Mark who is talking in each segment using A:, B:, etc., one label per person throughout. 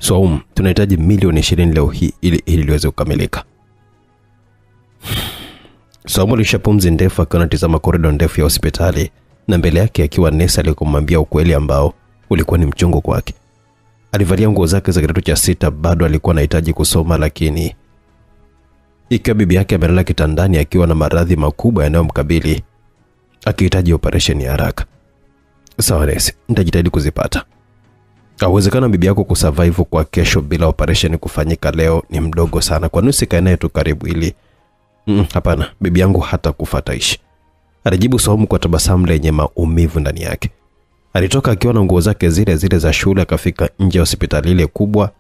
A: So, tunahitaji milioni 20 leo hii ili liweze kukamilika. Saumu alishapumzi ndefu akiwa anatazama korido ndefu ya hospitali na mbele yake akiwa nesi aliyekumwambia ukweli ambao ulikuwa ni mchungu kwake. Alivalia nguo zake za kidato cha 6, bado alikuwa anahitaji kusoma, lakini ikiwa bibi yake amelala kitandani akiwa na maradhi makubwa yanayomkabili akihitaji operation ya haraka. Sawa nesi, nitajitahidi kuzipata. Uwezekano bibi yako kusurvive kwa kesho bila operation kufanyika leo ni mdogo sana. Kwa nini usikae naye tu karibu ili hapana, bibi yangu hata kufataishi. Alijibu Saumu kwa tabasamu lenye maumivu ndani yake. Alitoka akiwa na nguo zake zile zile za shule, akafika nje ya hospitali ile kubwa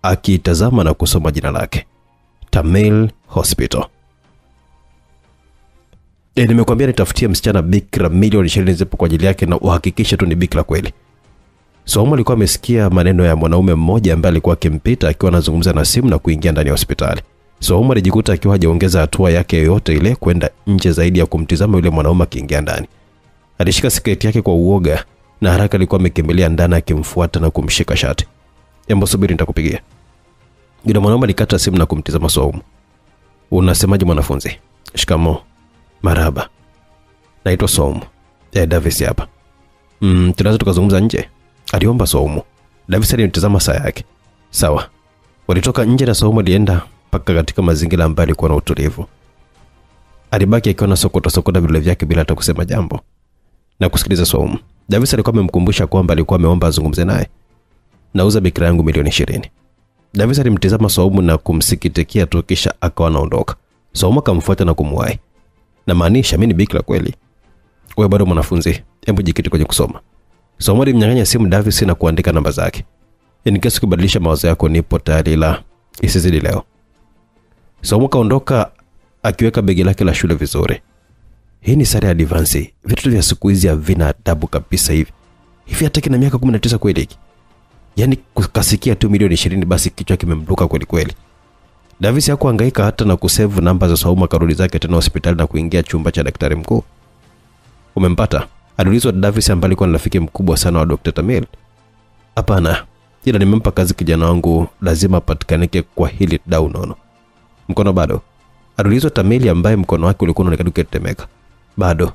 A: akitazama na kusoma jina lake. Tamil Hospital. Nimekwambia nitafutie msichana bikira milioni 20 zipo kwa ajili yake na uhakikishe tu ni bikira kweli. Saumu alikuwa amesikia maneno ya mwanaume mmoja ambaye alikuwa akimpita akiwa anazungumza na simu na kuingia ndani ya hospitali. Saumu alijikuta akiwa hajaongeza hatua yake yoyote ile kwenda nje zaidi ya kumtizama yule mwanaume akiingia ndani. Alishika sketi yake kwa uoga na haraka alikuwa amekimbilia ndani akimfuata na kumshika shati. Embo subiri nitakupigia. Yule mwanaume alikata simu na kumtizama Saumu. Unasemaje mwanafunzi? Shikamo. Marhaba. Naitwa Saumu. Davis hapa. Tunaweza tukazungumza nje? Aliomba Saumu. Davis alimtazama saa yake. Sawa. Walitoka nje na Saumu alienda mpaka katika mazingira ambayo yalikuwa na utulivu. Alibaki akiwa na sokota vile vyake bila hata kusema jambo na kusikiliza Saumu. Davis alikuwa amemkumbusha kwamba alikuwa ameomba azungumze naye. Nauza bikira yangu milioni 20. Davis alimtazama Saumu na kumsikitikia tu kisha akawa anaondoka. Saumu akamfuata na kumwahi. Na maanisha mimi ni bikira kweli? Wewe bado mwanafunzi, hebu jikiti kwenye kusoma. Saumu alimnyang'anya simu Davis na kuandika namba zake. In case kubadilisha mawazo yako nipo tayari, la isizidi leo. Saumu kaondoka akiweka begi lake la shule vizuri. Hii ni sare ya advance. Vitu vya siku hizi havina adabu kabisa hivi. Hivi hata kina miaka 19 kweli hiki. Yaani kukasikia tu milioni 20 basi kichwa kimemruka kweli kweli. Davis hakuhangaika hata na kusave namba za Saumu, karudi zake tena hospitali na kuingia chumba cha daktari mkuu. Umempata? Aliulizwa Davis ambaye alikuwa ni rafiki mkubwa sana wa Dr. Tamil. Hapana. Ila nimempa kazi kijana wangu, lazima apatikanike kwa hili dau nono. Mkono bado? Aliulizwa Tamil ambaye mkono wake ulikuwa unaonekana ukitetemeka. Bado.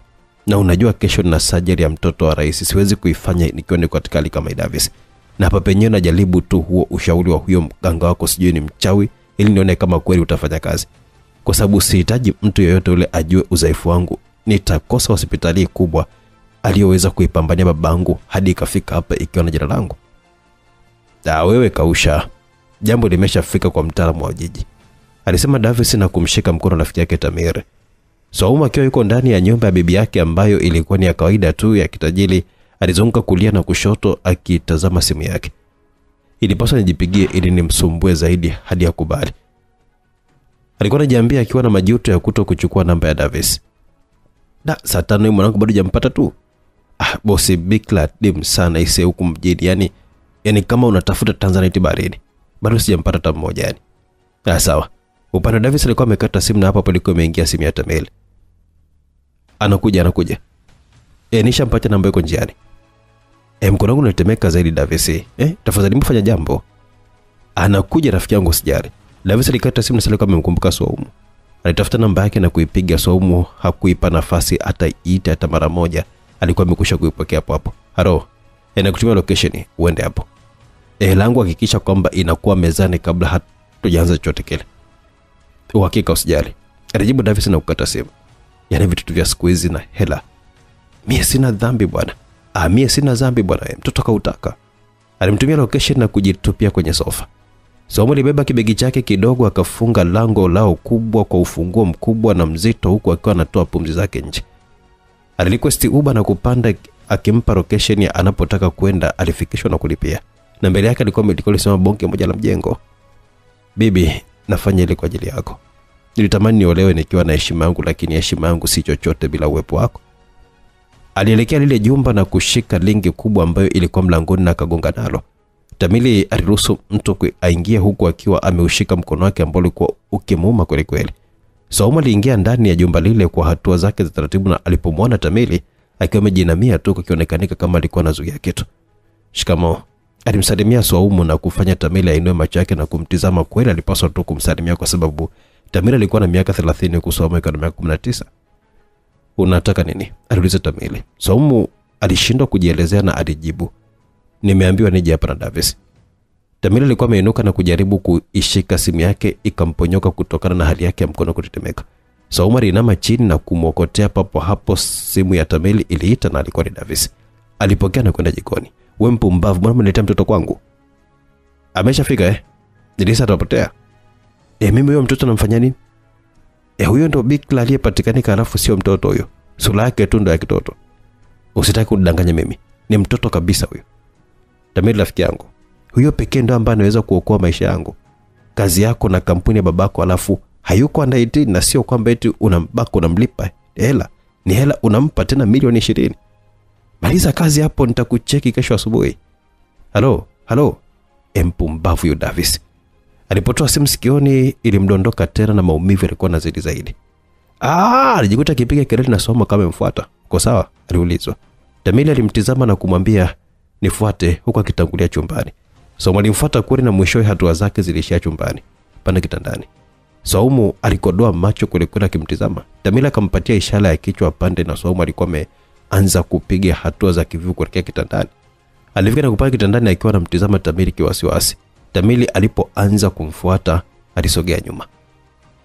A: Na unajua kesho na surgery ya mtoto wa rais, siwezi kuifanya nikiwa niko katika hali kama Davis. Na hapa penyewe najaribu tu huo ushauri wa huyo mganga wako, sijui ni mchawi, ili nione kama kweli utafanya kazi. Kwa sababu sihitaji mtu yeyote yule ajue udhaifu wangu. Nitakosa hospitali kubwa aliyoweza kuipambania babangu hadi ikafika hapa ikiwa na jina langu. Wewe kausha. Jambo limeshafika kwa mtaalamu wa jiji, alisema Davis na kumshika mkono rafiki yake Tamir. Saumu akiwa yuko ndani ya nyumba ya bibi yake ambayo ilikuwa ni ya kawaida tu ya kitajiri, alizunguka kulia na kushoto akitazama simu yake. Ilipaswa nijipigie ili nimsumbue zaidi hadi akubali. Alikuwa anajiambia akiwa na majuto ya kuchukua namba ya Davis. Saa 5 mwanangu bado hujampata tu. Bosi bikla dim sana ise huku mjini, yani kama unatafuta Tanzanite baridi. Bado sijampata hata mmoja yani. Sawa. Upande Davis alikuwa amekata simu na hapo palikuwa imeingia simu ya Tamil. Anakuja. Nishampata namba yako njiani. Mkono wangu unatemeka zaidi Davis. Tafadhali mfanya jambo. Anakuja rafiki yangu usijali. Davis alikata simu na sasa alikuwa amemkumbuka Saumu. Alitafuta namba yake na kuipiga. Saumu hakuipa nafasi hata iite hata mara moja. Alikuwa amekusha kuipokea hapo hapo. Halo. Nakutumia location uende hapo. Langu hakikisha kwamba inakuwa mezani kabla hatujaanza chochote kile. Uhakika usijali. Alijibu Davis na kukata simu. Yaani vitu vya siku hizi na hela. Mimi sina dhambi bwana. Mimi sina dhambi bwana. Mtoto kautaka. Alimtumia location na kujitupia kwenye sofa. Saumu alibeba kibegi chake kidogo akafunga lango lao kubwa kwa ufunguo mkubwa na mzito huku akiwa anatoa pumzi zake nje. Alirequest Uber na kupanda akimpa location ya anapotaka kwenda. Alifikishwa na kulipia. Na mbele yake alikuwa amelisema bonge moja la mjengo. Bibi, nafanya ile kwa ajili yako. Nilitamani niolewe nikiwa na heshima yangu, lakini heshima yangu si chochote bila uwepo wako. Alielekea lile jumba na kushika lingi kubwa ambayo ilikuwa mlangoni na akagonga nalo. Tamili aliruhusu mtu aingie huku akiwa ameushika mkono wake ambao ulikuwa ukimuuma kweli kweli. Saumu aliingia ndani ya jumba lile kwa hatua zake za taratibu, na alipomwona Tamili akiwa amejinamia tu kukionekanika kama alikuwa anazuia kitu. Shikamo. Alimsalimia Swaumu na kufanya Tamili ainue macho yake na kumtizama. Kweli alipaswa tu kumsalimia kwa sababu Tamili alikuwa na miaka 30 huku Swaumu akiwa na miaka 19. Unataka nini? Aliuliza Tamili. Swaumu alishindwa kujielezea na alijibu, nimeambiwa nije hapa na Davis. Tamili alikuwa ameinuka na kujaribu kuishika simu yake, ikamponyoka kutokana na hali yake ya mkono kutetemeka. Swaumu alinama chini na kumwokotea papo hapo. Simu ya Tamili iliita na alikuwa ni Davis. Alipokea na kwenda jikoni. Wewe mpumbavu, mbona unaniletea mtoto kwangu? Ameshafika Nilisa atapotea. Mimi huyo mtoto namfanya nini? Huyo ndo bikla aliyepatikanika, alafu sio mtoto huyo. Sura yake tu ndo ya kitoto. Usitaki kudanganya mimi. Ni mtoto kabisa huyo. Tamili rafiki yangu. Huyo pekee ndo ambaye anaweza kuokoa maisha yangu. Kazi yako na kampuni ya babako, alafu hayuko under 18 na sio kwamba eti unambako unamlipa hela. Ni hela unampa tena milioni 20. Maliza kazi hapo, nitakucheki kesho asubuhi. Halo. Mpumbavu yu Davis. Alipotoa simu sikioni ilimdondoka tena na maumivu yalikuwa nazidi zaidi. Alijikuta akipiga kelele na Swaumu kama mfuata. Uko sawa? Aliulizwa. Tamili alimtizama na kumwambia nifuate, huko akitangulia chumbani. Swaumu alimfuata kweli na mwishowe hatua zake zilishia chumbani, pande kitandani. Swaumu alikodoa macho kuelekea akimtizama. Tamili akampatia ishara ya kichwa pande na Swaumu alikuwa ameanza kupiga hatua za kivivu kuelekea kitandani. Alifika na kupanda kitandani akiwa anamtizama Tamili kiwasiwasi. Tamili alipoanza kumfuata alisogea nyuma.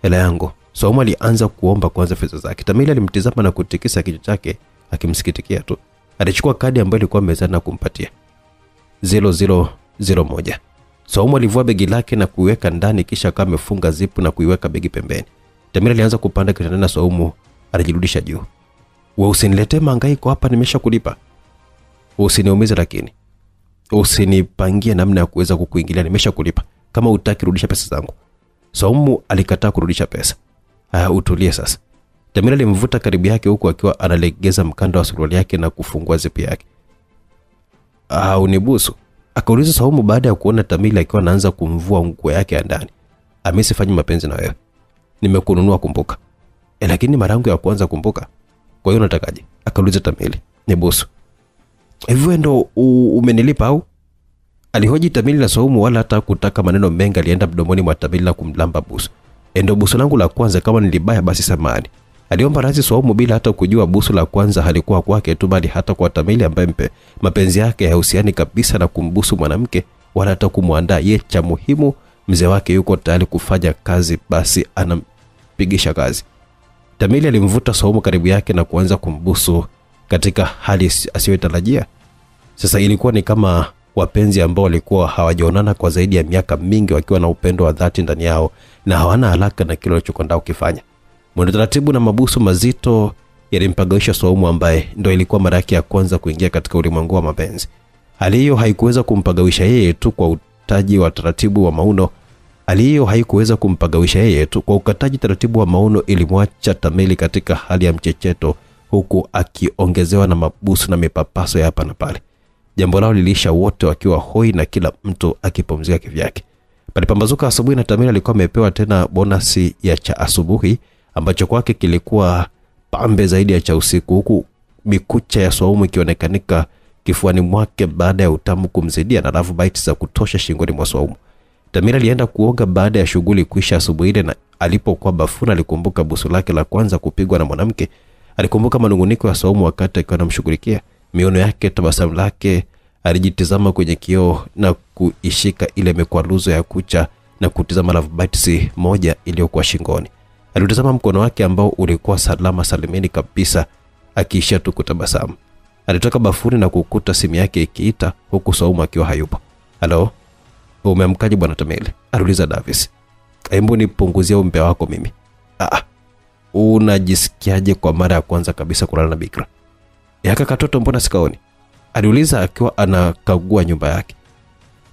A: Hela yangu. Swaumu alianza kuomba kwanza fedha zake. Tamili alimtizama na kutikisa kichwa chake akimsikitikia tu. Alichukua kadi ambayo ilikuwa mezani na kumpatia. 0001. Swaumu alivua begi lake na kuiweka ndani, kisha akawa amefunga zipu na kuiweka begi pembeni. Tamili alianza kupanda kitandani na Swaumu alijirudisha juu. Wewe usiniletee mangaiko hapa, nimeshakulipa. Usiniumize, lakini usinipangie namna ya kuweza kukuingilia, nimeshakulipa. Kama hutaki rudisha pesa zangu. Swaumu alikataa kurudisha pesa. Utulie sasa. Tamili alimvuta karibu yake huku akiwa analegeza mkanda wa suruali yake na kufungua zipu yake. Unibusu? Akauliza Swaumu baada ya kuona Tamili akiwa anaanza kumvua nguo yake ya ndani. Amesifanya mapenzi na wewe. Nimekununua, kumbuka. Lakini mara yangu ya kwanza, kumbuka. Kwa hiyo unatakaje? Akauliza Tamili. Nibusu. Hivyo ndo umenilipa au? Alihoji Tamili na Swaumu wala hata kutaka maneno mengi, alienda mdomoni mwa Tamili na kumlamba busu. Endo busu langu la kwanza, kama nilibaya basi samahani. Aliomba radhi Swaumu bila hata kujua busu la kwanza halikuwa kwake tu, bali hata kwa Tamili ambaye mapenzi yake hayahusiani kabisa na kumbusu mwanamke wala hata kumwandaa yeye. Cha muhimu, mzee wake yuko tayari kufanya kazi, basi anampigisha kazi. Tamili alimvuta Swaumu karibu yake na kuanza kumbusu katika hali asiyotarajia. Sasa ilikuwa ni kama wapenzi ambao walikuwa hawajaonana kwa zaidi ya miaka mingi, wakiwa na upendo wa dhati ndani yao na hawana haraka na kile walichokwenda kufanya. Mwendo taratibu na mabusu mazito yalimpagawisha Swaumu, ambaye ndio ilikuwa mara yake ya kwanza kuingia katika ulimwengu wa mapenzi. Hali hiyo haikuweza kumpagawisha yeye tu kwa utaji wa taratibu wa mauno. Taratibu wa mauno ilimwacha Tamili katika hali ya mchecheto, huku akiongezewa na mabusu na mipapaso ya hapa na pale. Jambo lao lilisha wote wakiwa hoi na kila mtu akipumzika kivyake. Palipambazuka asubuhi na Tamili alikuwa amepewa tena bonasi ya cha asubuhi, ambacho kwake kilikuwa pambe zaidi ya cha usiku, huku mikucha ya Swaumu ikionekanika kifuani mwake baada ya utamu kumzidia na love bites za kutosha shingoni mwa Swaumu. Tamili alienda kuoga baada ya shughuli kuisha asubuhi ile, na alipokuwa bafuni alikumbuka busu lake la kwanza kupigwa na mwanamke. Alikumbuka manunguniko ya Swaumu wakati akiwa anamshughulikia. Miono yake, tabasamu lake. Alijitazama kwenye kioo na kuishika ile mikwaruzo ya kucha na kutazama love bites moja iliyokuwa shingoni. Alitazama mkono wake ambao ulikuwa salama salimini kabisa, akiisha tu kutabasamu. Alitoka bafuni na kukuta simu yake ikiita, huku Swaumu akiwa hayupo. Halo? Umeamkaje bwana Tamili? Aliuliza Davis. Hebu nipunguzie umbe wako mimi. Unajisikiaje kwa mara ya kwanza kabisa kulala na bikra? Yaka katoto mbona sikaoni? Aliuliza akiwa anakagua nyumba yake.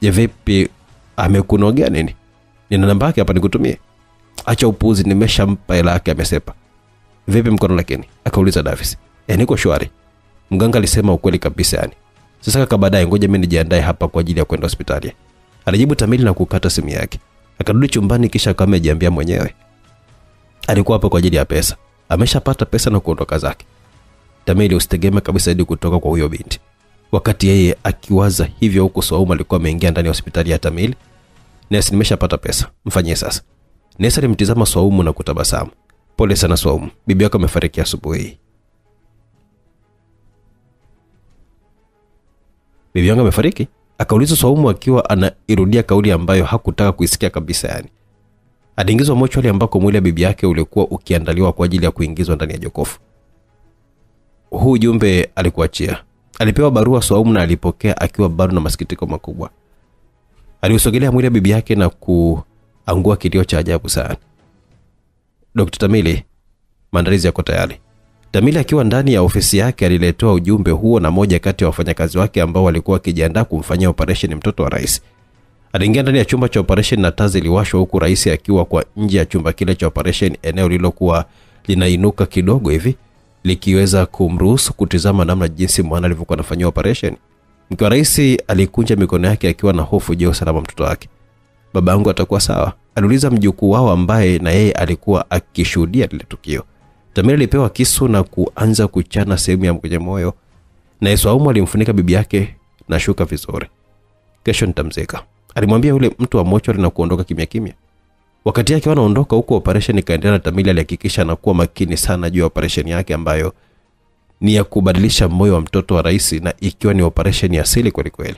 A: Je, vipi, amekunogea nini? Nina namba yake hapa nikutumie. Acha upuuzi, nimeshampa hela yake, amesepa. Vipi mkono lakini? Akauliza Davis. Niko shwari. Mganga alisema ukweli kabisa yani. Sasa kaka, baadaye ngoja mimi nijiandae hapa kwa ajili ya kwenda hospitali. Alijibu Tamili na kukata simu yake. Akarudi chumbani kisha kama amejiambia mwenyewe. Alikuwa hapa kwa ajili ya pesa. Ameshapata pesa na kuondoka zake. Tamili, usitegemee kabisa hadi kutoka kwa huyo binti. Wakati yeye akiwaza hivyo, huko Swaumu alikuwa ameingia ndani ya hospitali ya Tamil. Nesi, nimeshapata pesa, mfanyie sasa. Nesi alimtizama Swaumu na kutabasamu. Pole sana Swaumu, bibi yako amefariki asubuhi. Bibi yangu amefariki? Akauliza Swaumu akiwa anairudia kauli ambayo hakutaka kuisikia kabisa yani. Aliingizwa mochwari ambako mwili wa bibi yake ulikuwa ukiandaliwa kwa ajili ya kuingizwa ndani ya jokofu. Huu ujumbe alikuachia. Alipewa barua Swaumu na alipokea akiwa bado na masikitiko makubwa. Aliusogelea mwili wa bibi yake na kuangua kilio cha ajabu sana. Dr. Tamili, maandalizi yako tayari. Tamili akiwa ndani ya ofisi yake aliletewa ujumbe huo na moja kati ya wafanyakazi wake ambao walikuwa wakijiandaa kumfanyia operation mtoto wa rais. Aliingia ndani ya chumba cha operation na taa ziliwashwa huku rais akiwa kwa nje ya chumba kile cha operation, eneo lilokuwa linainuka kidogo hivi likiweza kumruhusu kutizama namna jinsi mwana alivyokuwa anafanyia operation. Mke wa rais alikunja mikono yake akiwa na hofu juu ya usalama mtoto wake. Baba yangu atakuwa sawa? Aliuliza mjukuu wao ambaye na yeye alikuwa akishuhudia lile tukio. Tamili alipewa kisu na kuanza kuchana sehemu ya kwenye moyo, na Swaumu alimfunika bibi yake na shuka vizuri. Kesho nitamzika, alimwambia yule mtu wa mochwari na kuondoka kimya kimya. Wakati yake wanaondoka huko, operation ikaendelea. Tamili alihakikisha na kuwa makini sana juu ya operation yake ambayo ni ya kubadilisha moyo wa mtoto wa rais, na ikiwa ni operation ya asili kweli kweli.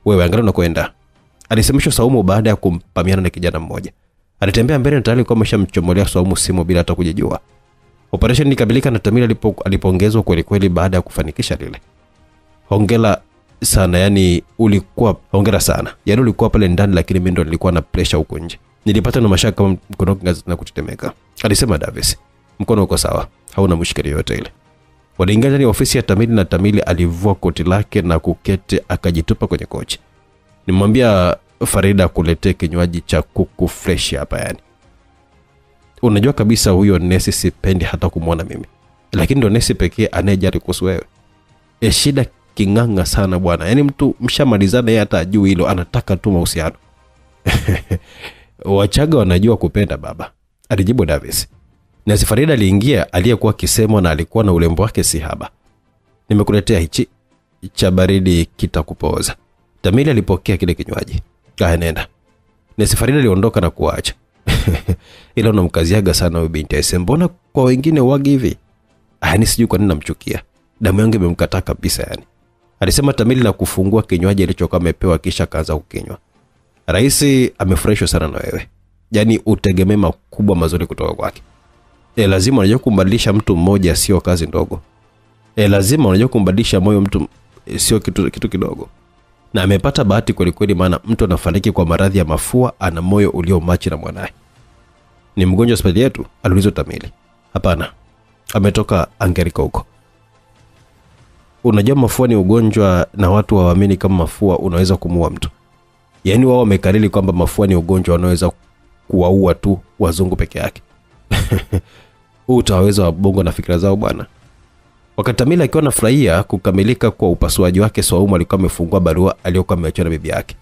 A: Wewe angalia unakoenda, alisemeshwa Swaumu baada ya kumpamiana na kijana mmoja. Alitembea mbele na tayari alikuwa ameshamchomolea Swaumu simu bila hata kujijua. Operation ikamilika na Tamili alipongezwa kweli kweli baada ya kufanikisha lile. Hongera sana, yani ulikuwa hongera sana. Yani ulikuwa pale ndani, lakini mimi ndo nilikuwa na pressure huko nje. Nilipata na mashaka kama mkono wangu na kutetemeka. Alisema Davis, mkono uko sawa, hauna mushkili yote ile. Waliingia ndani ya ofisi ya Tamili na Tamili alivua koti lake na kuketi akajitupa kwenye kochi. Nimwambia Farida kuletee kinywaji cha kuku fresh hapa yani. Unajua kabisa huyo nesi sipendi hata kumuona mimi, lakini ndo nesi pekee anayejali kuhusu wewe. Shida kinganga sana bwana, yani mtu mshamalizana yeye hata ajui hilo, anataka tu mahusiano. Wachaga wanajua kupenda baba, alijibu Davis. Nesi Farida aliingia, aliyekuwa kisemwa na alikuwa na ulembo wake si haba. Nimekuletea hichi cha baridi kitakupoza. Tamili alipokea kile kinywaji. Nenda. Nesi Farida aliondoka na kuacha. Ila unamkaziaga sana huyo binti Aise, mbona kwa wengine wagi hivi? Yaani sijui kwa nini namchukia. Damu yangu imemkataa kabisa yani. Alisema Tamili na kufungua kinywaji alichokuwa amepewa kisha kaanza kukinywa. Rais amefurahishwa sana na wewe. Yaani utegemee makubwa mazuri kutoka kwake. Lazima unajua kumbadilisha mtu mmoja sio kazi ndogo. Lazima unajua kumbadilisha moyo mtu sio kitu kidogo. Na amepata bahati kweli kweli, maana mtu anafariki kwa maradhi ya mafua ana moyo ulio machi na mwanae. Ni mgonjwa hospitali yetu? Aliulizwa Tamili. Hapana, ametoka Angerika huko. Unajua mafua ni ugonjwa na watu hawaamini kama mafua unaweza kumuua mtu. Yaani wao wamekariri kwamba mafua ni ugonjwa unaweza kuwaua tu wazungu peke yake. Utaweza wabongo na fikra zao bwana. Wakati Tamili akiwa anafurahia kukamilika kwa upasuaji wake, Swaumu alikuwa amefungua barua aliyokuwa ameacha na bibi yake.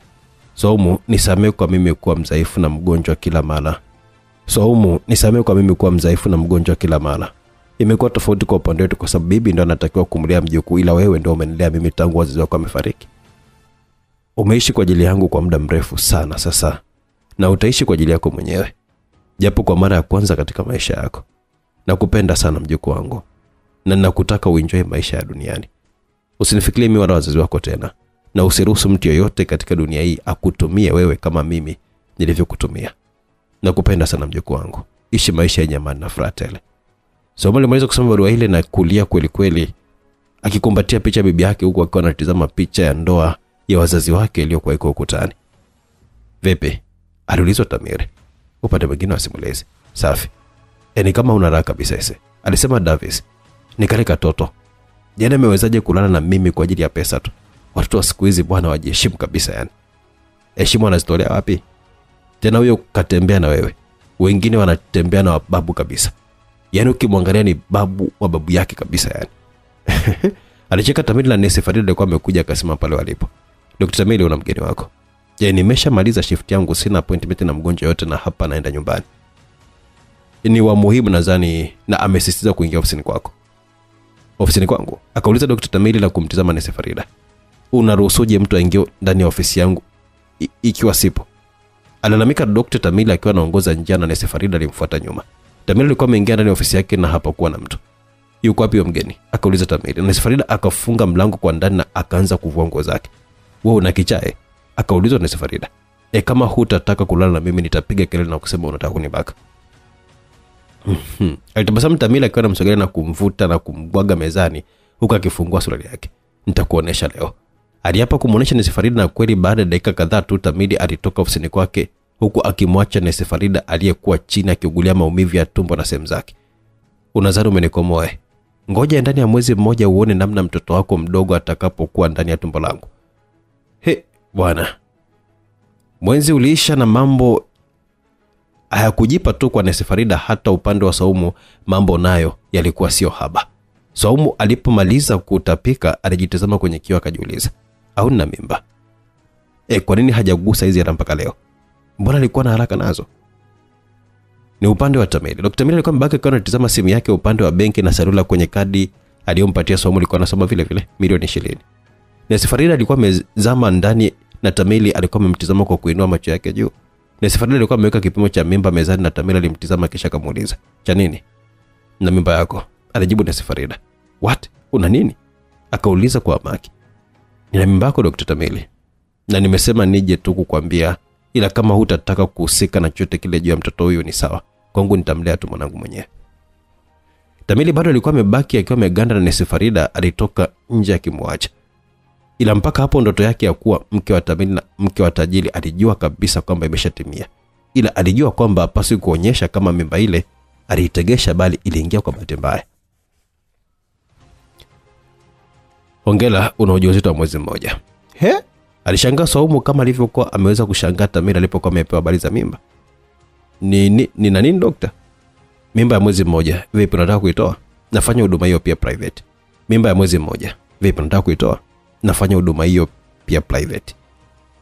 A: Swaumu, nisamehe kwa mimi kuwa mdhaifu na mgonjwa kila mara. Swaumu, nisamehe kwa mimi kuwa mdhaifu na mgonjwa kila mara. Imekuwa tofauti kwa upande wetu kwa sababu bibi ndo anatakiwa kumlea mjukuu, ila wewe ndo umenilea mimi tangu wazazi wako wamefariki. Umeishi kwa ajili yangu kwa muda mrefu sana sasa, na utaishi kwa ajili yako mwenyewe, japo kwa mara ya kwanza katika maisha yako. Nakupenda sana mjukuu wangu, na ninakutaka uenjoy maisha ya duniani. Usinifikirie mimi wala wazazi wako tena, na usiruhusu mtu yoyote katika dunia hii akutumie wewe kama mimi nilivyokutumia. Nakupenda sana mjukuu wangu, ishi maisha yenye amani na furaha tele. Swaumu alimaliza kusoma barua ile na kulia kweli kweli, akikumbatia picha bibi yake huku akiwa anatazama picha ya ndoa ya wazazi wake iliyokuwa iko ukutani. Vipi? Aliulizwa Tamiri. Upande mwingine wa simulizi. Safi. Ni kama una raha kabisa ese, alisema Davis. Ni kale katoto. Jana amewezaje kulala na mimi kwa ajili ya pesa tu? Watoto wa siku hizi bwana wajiheshimu kabisa yani. Heshima wanazitolea wapi? Tena huyo katembea na wewe. Wengine wanatembea na babu kabisa. Yaani ukimwangalia ni babu wa babu yake kabisa yani. Alicheka Tamili na Nesi Farida alikuwa amekuja akasema pale walipo. Dr. Tamili, una mgeni wako. Je, nimeshamaliza shift yangu, sina appointment na mgonjwa yote na hapa naenda nyumbani. Ni wa muhimu nadhani, na amesisitiza kuingia ofisini kwako. Ofisini kwangu? Akauliza Dr. Tamili na kumtizama Nesi Farida. unaruhusuje mtu aingie ndani ya ofisi yangu ikiwa sipo? Alalamika Dr. Tamili akiwa anaongoza njia na Nesi Farida alimfuata nyuma. Tamili alikuwa ameingia ndani ya ofisi yake na hapakuwa na mtu. Yuko wapi huyo mgeni? Akauliza Tamili. Nesi Farida akafunga mlango kwa ndani na akaanza kuvua nguo zake. Wewe una kichae? Akaulizwa Nesi Farida. Kama hutataka kulala na mimi nitapiga kelele na kusema unataka kunibaka. Alitabasamu Tamili akiwa anamsogelea na kumvuta na kumbwaga mezani huku akifungua suruali yake. Nitakuonesha leo. Aliapa kumuonesha Nesi Farida na kweli baada ya dakika kadhaa tu Tamili alitoka ofisini kwake huku akimwacha Nesi Farida aliyekuwa chini akiugulia maumivu ya tumbo na sehemu zake. Unadhani umenikomoa? Ngoja ndani ya mwezi mmoja uone namna mtoto wako mdogo atakapokuwa ndani ya tumbo langu. Bwana. Mwezi uliisha na mambo hayakujipa tu kwa Nesi Farida, hata upande wa Saumu mambo nayo yalikuwa sio haba. Saumu alipomaliza kutapika alijitazama kwenye kioo akajiuliza, au nina mimba? Kwa nini hajagusa hizi hela mpaka leo? Mbona alikuwa na haraka nazo? Ni upande wa Tamili. Dr. Tamili alikuwa mbaki akiwa anatazama simu yake upande wa benki na salula kwenye kadi aliyompatia Saumu alikuwa anasoma vile vile milioni 20. Nesi Farida alikuwa amezama ndani na Tamili alikuwa amemtazama kwa kuinua macho yake juu. Nesi Farida alikuwa ameweka kipimo cha mimba mezani na Tamili alimtazama kisha akamuuliza, "Cha nini?" "Na mimba yako." Alijibu Nesi Farida. "What? Una nini?" Akauliza kwa amaki. "Nina mimba yako Dr. Tamili. Na nimesema nije tu kukwambia, ila kama hutataka kuhusika na chochote kile juu ya mtoto huyu ni sawa. Kwangu nitamlea tu mwanangu mwenyewe." Tamili bado alikuwa amebaki akiwa ameganda na Nesi Farida alitoka nje akimwacha. Ila mpaka hapo ndoto yake ya kuwa mke wa Tamili na mke wa tajiri alijua kabisa kwamba imeshatimia. Ila alijua kwamba hapaswi kuonyesha kama mimba ile aliitegesha bali iliingia kwa bahati mbaya. Hongera, una ujauzito wa mwezi mmoja. Alishangaa Saumu kama alivyokuwa ameweza kushangaa Tamili alipokuwa amepewa habari za mimba. Ni nini dokta? Mimba ya mwezi mmoja. Vipi unataka kuitoa? Nafanya huduma hiyo pia private. Mimba ya mwezi mmoja. Vipi unataka kuitoa? Nafanya huduma hiyo pia private.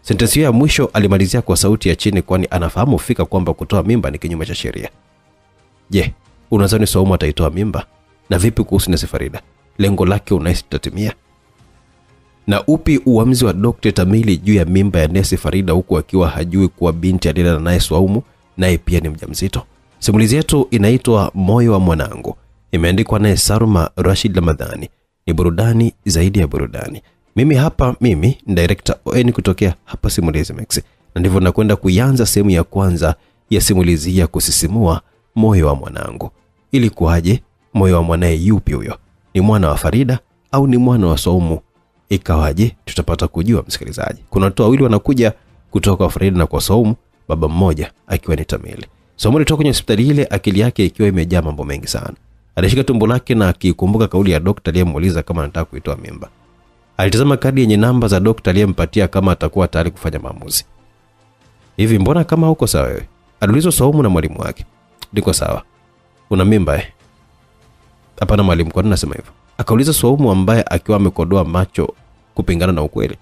A: Sentensi ya mwisho alimalizia kwa sauti ya chini kwani anafahamu fika kwamba kutoa mimba ni kinyume cha sheria. Je, unadhani Saumu ataitoa mimba? Na vipi kuhusu Nesi Farida? Lengo lake unahisi litatimia? Na upi uamuzi wa Dr. Tamili juu ya mimba ya Nesi Farida huku akiwa hajui kuwa binti aliyelala naye Saumu naye pia ni mjamzito? Simulizi yetu inaitwa Moyo wa Mwanangu. Imeandikwa naye Saruma Rashid Ramadhani. Ni burudani zaidi ya burudani. Mimi ni director ON kutokea hapa Simulizi Max. Na ndivyo nakwenda kuanza sehemu ya kwanza ya simulizi ya kusisimua Moyo wa Mwanangu. Ili kuaje? Moyo wa mwanae yupi huyo? Ni mwana wa Farida au ni mwana wa Saumu? Ikawaje? Tutapata kujua msikilizaji. Kuna watu wawili wanakuja kutoka kwa Farida na kwa Saumu, baba mmoja akiwa ni Tamili. Saumu alitoka kwenye hospitali ile akili yake ikiwa imejaa mambo mengi sana. Alishika tumbo lake na akikumbuka kauli ya daktari aliyemuuliza kama anataka kuitoa mimba. Alitazama kadi yenye namba za daktari aliyempatia kama atakuwa tayari kufanya maamuzi. "Hivi mbona kama huko sawa wewe?" aliulizwa Saumu na mwalimu wake. "Niko sawa." "Una mimba?" "Hapana mwalimu, kwa nini nasema hivyo?" Akauliza Saumu ambaye akiwa amekodoa macho kupingana na ukweli.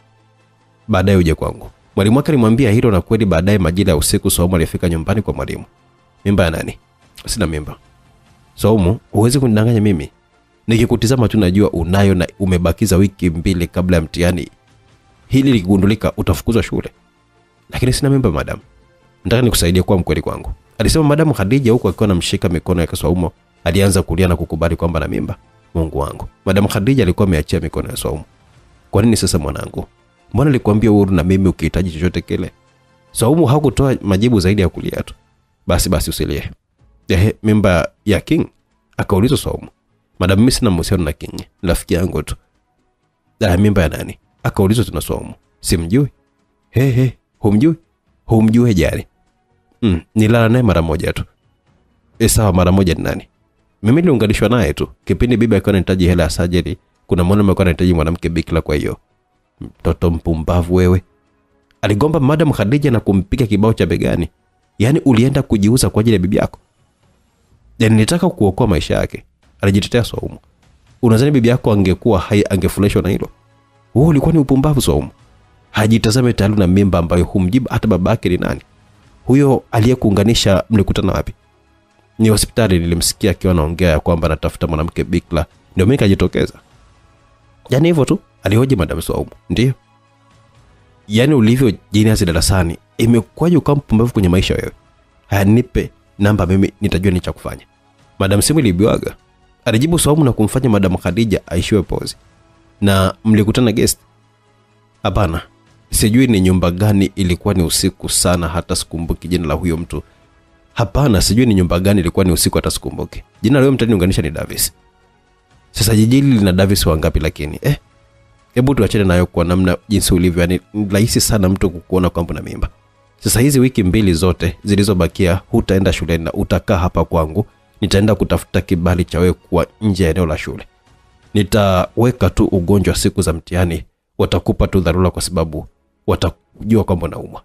A: "Baadaye uje kwangu." Mwalimu wake alimwambia hilo na kweli baadaye majira ya usiku Saumu alifika nyumbani kwa mwalimu. "Mimba ya nani?" "Sina mimba." "Saumu, huwezi kunidanganya mimi. Nikikutizama tu najua unayo na umebakiza wiki 2 kabla ya mtihani. Hili likigundulika utafukuzwa shule." "Lakini sina mimba madam. Nataka nikusaidie kuwa mkweli kwangu." Alisema Madam Khadija huku akiwa anamshika mikono yake Saumu. Alianza kulia na kukubali kwamba na mimba. Mungu wangu. Madam Khadija alikuwa ameachia mikono ya Saumu. "Kwa nini sasa mwanangu? Mbona nilikwambia uhuru na mimi ukihitaji chochote kile?" Saumu hakutoa majibu zaidi ya kulia tu. Basi usilie." Mimba ya King?" akaulizwa Saumu. "Madam, mimi sina mahusiano na King. Rafiki yangu tu." "Mimba ya nani?" akaulizwa tena Saumu. "Simjui." Humjui? Humjui jari?" Nilala naye mara moja tu." Sawa, mara moja ni nani?" "Mimi niliunganishwa naye tu. Kipindi bibi alikuwa anahitaji hela ya surgery, kuna mwanaume alikuwa anahitaji mwanamke bikira kwa hiyo." "Mtoto mpumbavu wewe." Aligomba Madam Khadija na kumpiga kibao cha begani. "Yaani ulienda kujiuza kwa ajili ya bibi yako?" "Yaani nitaka kuokoa maisha yake." Alijitetea Saumu. "Unadhani bibi yako angekuwa hai angefurahishwa na hilo?" "Wewe ulikuwa ni upumbavu Saumu. Hajitazame tayari na mimba ambayo humjibu hata babake ni nani. Huyo aliyekuunganisha mlikutana wapi?" "Ni hospitali, nilimsikia akiwa anaongea kwamba anatafuta mwanamke bikira. Ndio mimi nikajitokeza." "Yaani hivyo tu?" alihoji Madam Saumu. "Ndio." Yaani ulivyo genius darasani, imekuwaje ukawa mpumbavu kwenye maisha wewe? Haya, nipe namba mimi nitajua ni cha kufanya. Madam simu ilibiwaga. Alijibu Saumu na kumfanya Madam Khadija aishiwe pause. Na mlikutana guest? Hapana. Sijui ni nyumba gani, ilikuwa ni usiku sana hata sikumbuki jina la huyo mtu. Hapana, sijui ni nyumba gani, ilikuwa ni usiku hata sikumbuki. Jina la huyo mtu niunganisha ni Davis. Sasa jiji hili lina Davis wangapi lakini? Hebu tuachane nayo kwa namna jinsi ulivyo, yani rahisi sana mtu kukuona kwamba na mimba. Sasa hizi wiki 2 zote zilizobakia hutaenda shuleni na utakaa hapa kwangu. Nitaenda kutafuta kibali cha wewe kuwa nje ya eneo la shule. Nitaweka tu ugonjwa siku za mtihani, watakupa tu dharura kwa sababu watajua kwamba unaumwa.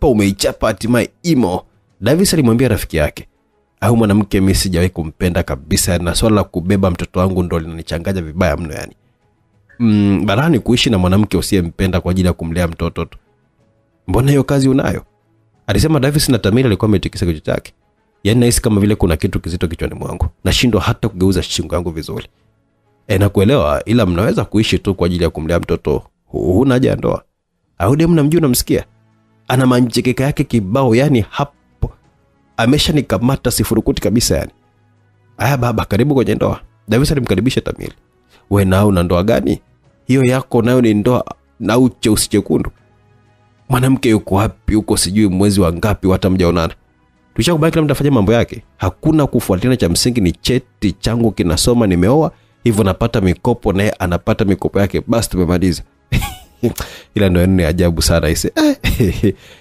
A: Umeichapa hatimaye imo. Davis alimwambia rafiki yake, au mwanamke mimi sijawahi kumpenda kabisa, na swala la kubeba mtoto wangu ndo linanichanganya vibaya mno yani. Barani kuishi na mwanamke usiyempenda kwa ajili ya kumlea mtoto tu. Mbona hiyo kazi unayo? Alisema Davis, na Tamila alikuwa ametikisa kichwa chake. Yaani nahisi kama vile kuna kitu kizito kichwani mwangu. Nashindwa hata kugeuza shingo yangu vizuri. Nakuelewa, ila mnaweza kuishi tu kwa ajili ya kumlea mtoto. Huna haja ya ndoa. Au dem namjua namsikia. Ana manjekeka yake kibao, yani hapo ameshanikamata sifurukuti kabisa yani. Aya baba, karibu kwenye ndoa. Davis alimkaribisha Tamila. Wewe nao una ndoa gani? Hiyo yako nayo ni ndoa na uche chekundu. Mwanamke yuko wapi huko, sijui mwezi wa ngapi hata mjaonana. Tushakubaki kila mtu afanye mambo yake. Hakuna kufuatana, cha msingi ni cheti changu kinasoma nimeoa, hivyo napata mikopo naye anapata mikopo yake, basi tumemaliza. Ila ndio ni ajabu sana hisi.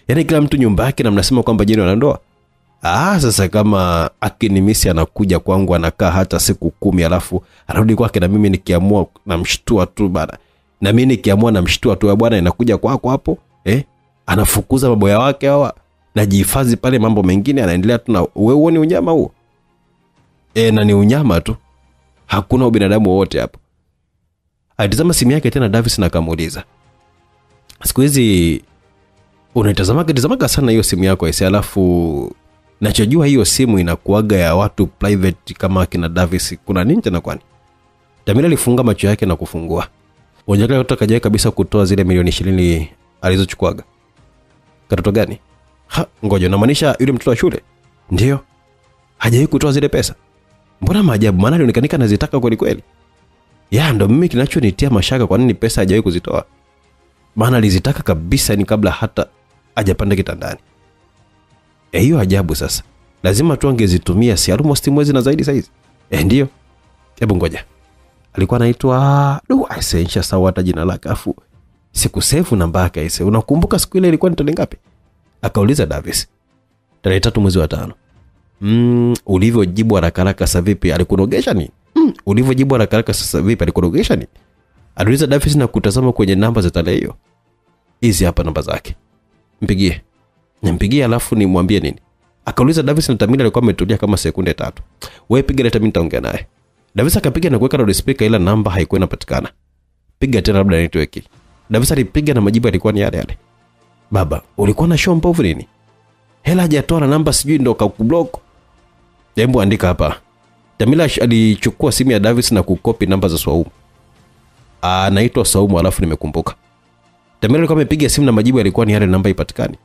A: Yaani kila mtu nyumba yake na mnasema kwamba jeni wana ndoa. Sasa kama akinimisi anakuja kwangu anakaa hata siku 10 alafu anarudi kwake, na mimi nikiamua namshtua tu bana. Na mimi nikiamua namshtua tu bwana, inakuja kwako hapo, anafukuza maboya wake hawa, najihifadhi pale, mambo mengine anaendelea tu. Na wewe uone unyama huo? Na ni unyama tu. Hakuna ubinadamu wote hapo. Alitazama simu yake tena Davis na akamuuliza, siku hizi unaitazamaga sana hiyo simu yako isi, alafu nachojua hiyo simu inakuaga ya watu private kama kina Davis, kuna nini tena kwani? Tamila alifunga macho yake na kufungua. Wajaka yote kajaye kabisa kutoa zile milioni 20 alizochukuaga. Katoto gani? Ngoja, unamaanisha yule mtoto wa shule? Ndio. Hajawahi kutoa zile pesa. Mbona maajabu, maana alionekanika anazitaka kweli kweli. Ndo mimi kinachonitia mashaka, kwa nini pesa hajawahi kuzitoa? Maana alizitaka kabisa ni kabla hata hajapanda kitandani. Hiyo ajabu sasa. Lazima tu angezitumia, si almost mwezi na zaidi saizi. Ndio. Hebu ngoja. Alikuwa anaitwa Aisha sawa, hata jina lake afu sikusave namba yake Aisha. Unakumbuka siku ile ilikuwa ni tarehe ngapi? Akauliza Davis. Tarehe 3 mwezi wa 5. Ulivyojibu haraka sasa vipi, alikunogesha nini? Ulivyojibu haraka sasa vipi, alikunogesha nini? Aliuliza Davis na kutazama kwenye namba za tarehe hiyo. Hizi hapa namba zake. Nimpigie alafu nimwambie nini? Akauliza Davis, na Tamila alikuwa ametulia kama sekunde 3. Wewe piga leta, mimi nitaongea naye. Davis akapiga na kuweka loudspeaker, ila namba haikuwa inapatikana. Piga tena labda network. Davis alipiga na majibu yalikuwa ni yale. Baba, ulikuwa na show mbovu nini? Hela hajatoa na namba sijui ndo kakublock. Hebu andika hapa. Tamila alichukua simu ya Davis na kukopi namba za Saumu. Anaitwa Saumu, alafu nimekumbuka. Tamila alikuwa amepiga simu na majibu yalikuwa ni yale, namba ipatikani.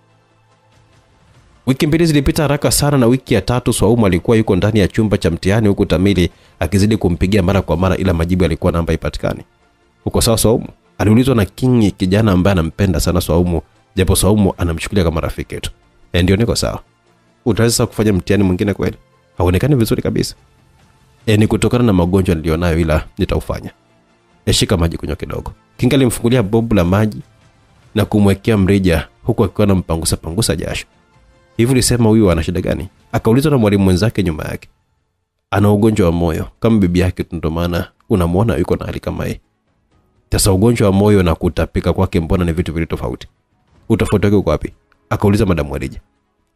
A: Wiki 2 zilipita haraka sana, na wiki ya 3 Saumu alikuwa yuko ndani ya chumba cha mtihani, huku Tamili akizidi kumpigia mara kwa mara, ila majibu yalikuwa namba ipatikani. Uko sawa Saumu? Aliulizwa na King, kijana ambaye anampenda sana Saumu, japo Saumu anamchukulia kama rafiki yetu. Ndio, niko sawa. Utaweza kufanya mtihani mwingine kweli? Haonekani vizuri kabisa. Ni kutokana na magonjwa nilionayo, ila nitaufanya. Shika maji kunywa kidogo. King alimfungulia bobu la maji na kumwekea mrija, huku akiwa anampangusa jasho. Hivi ulisema huyu ana shida gani? Akaulizwa na mwalimu mwenzake nyuma yake. Ana ugonjwa wa moyo kama bibi yake, ndio maana unamuona yuko na hali kama hii. Sasa ugonjwa wa moyo na kutapika kwake mbona ni vitu viwili tofauti? Utofauti wake uko wapi? Akauliza Madam Khadija.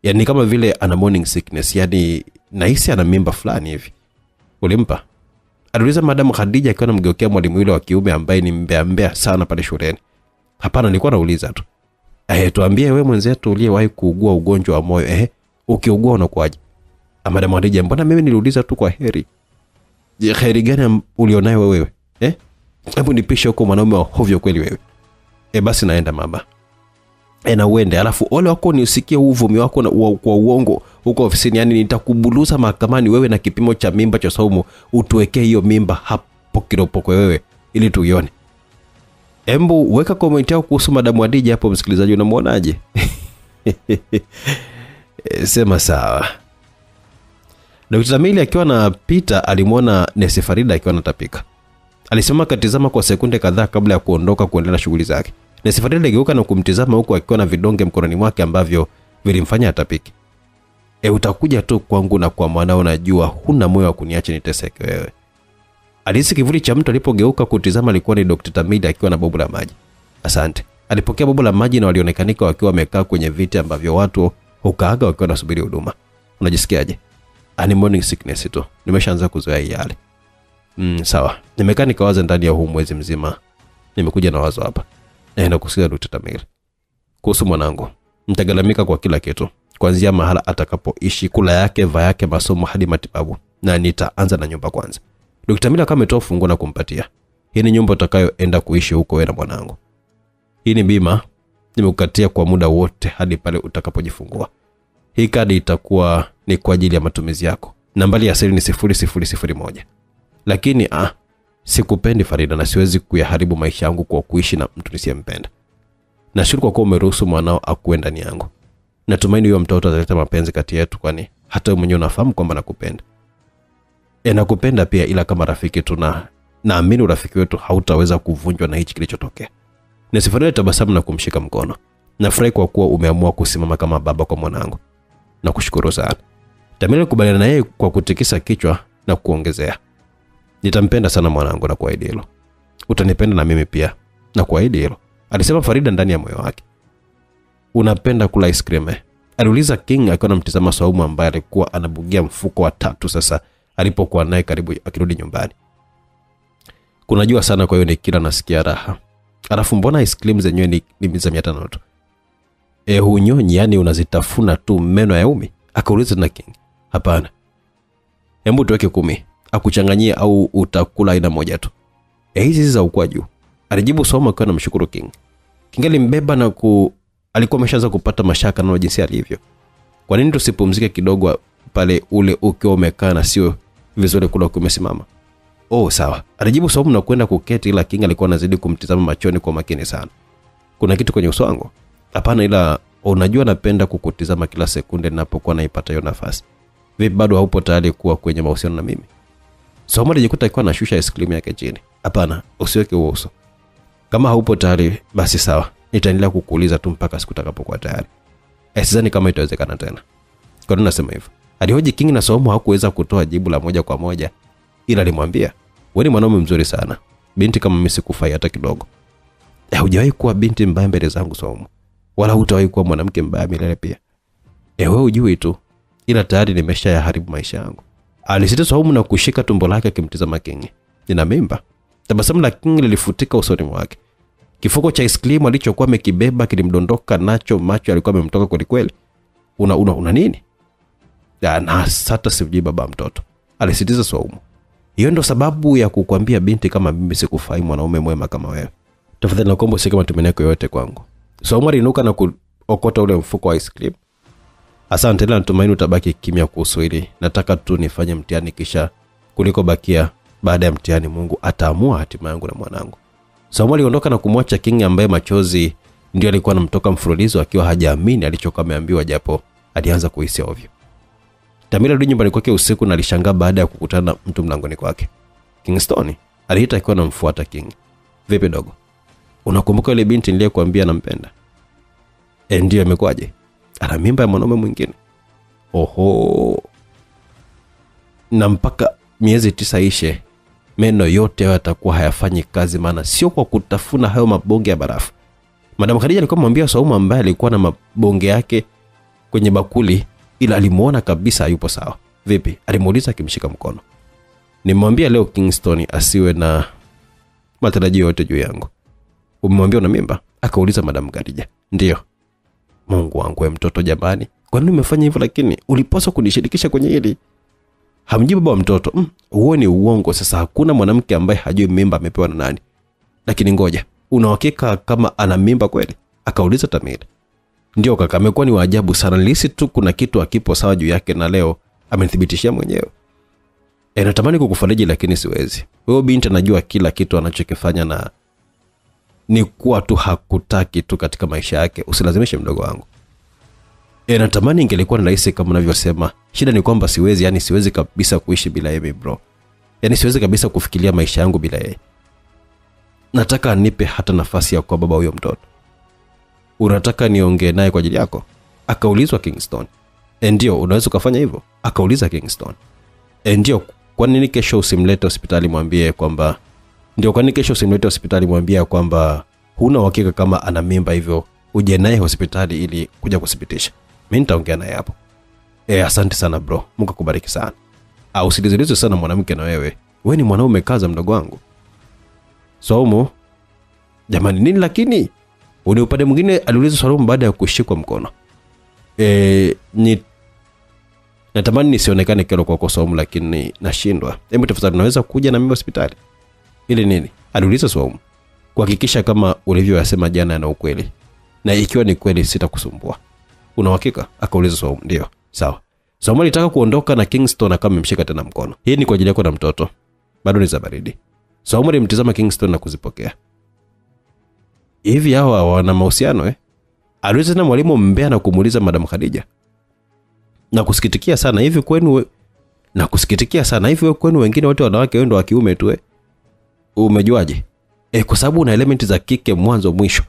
A: Yaani kama vile ana morning sickness, yani nahisi ana mimba fulani hivi. Ulimpa? Aliuliza Madam Khadija akiwa anamgeukea mwalimu yule wa kiume ambaye ni mbea sana pale shuleni. Hapana, nilikuwa nauliza tu. Tuambie wewe mwenzetu uliyewahi kuugua ugonjwa wa moyo, ukiugua unakuaje? Madam Khadija, mbona mimi niliuliza tu kwa heri. Je, heri gani ulionayo wewe? Hebu nipishe huko mwanaume wa hovyo kweli wewe. Basi naenda mama. Na uende, alafu ole wako ni usikie uvumi wako na kwa uongo huko ofisini, yani nitakubuluza mahakamani wewe na kipimo cha mimba cha Saumu, utuwekee hiyo mimba hapo kiropoko wewe ili tuione. Embu weka comment yako kuhusu Madam Hadija hapo msikilizaji, unamuonaje? Sema sawa. Dr. Tamili akiwa na Peter alimuona Nesi Farida akiwa anatapika. Alisema katizama kwa sekunde kadhaa kabla ya kuondoka kuendelea na shughuli zake. Nesi Farida aligeuka na kumtizama huku akiwa na vidonge mkononi mwake ambavyo vilimfanya atapike. Utakuja tu kwangu na kwa mwanao, najua huna moyo wa kuniacha niteseke wewe. Alihisi kivuli cha mtu alipogeuka kutizama, alikuwa ni Dr. Tamili akiwa na bobu la maji. Asante. Alipokea bobu la maji na walionekanika wakiwa wamekaa kwenye viti ambavyo watu hukaaga wakiwa wanasubiri huduma. Unajisikiaje? Ani morning sickness tu. Nimeshaanza kuzoea yale. Sawa. Nimekaa nikawaza ndani ya huu mwezi mzima. Nimekuja na wazo hapa. Naenda kusikia Dr. Tamili. Kuhusu mwanangu, nitagalamika kwa kila kitu. Kuanzia mahala atakapoishi, kula yake, vaa yake, masomo hadi matibabu. Na nitaanza na nyumba kwanza. Dr. Tamili kama ametoa funguo na kumpatia. Hii ni nyumba utakayoenda kuishi huko wewe na mwanangu. Hii ni bima nimekukatia kwa muda wote hadi pale utakapojifungua. Hii kadi itakuwa ni kwa ajili ya matumizi yako. Nambari ya siri ni 0001. Lakini sikupendi Farida na siwezi kuyaharibu maisha yangu kwa kuishi na mtu nisiyempenda. Nashukuru kwa kuwa umeruhusu mwanao akuwe ndani yangu. Natumaini huyo mtoto ataleta mapenzi kati yetu, kwani hata wewe mwenyewe unafahamu kwamba nakupenda. Nakupenda pia, ila kama rafiki tu, na naamini urafiki wetu hautaweza kuvunjwa na hichi kilichotokea. Nesi Farida tabasamu na kumshika mkono. Nafurahi kwa kuwa umeamua kusimama kama baba kwa mwanangu. Nakushukuru sana. Tamili kubaliana na yeye kwa kutikisa kichwa na kuongezea, nitampenda sana mwanangu na kuahidi hilo. Utanipenda na mimi pia na kuahidi hilo, alisema Farida ndani ya moyo wake. Unapenda kula ice cream? Aliuliza King akiwa anamtazama Saumu ambaye alikuwa anabugia mfuko wa 3 sasa alipokuwa naye karibu akirudi nyumbani. Kunajua sana, kwa hiyo ni kila nasikia raha. Alafu mbona ice cream zenyewe ni za 500 tu? Hunyonyi, yani unazitafuna tu meno ya umi? Akauliza na King. Hapana. Hebu tuweke 10. Akuchanganyie au utakula aina moja tu? Hizi za ukwaju, alijibu Saumu akiwa anamshukuru King. King alimbeba na alikuwa ameshaanza kupata mashaka na jinsi alivyo. Kwa nini tusipumzike kidogo pale ule ukiwa umekaa na sio vizuri kula ukiwa umesimama? Sawa, alijibu Saumu na kwenda kuketi, ila King alikuwa anazidi kumtizama machoni kwa makini sana. Kuna kitu kwenye uso wangu? Hapana, ila unajua napenda kukutizama kila sekunde ninapokuwa naipata hiyo nafasi. Vipi, bado haupo tayari kuwa kwenye mahusiano na mimi? Saumu alijikuta akiwa anashusha ice cream yake chini. Hapana, usiweke uso. Kama haupo tayari basi sawa, nitaendelea kukuuliza tu mpaka siku utakapokuwa tayari. Sidhani kama itawezekana tena. Kwa nini nasema hivyo? Alihoji King na Saumu hakuweza kutoa jibu la moja kwa moja, ila alimwambia, wewe ni mwanaume mzuri sana. Binti kama mimi sikufai hata kidogo. Hujawahi kuwa binti mbaya mbele zangu Saumu, wala hutawahi kuwa mwanamke mbaya milele pia. Wewe hujui tu, ila tayari nimeshayaharibu maisha yangu. Alisita Saumu na kushika tumbo lake akimtazama King. Nina mimba? Tabasamu la King lilifutika usoni mwake. Kifuko cha ice cream alichokuwa amekibeba kilimdondoka nacho, macho alikuwa amemtoka kweli kweli. Una nini? Na hata siviji baba mtoto, alisitiza Saumu. Hiyo ndo sababu ya kukuambia binti kama mimi sikufai mwanaume mwema kama wewe. Tafadhali naomba usike matumaini yako yote kwangu. Saumu aliinuka na kuokota ule mfuko wa ice cream. Asante, ila natumaini utabaki kimya kuhusu hili. Nataka tu nifanye mtihani, kisha kuliko bakia baada ya mtihani Mungu ataamua hatima yangu na mwanangu. Saumu aliondoka na kumwacha King ambaye machozi ndio alikuwa anamtoka mfululizo akiwa hajaamini alichokuwa ameambiwa, japo alianza kuhisi ovyo. Tamila alirudi nyumbani kwake usiku na alishangaa baada ya kukutana na mtu mlangoni kwake. Kingston aliita akiwa anamfuata King. Vipi dogo? Unakumbuka ile binti niliyekuambia nampenda? Ndio, amekwaje? Ana mimba ya mwanaume mwingine. Na mpaka miezi 9 ishe, meno yote yatakuwa hayafanyi kazi, maana sio kwa kutafuna hayo mabonge ya barafu. Madam Khadija alikuwa amwambia Saumu ambaye alikuwa na mabonge yake kwenye bakuli, ila alimuona kabisa hayupo sawa. Vipi? Alimuuliza akimshika mkono. Nimwambia leo Kingston asiwe na matarajio yote juu yangu. Umemwambia una mimba? Akauliza Madam Khadija. Ndio. Mungu wangu, mtoto jamani. Kwa nini umefanya hivyo? Lakini ulipaswa kunishirikisha kwenye hili. Hamjibu baba mtoto. Huo ni uongo. Sasa hakuna mwanamke ambaye hajui mimba amepewa na nani. Lakini ngoja, una uhakika kama ana mimba kweli? Akauliza Tamil. Ndio kaka, amekuwa ni waajabu sana. Nilihisi tu kuna kitu akipo sawa juu yake na leo amenithibitishia mwenyewe. Natamani kukufariji lakini siwezi. Wewe binti anajua kila kitu anachokifanya na ni kuwa tu hakutaki tu katika maisha yake. Usilazimishe mdogo wangu. Natamani ingelikuwa ni rahisi kama unavyosema. Shida ni kwamba siwezi, yani siwezi kabisa kuishi bila yeye bro. Yani siwezi kabisa kufikiria maisha yangu bila yeye. Nataka anipe hata nafasi ya kuwa baba huyo mtoto. Unataka niongee naye kwa ajili yako? Akaulizwa Kingston. Ndio, unaweza kufanya hivyo? Akauliza Kingston. Ndio, kwa nini kesho usimlete hospitali mwambie kwamba huna uhakika kama ana mimba, hivyo uje naye hospitali ili kuja kuthibitisha. Mimi nitaongea naye hapo. Asante sana bro. Mungu akubariki sana. Usilizilize sana mwanamke na wewe. Wewe ni mwanaume kaza mdogo wangu. Saumu. Jamani nini lakini? Uni upande mwingine aliuliza Saumu baada ya kushikwa mkono. Natamani nisionekane kero kwa Saumu lakini nashindwa. Hebu tafadhali unaweza kuja na mimi hospitali? Ili nini? Aliuliza Saumu. Kuhakikisha kama ulivyoyasema jana na ukweli. Na ikiwa ni kweli sitakusumbua. Una uhakika? Akauliza Saumu. Ndio. Sawa. Saumu alitaka kuondoka na Kingston akamshika tena mkono. Hii ni kwa ajili yako na mtoto. Bado ni za baridi. Saumu alimtazama Kingston na kuzipokea. Hivi hawa wana mahusiano Aliuliza na mwalimu mbea na kumuuliza Madam Khadija. Na kusikitikia sana hivi wewe kwenu wengine wote wanawake wewe ndo wa kiume tu Umejuaje? Kwa sababu una elementi za kike mwanzo mwisho.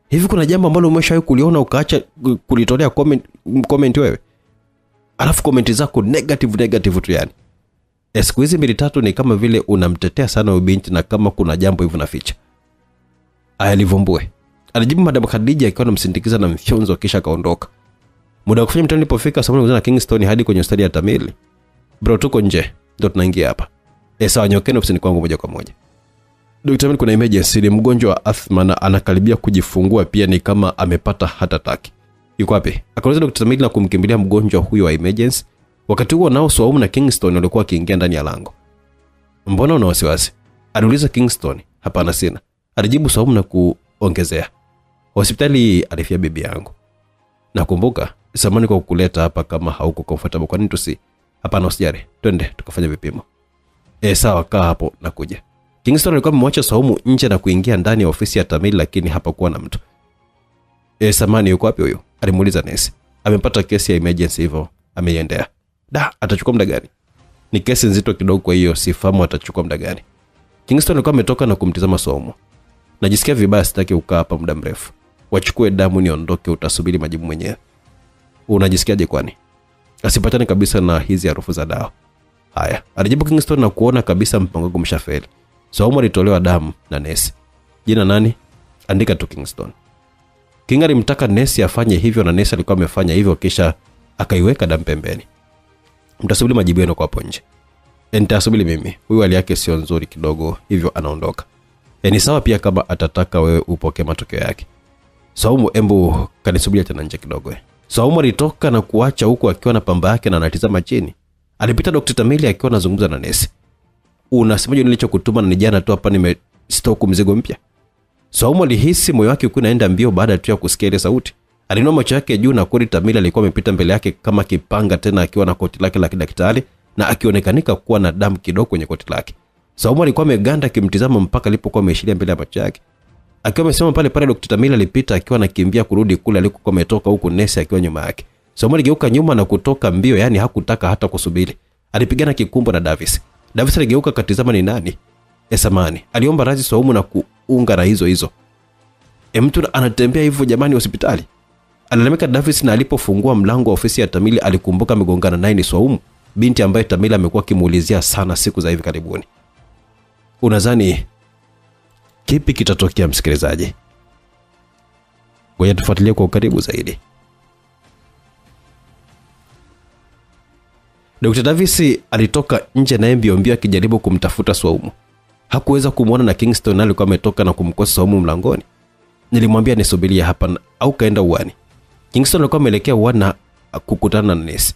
A: Hivi kuna jambo ambalo umeshawahi kuliona ukaacha kulitolea comment wewe? Alafu comment zako negative tu yani. Siku hizi 2-3 ni kama vile unamtetea sana ubinti na kama kuna jambo hivyo naficha. Alivumbue. Alijibu Madam Khadija akiwa anamsindikiza na mfyonzo kisha kaondoka. Muda wa kufanya mtani ulipofika, Samuel alizana Kingston hadi kwenye hospitali ya Tamil. Bro, tuko nje. Ndio tunaingia hapa. Sawa, nyokeni ofisini kwangu moja kwa moja. Dr. Tamil, kuna emergency, ni mgonjwa wa asthma na anakaribia kujifungua, pia ni kama amepata heart attack. Yuko wapi? Akauliza Dr. Tamil na kumkimbilia mgonjwa huyo wa emergency. Wakati huo nao Saumu na Kingston walikuwa wakiingia ndani ya lango. Mbona una wasiwasi? Aliuliza Kingston. Hapana sina. Alijibu Saumu na kuongezea. Hospitali alifia bibi yangu. Nakumbuka, samani kwa kukuleta hapa kama hauko comfortable, kwa nini tusi? Hapana usijali. Twende tukafanya vipimo. Sawa, kaa hapo nakuja. Kingston alikuwa amemwacha Saumu nje na kuingia ndani ya ofisi ya Tamil, lakini hapakuwa na mtu. Samani yuko wapi huyo? Alimuuliza nesi. Amepata kesi ya emergency hivyo, ameiendea. Atachukua muda gani? Ni kesi nzito kidogo, kwa hiyo sifahamu atachukua muda gani. Kingston alikuwa ametoka na kumtazama Saumu. Najisikia vibaya, sitaki ukaa hapa muda mrefu. Wachukue damu niondoke, utasubiri majibu mwenyewe. Unajisikiaje kwani? Asipatane kabisa na hizi harufu za dawa. Haya, alijibu Kingston na kuona kabisa mpango wake umeshafeli. Saumu alitolewa damu na nesi. Jina nani? Andika tu Kingston. King alimtaka nesi afanye hivyo na nesi alikuwa amefanya hivyo, kisha akaiweka damu pembeni. Mtasubiri majibu yenu kwa hapo nje. Nitasubiri mimi. Huyu hali yake sio nzuri kidogo, hivyo anaondoka. Ni sawa pia kama atataka wewe upokee matokeo yake. Saumu, embu kanisubiria tena nje kidogo. Saumu alitoka na kuacha huko akiwa na pamba yake na anatazama chini. Alipita Dr. Tamili akiwa anazungumza na nesi. Unasemaje nilichokutuma na jana tu hapa nimestock mzigo mpya? Saumu alihisi moyo wake unaenda mbio baada tu ya kusikia ile sauti. Alinua macho yake juu na kweli Tamili alikuwa amepita mbele yake kama kipanga, tena akiwa na koti lake la kidaktari na akionekanika kuwa na damu kidogo kwenye koti lake. Saumu alikuwa ameganda akimtizama mpaka alipokuwa ameshikilia mbele ya macho yake. Akiwa amesimama pale Dr. Tamili alipita akiwa anakimbia kurudi kule alikokuwa ametoka, huko nesi akiwa nyuma yake. Saumu aligeuka nyuma na kutoka mbio, yani hakutaka hata kusubiri. Alipigana kikumbo na Davis. Davis aligeuka katizama ni nani? Samani. Aliomba radhi Saumu na kuunga na hizo. Mtu anatembea hivyo jamani hospitali? Alalamika Davis, na alipofungua mlango wa ofisi ya Tamili alikumbuka amegongana naye ni Saumu, binti ambaye Tamili amekuwa kimuulizia sana siku za hivi karibuni. Unadhani kipi kitatokea msikilizaji? Ngoja tufuatilie kwa ukaribu zaidi. Dr. Davis alitoka nje na mbio akijaribu kumtafuta Saumu. Hakuweza kumuona na Kingston alikuwa ametoka na kumkosa Saumu mlangoni. Nilimwambia nisubirie hapa au kaenda uani. Kingston alikuwa ameelekea uani na kukutana na nesi.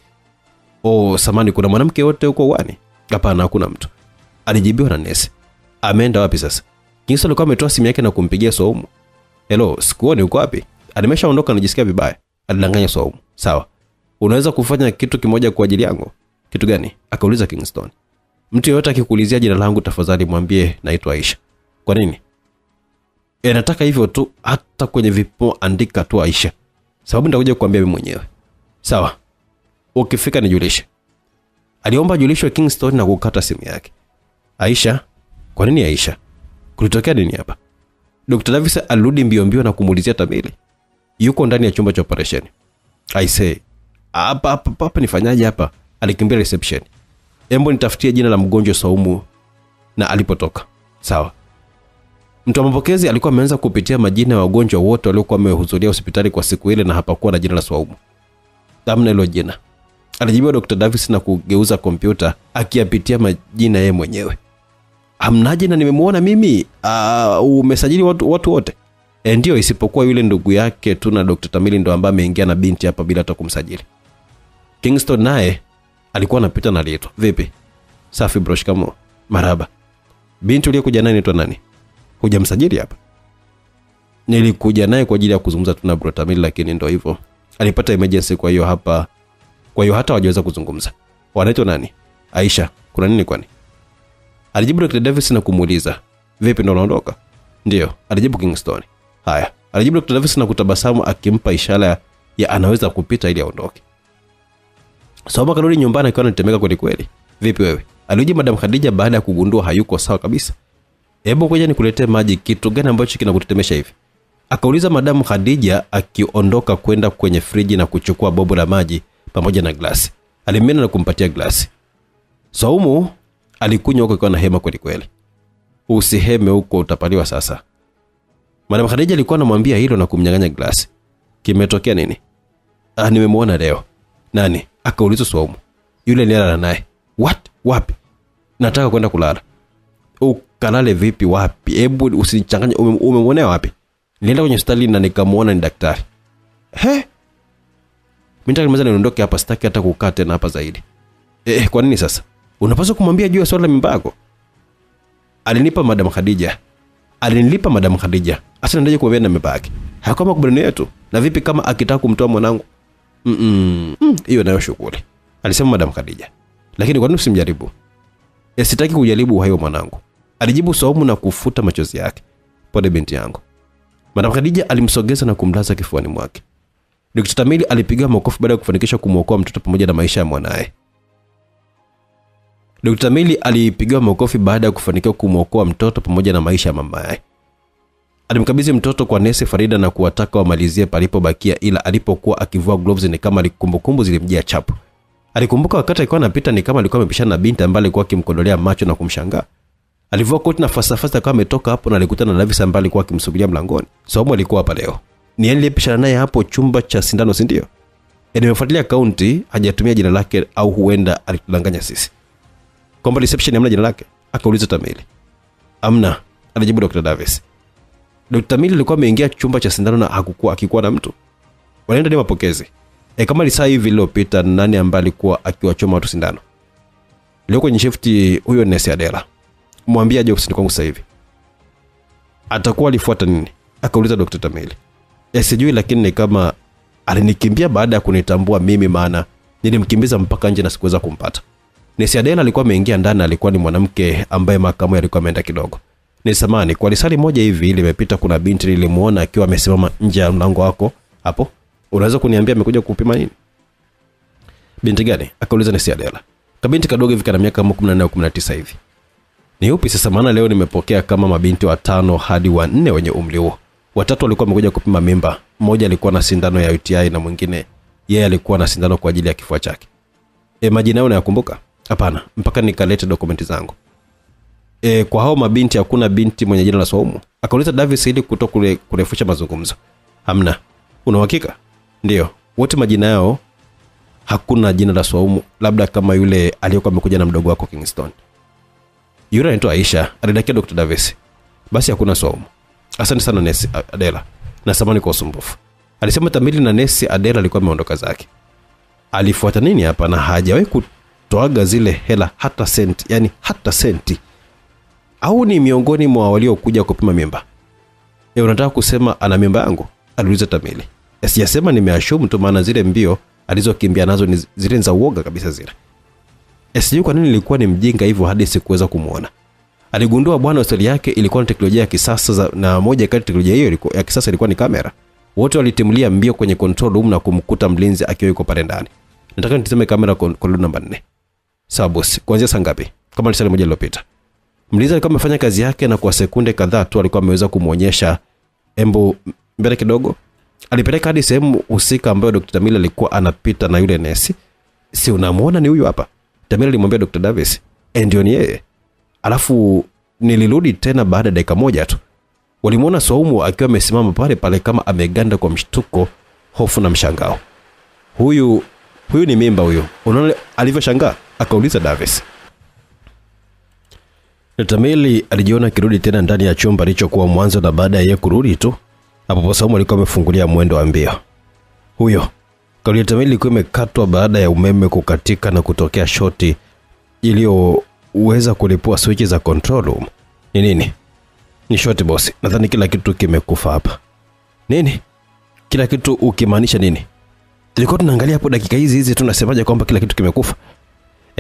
A: Samani, kuna mwanamke wote huko uani? Hapana, hakuna mtu. Alijibiwa na nesi. Ameenda wapi sasa? Kingston alikuwa ametoa simu yake na kumpigia Swaumu. Hello, sikuoni uko wapi? Alimeshaondoka, anajisikia vibaya. Alidanganya Swaumu. Sawa. Unaweza kufanya kitu kimoja kwa ajili yangu? Kitu gani? Akauliza Kingston. Mtu yeyote akikuulizia jina langu tafadhali mwambie naitwa Aisha. Kwa nini? Nataka hivyo tu, hata kwenye vipo andika tu Aisha. Sababu nitakuja kukuambia mimi mwenyewe. Sawa. Ukifika nijulishe. Aliomba julishwe Kingston na kukata simu yake. Aisha? Kwa nini Aisha? Kulitokea nini hapa? Dr. Davis alirudi mbio na kumuulizia Tamili. Yuko ndani ya chumba cha operation. I say, hapa nifanyaje hapa? Alikimbia reception. Embo nitafutie jina la mgonjwa Swaumu na alipotoka. Sawa. Mtu wa mapokezi alikuwa ameanza kupitia majina ya wagonjwa wote waliokuwa wamehudhuria hospitali kwa siku ile na hapakuwa na jina la Swaumu. Hamna hilo jina. Alijibiwa Dr. Davis na kugeuza kompyuta akiyapitia majina yeye mwenyewe. Hamnaje na nimemuona mimi? Umesajili watu wote? Ndio, isipokuwa yule ndugu yake tu na Dr. Tamili ndo ambaye ameingia na binti hapa bila hata kumsajili. Kingston naye alikuwa anapita na aliitwa. Vipi? Safi bro, shikamoo. Marhaba. Binti uliyekuja naye anaitwa nani? Hujamsajili hapa? Nilikuja naye kwa ajili ya kuzungumza tu na bro Tamili, lakini ndo hivyo. Alipata emergency, kwa hiyo hata hawajaweza kuzungumza. Wanaitwa nani? Aisha. Kuna nini kwani? Alijibu Dr. Davis na kumuuliza, vipi ndo unaondoka? Ndio, alijibu Kingston. Haya, alijibu Dr. Davis na kutabasamu akimpa ishara ya anaweza kupita ili aondoke. Swaumu karudi nyumbani akiwa anatemeka kweli kweli. Vipi wewe? Aliji Madam Khadija baada ya kugundua hayuko sawa kabisa. Hebu ngoja nikuletee maji, kitu gani ambacho kinakutetemesha hivi? Akauliza Madam Khadija akiondoka kwenda kwenye friji na kuchukua bobo la maji pamoja na glasi. Alimimina na kumpatia glasi. Swaumu alikunywa huko akiwa na hema kweli kweli. Usiheme huko, utapaliwa sasa. Madam Khadija alikuwa anamwambia hilo na kumnyang'anya glasi. Kimetokea nini? Nimemuona leo. Nani? Akauliza Swaumu. Yule nilala naye. What? Wapi? Nataka kwenda kulala. Ukalale vipi wapi? Hebu usinichanganye. Umemwona wapi? Nilienda kwenye hospitali na nikamuona ni daktari. Mimi nataka nimeza niondoke hapa, sitaki hata kukaa tena hapa zaidi. Kwa nini sasa? Unapaswa kumwambia juu ya swala la mimba yako. Alinipa Madam Khadija. Asa ndaje kumwambia na mimba yake? Hakuwa makubaliano yetu. Na vipi kama akitaka kumtoa mwanangu? Hiyo nayo shughuli. Alisema Madam Khadija. Lakini kwa nini usimjaribu? Sitaki kujaribu hayo mwanangu. Alijibu Swaumu na kufuta machozi yake. Pole binti yangu. Madam Khadija alimsogeza na kumlaza kifuani mwake. Dr. Tamili alipiga makofi baada ya kufanikisha kumuokoa mtoto pamoja na maisha ya mwanae. Dr. Tamili alipiga makofi baada ya kufanikiwa kumuokoa mtoto pamoja na maisha ya mamaye. Alimkabidhi mtoto kwa nesi Farida na kuwataka wamalizie palipobakia, ila alipokuwa akivua gloves ni kama kumbukumbu zilimjia chapu. Alikumbuka wakati alikuwa anapita ni kama alikuwa amepishana na binti ambaye alikuwa akimkodolea macho na kumshangaa. Alivua koti na fasta kama ametoka hapo na alikutana na Davis ambaye alikuwa akimsubiria mlangoni. Swaumu alikuwa hapa leo. Ni yeye aliyepishana naye hapo chumba cha sindano, si ndio? Nimefuatilia akaunti, hajatumia jina lake au huenda alitudanganya sisi. Kwamba reception hamna jina lake? Akauliza Tamili. Amna, alijibu Dr. Davis. Dr. Tamili alikuwa ameingia chumba cha sindano na akikuwa na mtu. Wanaenda ni mapokezi. Kama ni saa hivi iliyopita, nani ambaye alikuwa akiwachoma watu sindano? Leo kwenye shift huyo nesi Adela. Mwambie aje ofisini kwangu sasa hivi. Atakuwa alifuata nini? Akauliza Dr. Tamili. Sijui, lakini ni kama alinikimbia baada ya kunitambua mimi, maana nilimkimbiza mpaka nje na sikuweza kumpata. Nesi Adela alikuwa ameingia ndani, alikuwa ni mwanamke ambaye makamu alikuwa ameenda kidogo. Nisamani, kwa risali moja hivi ile imepita, kuna binti nilimuona akiwa amesimama nje ya mlango wako hapo. Unaweza kuniambia amekuja kupima nini? Binti gani? Akauliza Nesi Adela. Kabinti kadogo hivi kana miaka 18 au 19 hivi. Ni upi sasa, maana leo nimepokea kama mabinti 5 hadi 4 wenye umri huo. 3 walikuwa wamekuja kupima mimba. Mmoja alikuwa na sindano ya UTI na mwingine yeye alikuwa na sindano kwa ajili ya kifua chake. Majina yao unayakumbuka? Hapana, mpaka nikalete dokumenti zangu. Kwa hao mabinti hakuna binti mwenye jina la Swaumu? Akauliza Davis ili kurefusha mazungumzo. Hamna. Una uhakika? Ndio. Wote majina yao hakuna jina la Swaumu, labda kama yule aliyokuwa amekuja na mdogo wako Kingston. Yule anaitwa Aisha, alidakia Dr. Davis. Basi hakuna Swaumu. Asante sana Nesi Adela. Na samahani kwa usumbufu. Alisema Tamili na Nesi Adela alikuwa ameondoka zake. Alifuata nini hapa na hajawahi kutoaga zile hela hata senti, yani hata senti. au ni miongoni mwa waliokuja kupima mimba? Unataka kusema ana mimba yangu? Aliuliza Tamili. Sijasema, nimeashumu tu, maana zile mbio alizokimbia nazo ni zile za uoga kabisa zile. Sijui kwa nini nilikuwa ni mjinga hivyo hadi sikuweza kumuona. Aligundua bwana hospitali yake ilikuwa na teknolojia ya kisasa, na moja kati teknolojia hiyo ya kisasa ilikuwa ni kamera. Wote walitimulia mbio kwenye control room na kumkuta mlinzi akiwa yuko pale ndani. Nataka nitazame kamera kwa namba 4. Sawa boss, kuanzia saa ngapi? Kama saa moja iliyopita. Mlinzi alikuwa amefanya kazi yake na kwa sekunde kadhaa tu alikuwa ameweza kumuonyesha embo mbele kidogo. Alipeleka hadi sehemu husika ambayo Dr. Tamili alikuwa anapita na yule nesi. Si unamuona ni huyu hapa? Tamili alimwambia Dr. Davis. Ndio ni yeye. Alafu nilirudi tena baada ya dakika moja tu. Walimuona Swaumu akiwa amesimama pale pale kama ameganda kwa mshtuko, hofu na mshangao. Huyu ni mimba huyo. Unaona alivyoshangaa? Akauliza Davis. Tamili alijiona kirudi tena ndani ya chumba alichokuwa mwanzo, na baada ya yeye kurudi tu hapo Swaumu alikuwa amefungulia mwendo wa mbio. Huyo kauli Tamili ilikuwa imekatwa baada ya umeme kukatika na kutokea shoti iliyoweza kulipua switch za control room. Ni nini? Ni shoti boss. Nadhani kila kitu kimekufa hapa. Nini? Kila kitu ukimaanisha nini? Tulikuwa tunaangalia hapo dakika hizi tunasemaje kwamba kila kitu kimekufa?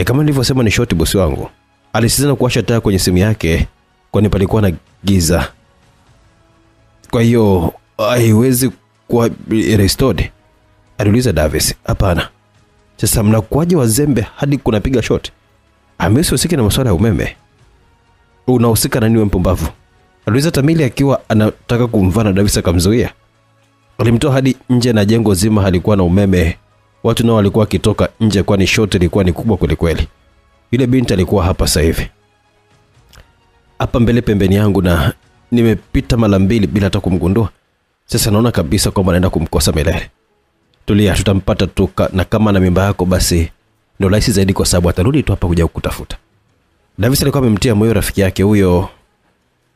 A: Kama nilivyosema ni shoti boss wangu. Alisizana kuwasha taa kwenye simu yake kwani palikuwa na giza. Kwa hiyo haiwezi kuwa restored. Aliuliza Davis. Hapana. Sasa mnakuaje wazembe hadi kunapiga shoti? Amesihusika na masuala ya umeme. Unahusika na nini mpumbavu? Aliuliza Tamili akiwa anataka kumvana Davis akamzuia. Alimtoa hadi nje na jengo zima halikuwa na umeme. Watu nao walikuwa kitoka nje kwani shoti ilikuwa ni kubwa kweli kweli. Yule binti alikuwa hapa sasa hivi. Hapa mbele pembeni yangu, na nimepita mara 2 bila hata kumgundua. Sasa naona kabisa kwamba naenda kumkosa milele. Tulia, tutampata tu, na kama na mimba yako basi ndio rahisi zaidi kwa sababu atarudi tu hapa kuja kukutafuta. Davis alikuwa amemtia moyo rafiki yake huyo,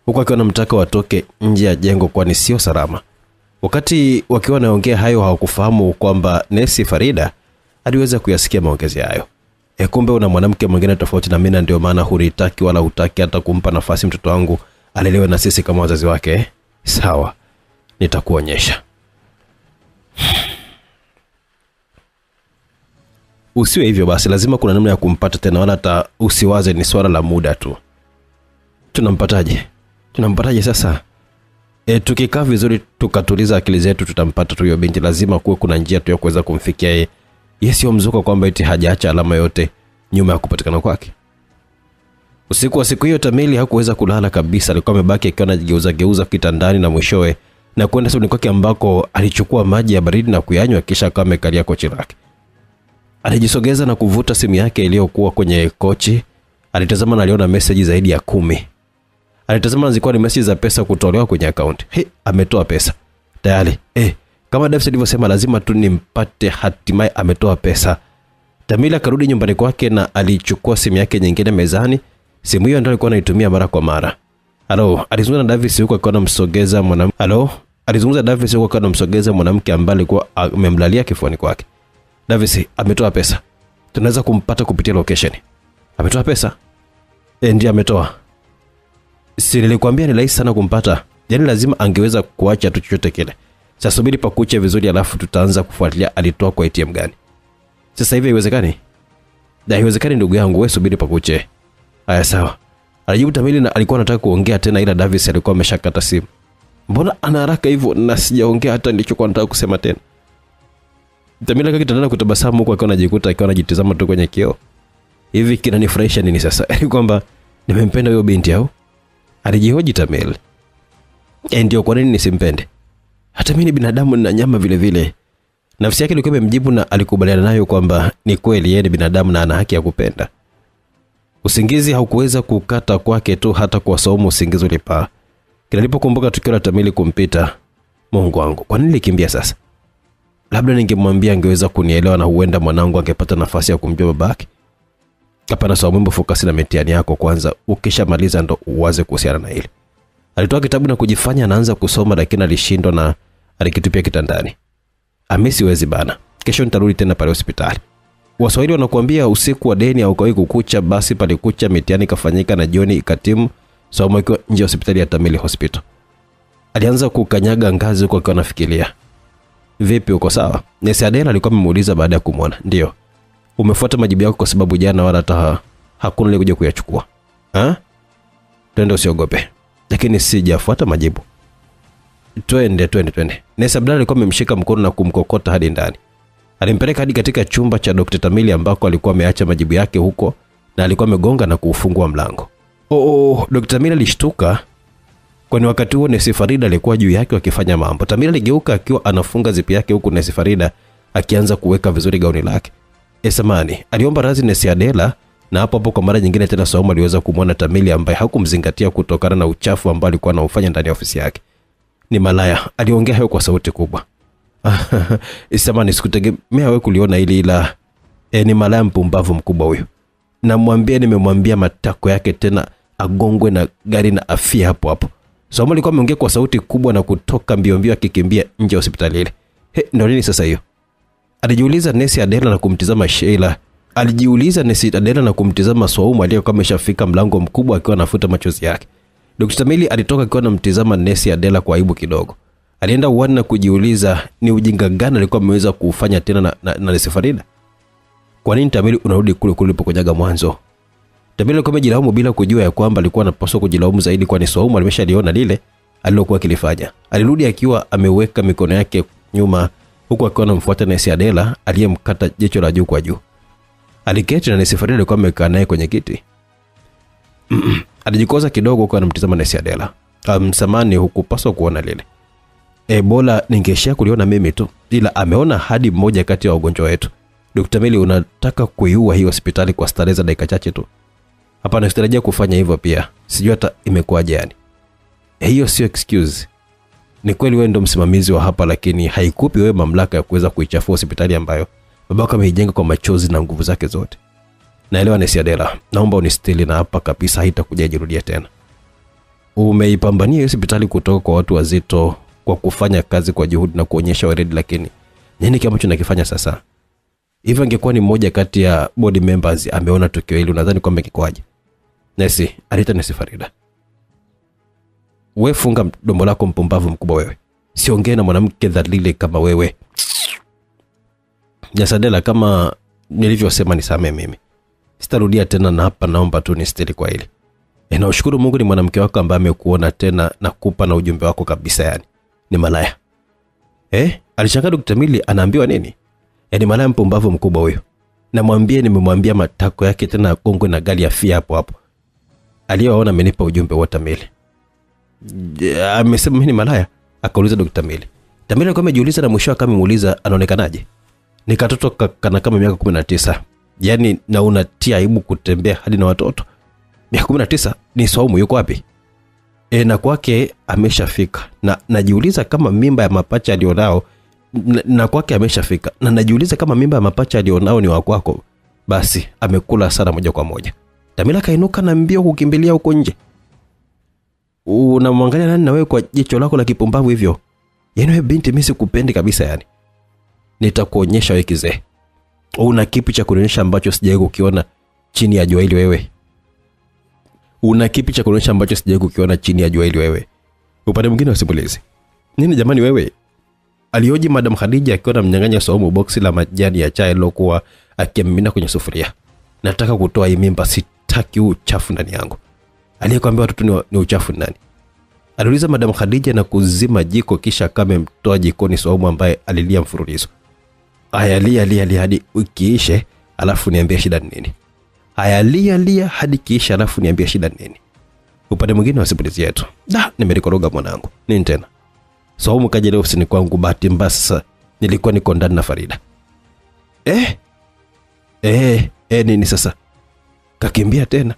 A: huko akiwa anamtaka watoke nje ya jengo kwani sio salama. Wakati wakiwa wanaongea hayo hawakufahamu kwamba nesi Farida aliweza kuyasikia maongezi hayo. Kumbe una mwanamke mwingine tofauti na mimi, ndio maana hunitaki wala hutaki hata kumpa nafasi mtoto wangu alelewe na sisi kama wazazi wake. Sawa, nitakuonyesha. Usiwe hivyo basi, lazima kuna namna ya kumpata tena, wala hata usiwaze ni swala la muda tu. Tunampataje sasa? Tukikaa vizuri tukatuliza akili zetu tutampata tu huyo binti. Lazima kuwe kuna njia tu ya kuweza kumfikia yeye. Sio mzuka kwamba eti hajaacha alama yote nyuma ya kupatikana kwake. Usiku wa siku hiyo Tamili hakuweza kulala kabisa. Alikuwa amebaki akiwa anajigeuza kitandani na mwishowe na kwenda sebuleni kwake ambako alichukua maji ya baridi na kuyanywa, kisha akawa amekalia kochi lake. Alijisogeza na kuvuta simu yake iliyokuwa kwenye kochi. Alitazama na aliona message zaidi ya 10. Alitazama zilikuwa ni message za pesa kutolewa kwenye account. Ametoa pesa tayari. Kama Davis alivyosema, lazima tu nimpate, hatimaye ametoa pesa. Tamila akarudi nyumbani kwake na alichukua simu yake nyingine mezani. Simu hiyo ndio alikuwa anaitumia mara kwa mara. Alizungumza na Davis huko akiwa anamsogeza mwanamke ambaye alikuwa amemlalia kifuani kwake. Davis ametoa pesa. Tunaweza kumpata kupitia location. Ametoa pesa? Ndiyo ametoa. Si nilikwambia ni rahisi sana kumpata. Yaani lazima angeweza kuacha tu chochote kile. Sasa subiri pakuche vizuri alafu tutaanza kufuatilia alitoa kwa ATM gani. Sasa hivi haiwezekani? Haiwezekani ndugu yangu, wewe subiri pakuche. Haya sawa. Alijibu Tamili na alikuwa anataka kuongea tena, ila Davis alikuwa ameshakata simu. Mbona ana haraka hivyo na sijaongea hata nilichokuwa nataka kusema tena? Tamili akakaa kitandani kutabasamu huko akiwa anajikuta akiwa anajitazama tu kwenye kioo. Hivi kinanifurahisha nini sasa? Kwamba nimempenda huyo binti au? Alijihoji Tamili. Ndio, kwa nini nisimpende? Hata mimi ni binadamu na nyama vile vile. Nafsi yake ilikuwa imemjibu na alikubaliana nayo kwamba ni kweli yeye ni binadamu na ana haki ya kupenda. Usingizi haukuweza kukata kwake tu, hata kwa Swaumu usingizi ulipaa. Kila alipokumbuka tukio la Tamili kumpita, Mungu wangu, kwa nini nilikimbia sasa? Labda ningemwambia angeweza kunielewa na huenda mwanangu angepata nafasi ya kumjua babake. Hapana Swaumu, focus na mitihani yako kwanza, ukishamaliza ndo uwaze kuhusiana na hili. Alitoa kitabu na kujifanya anaanza kusoma, lakini alishindwa na alikitupia kitandani. Siwezi bana. Kesho nitarudi tena pale hospitali. Waswahili wanakuambia usiku wa deni au kawai kukucha, basi palikucha, mitihani kafanyika na jioni ikatimu. Saumu akiwa nje ya hospitali ya Tamili Hospital. Alianza kukanyaga ngazi huko akiwa anafikiria. Vipi, uko sawa? Nesi Adela alikuwa amemuuliza baada ya kumwona. Ndio. Umefuata majibu yako kwa sababu jana wala hata hakuna ile kuja kuyachukua. Twende, usiogope. Lakini sijafuata majibu. Twende. Nesi Abdalla alikuwa amemshika mkono na kumkokota hadi ndani. Alimpeleka hadi katika chumba cha Dr. Tamili ambako alikuwa ameacha majibu yake huko na alikuwa amegonga na kuufungua mlango. Dr. Tamili alishtuka kwani wakati huo Nesi Farida alikuwa juu yake akifanya mambo. Tamili aligeuka akiwa anafunga zipi yake huku Nesi Farida akianza kuweka vizuri gauni lake. Samani, aliomba radhi Nesi Adela na hapo kwa mara nyingine tena Saumu aliweza kumwona Tamili ambaye hakumzingatia kutokana na uchafu ambao alikuwa anaufanya ndani ya ofisi yake. Ni malaya, aliongea hayo kwa sauti kubwa. Samani, sikutegemea wewe kuliona hili ila ni malaya mpumbavu mkubwa huyo. Namwambia nimemwambia matako yake tena agongwe na gari na afia hapo hapo. Saumu alikuwa ameongea kwa sauti kubwa na kutoka mbio akikimbia nje ya hospitali ile. Ndio nini sasa hiyo? Alijiuliza Nesi Adela na kumtizama Sheila. Alijiuliza Nesi Adela na kumtizama Saumu aliyekuwa ameshafika mlango mkubwa akiwa anafuta machozi yake. Dr. Tamili alitoka akiwa anamtizama Nesi Adela kwa aibu kidogo. Alienda uani na kujiuliza ni ujinga gani alikuwa ameweza kufanya tena na Nesi Farida. Kwa nini Tamili unarudi kule ulipokonyaga mwanzo? Tamili alikuwa amejilaumu bila kujua ya kwamba alikuwa anapaswa kujilaumu zaidi kwani Saumu alimeshaliona lile alilokuwa kilifanya. Alirudi akiwa ameweka mikono yake nyuma huku akiwa anamfuata Nesi Adela aliyemkata jicho la juu kwa juu. Aliketi na Nesi Farida alikuwa amekaa naye kwenye kiti. Alijikoza kidogo kwa anamtazama Nesi Adela. Samani, hukupaswa kuona lile. Ebola ningeshia kuliona mimi tu, ila ameona hadi mmoja kati ya wagonjwa wetu. Dr. Tamili, unataka kuiua hii hospitali kwa starehe za dakika chache tu? Hapana, sitarajia kufanya hivyo pia. Sijui hata imekuwaje yani. Hiyo sio excuse. Ni kweli wewe ndo msimamizi wa hapa lakini haikupi wewe mamlaka ya kuweza kuichafua hospitali ambayo babako ameijenga kwa machozi na nguvu zake zote. Naelewa Nesi Adela, naomba unistili na hapa kabisa haitakuja jirudia tena. Umeipambania hospitali kutoka kwa watu wazito kwa kufanya kazi kwa juhudi na kuonyesha weledi, lakini nini kile ambacho nakifanya sasa? Hivyo ingekuwa ni mmoja kati ya board members ameona tukio hili, unadhani kwamba kikwaje? Nesi, alita Nesi Farida. Wewe funga mdomo lako mpumbavu mkubwa wewe. Siongee na mwanamke dhalili kama wewe. Nesi Adela, kama nilivyosema nisamee mimi. Sitarudia tena na hapa naomba tu nistiri kwa hili. Na ushukuru Mungu ni mwanamke wako ambaye amekuona tena na kupa na ujumbe wako kabisa yani. Ni malaya. Alishangaa Dr. Tamili anaambiwa nini? Ni malaya mpumbavu mkubwa huyo. Namwambie nimemwambia matako yake tena gongwe na gari afia hapo hapo. Aliyewaona amenipa ujumbe wa Tamili. Amesema mimi ni malaya? Akauliza Dr. Tamili. Tamili alikuwa amejiuliza na mwisho akamuuliza anaonekanaje? Ni katoto kana kama miaka 19. Yaani na unatia aibu kutembea hadi na watoto. Miaka 19 ni Saumu yuko wapi? Na kwake ameshafika. Na najiuliza kama mimba ya mapacha alionao na kwake ameshafika. Na najiuliza kama mimba ya mapacha alionao ni wa kwako. Basi amekula sana moja kwa moja. Tamila kainuka na mbio kukimbilia huko nje. Unamwangalia nani na wewe kwa jicho lako la kipumbavu hivyo? Yaani wewe binti mimi sikupendi kabisa yani. Nitakuonyesha wewe kizee. Una kipi cha kuonyesha ambacho sijawahi kukiona chini ya jua hili wewe? Una kipi cha kuonyesha ambacho sijawahi kukiona chini ya jua hili wewe? Upande mwingine wa simulizi. Nini jamani wewe? Alioji Madam Khadija akiwa anamnyang'anya Saumu boksi la majani ya chai lilokuwa akimimina kwenye sufuria. Nataka kutoa hii mimba, sitaki uchafu ndani yangu. Aliyekwambia watoto ni uchafu nani? Aliuliza Madam Khadija na kuzima jiko kisha akamemtoa jikoni Saumu ambaye alilia mfululizo. Aya lia hadi ukiishe alafu niambie shida nini. Aya lia hadi kiisha alafu niambie shida nini. Upande mwingine wa simulizi yetu. Nimelikoroga mwanangu. Nini tena? Saumu kaja leo ofisini kwangu, bahati mbaya sasa nilikuwa niko ndani na Farida. Nini sasa? Kakimbia tena?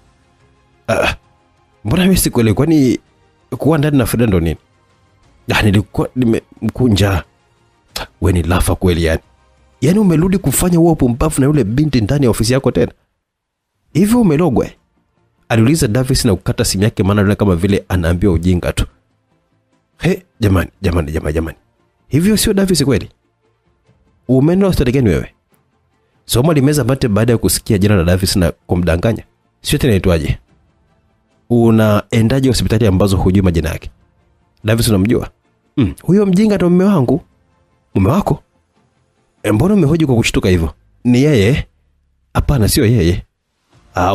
A: Mbona mimi sikuelewi kwani kuwa ndani na Farida ndo nini? Nilikuwa nimemkunja. Wewe ni lafa kweli yani. Yaani umerudi kufanya huo upumbavu na yule binti ndani ya ofisi yako tena? Hivyo umelogwe? Aliuliza Davis na kukata simu yake maana kama vile anaambiwa ujinga tu. Jamani. Hivyo sio Davis kweli? Umeenda hospitali gani wewe? Saumu alimeza mate baada ya kusikia jina la Davis na kumdanganya. Sio tena itwaje? unaendaje hospitali ambazo hujui majina yake? Davis unamjua? Huyo mjinga ndo mume wangu. Mume wako? Mbona umehoji kwa kushtuka hivyo? Ni yeye? Hapana, sio yeye.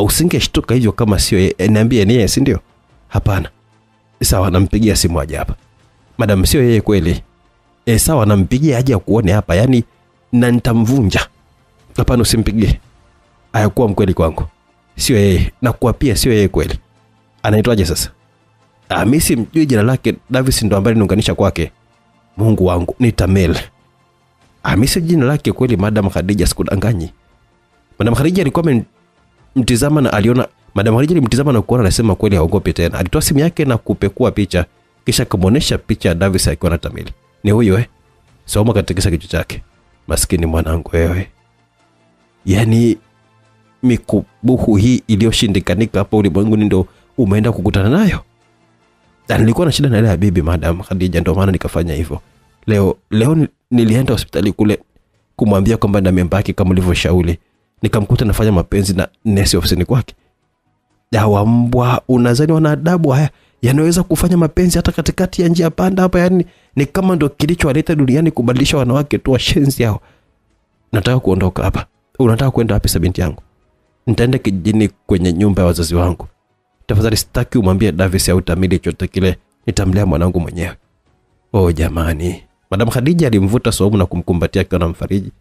A: Usingeshtuka hivyo kama sio yeye. Niambie ni yeye, si ndio? Hapana. Sawa, nampigia simu aje hapa. Madam, sio yeye kweli? Sawa, nampigia aje akuone hapa, yani na nitamvunja. Hapana, usimpigie. Hayakuwa mkweli kwangu. Sio yeye, na kuapia sio yeye kweli. Anaitwaje sasa? Mimi simjui jina lake. Davis ndo ambaye niunganisha kwake. Mungu wangu, ni Tamel. Mimi si jina lake kweli, Madam Khadija, sikudanganyi. Madam Khadija alikuwa mtizama na aliona. Madam Khadija alimtizama na kuona, anasema kweli haogopi tena. Alitoa simu yake na kupekua picha, kisha kumuonesha picha ya Davis akiwa na Tamel. Ni huyo Soma katikisa kichwa chake. Maskini mwanangu wewe. Yani mikubuhu hii iliyoshindikanika hapa ulimwenguni ndo umeenda kukutana nayo. Na nilikuwa na shida na ile ya bibi Madam Khadija, ndio maana nikafanya hivyo. Leo nilienda hospitali kule kumwambia kwamba na membaki kama ulivyoshauri. Nikamkuta nafanya mapenzi na nesi ofisini kwake. Dawa mbwa, unazani wana adabu haya? Yanaweza kufanya mapenzi hata katikati ya njia panda hapa, yani ni kama ndo kilichowaleta duniani kubadilisha wanawake tu washenzi hao. Nataka kuondoka hapa. Unataka kwenda wapi binti yangu? Nitaenda kijijini kwenye nyumba ya wazazi wangu. Tafadhali sitaki umwambie Davis au Tamili chochote kile. Nitamlea mwanangu mwenyewe. Jamani. Madam Khadija alimvuta Saumu na kumkumbatia akiwa anamfariji.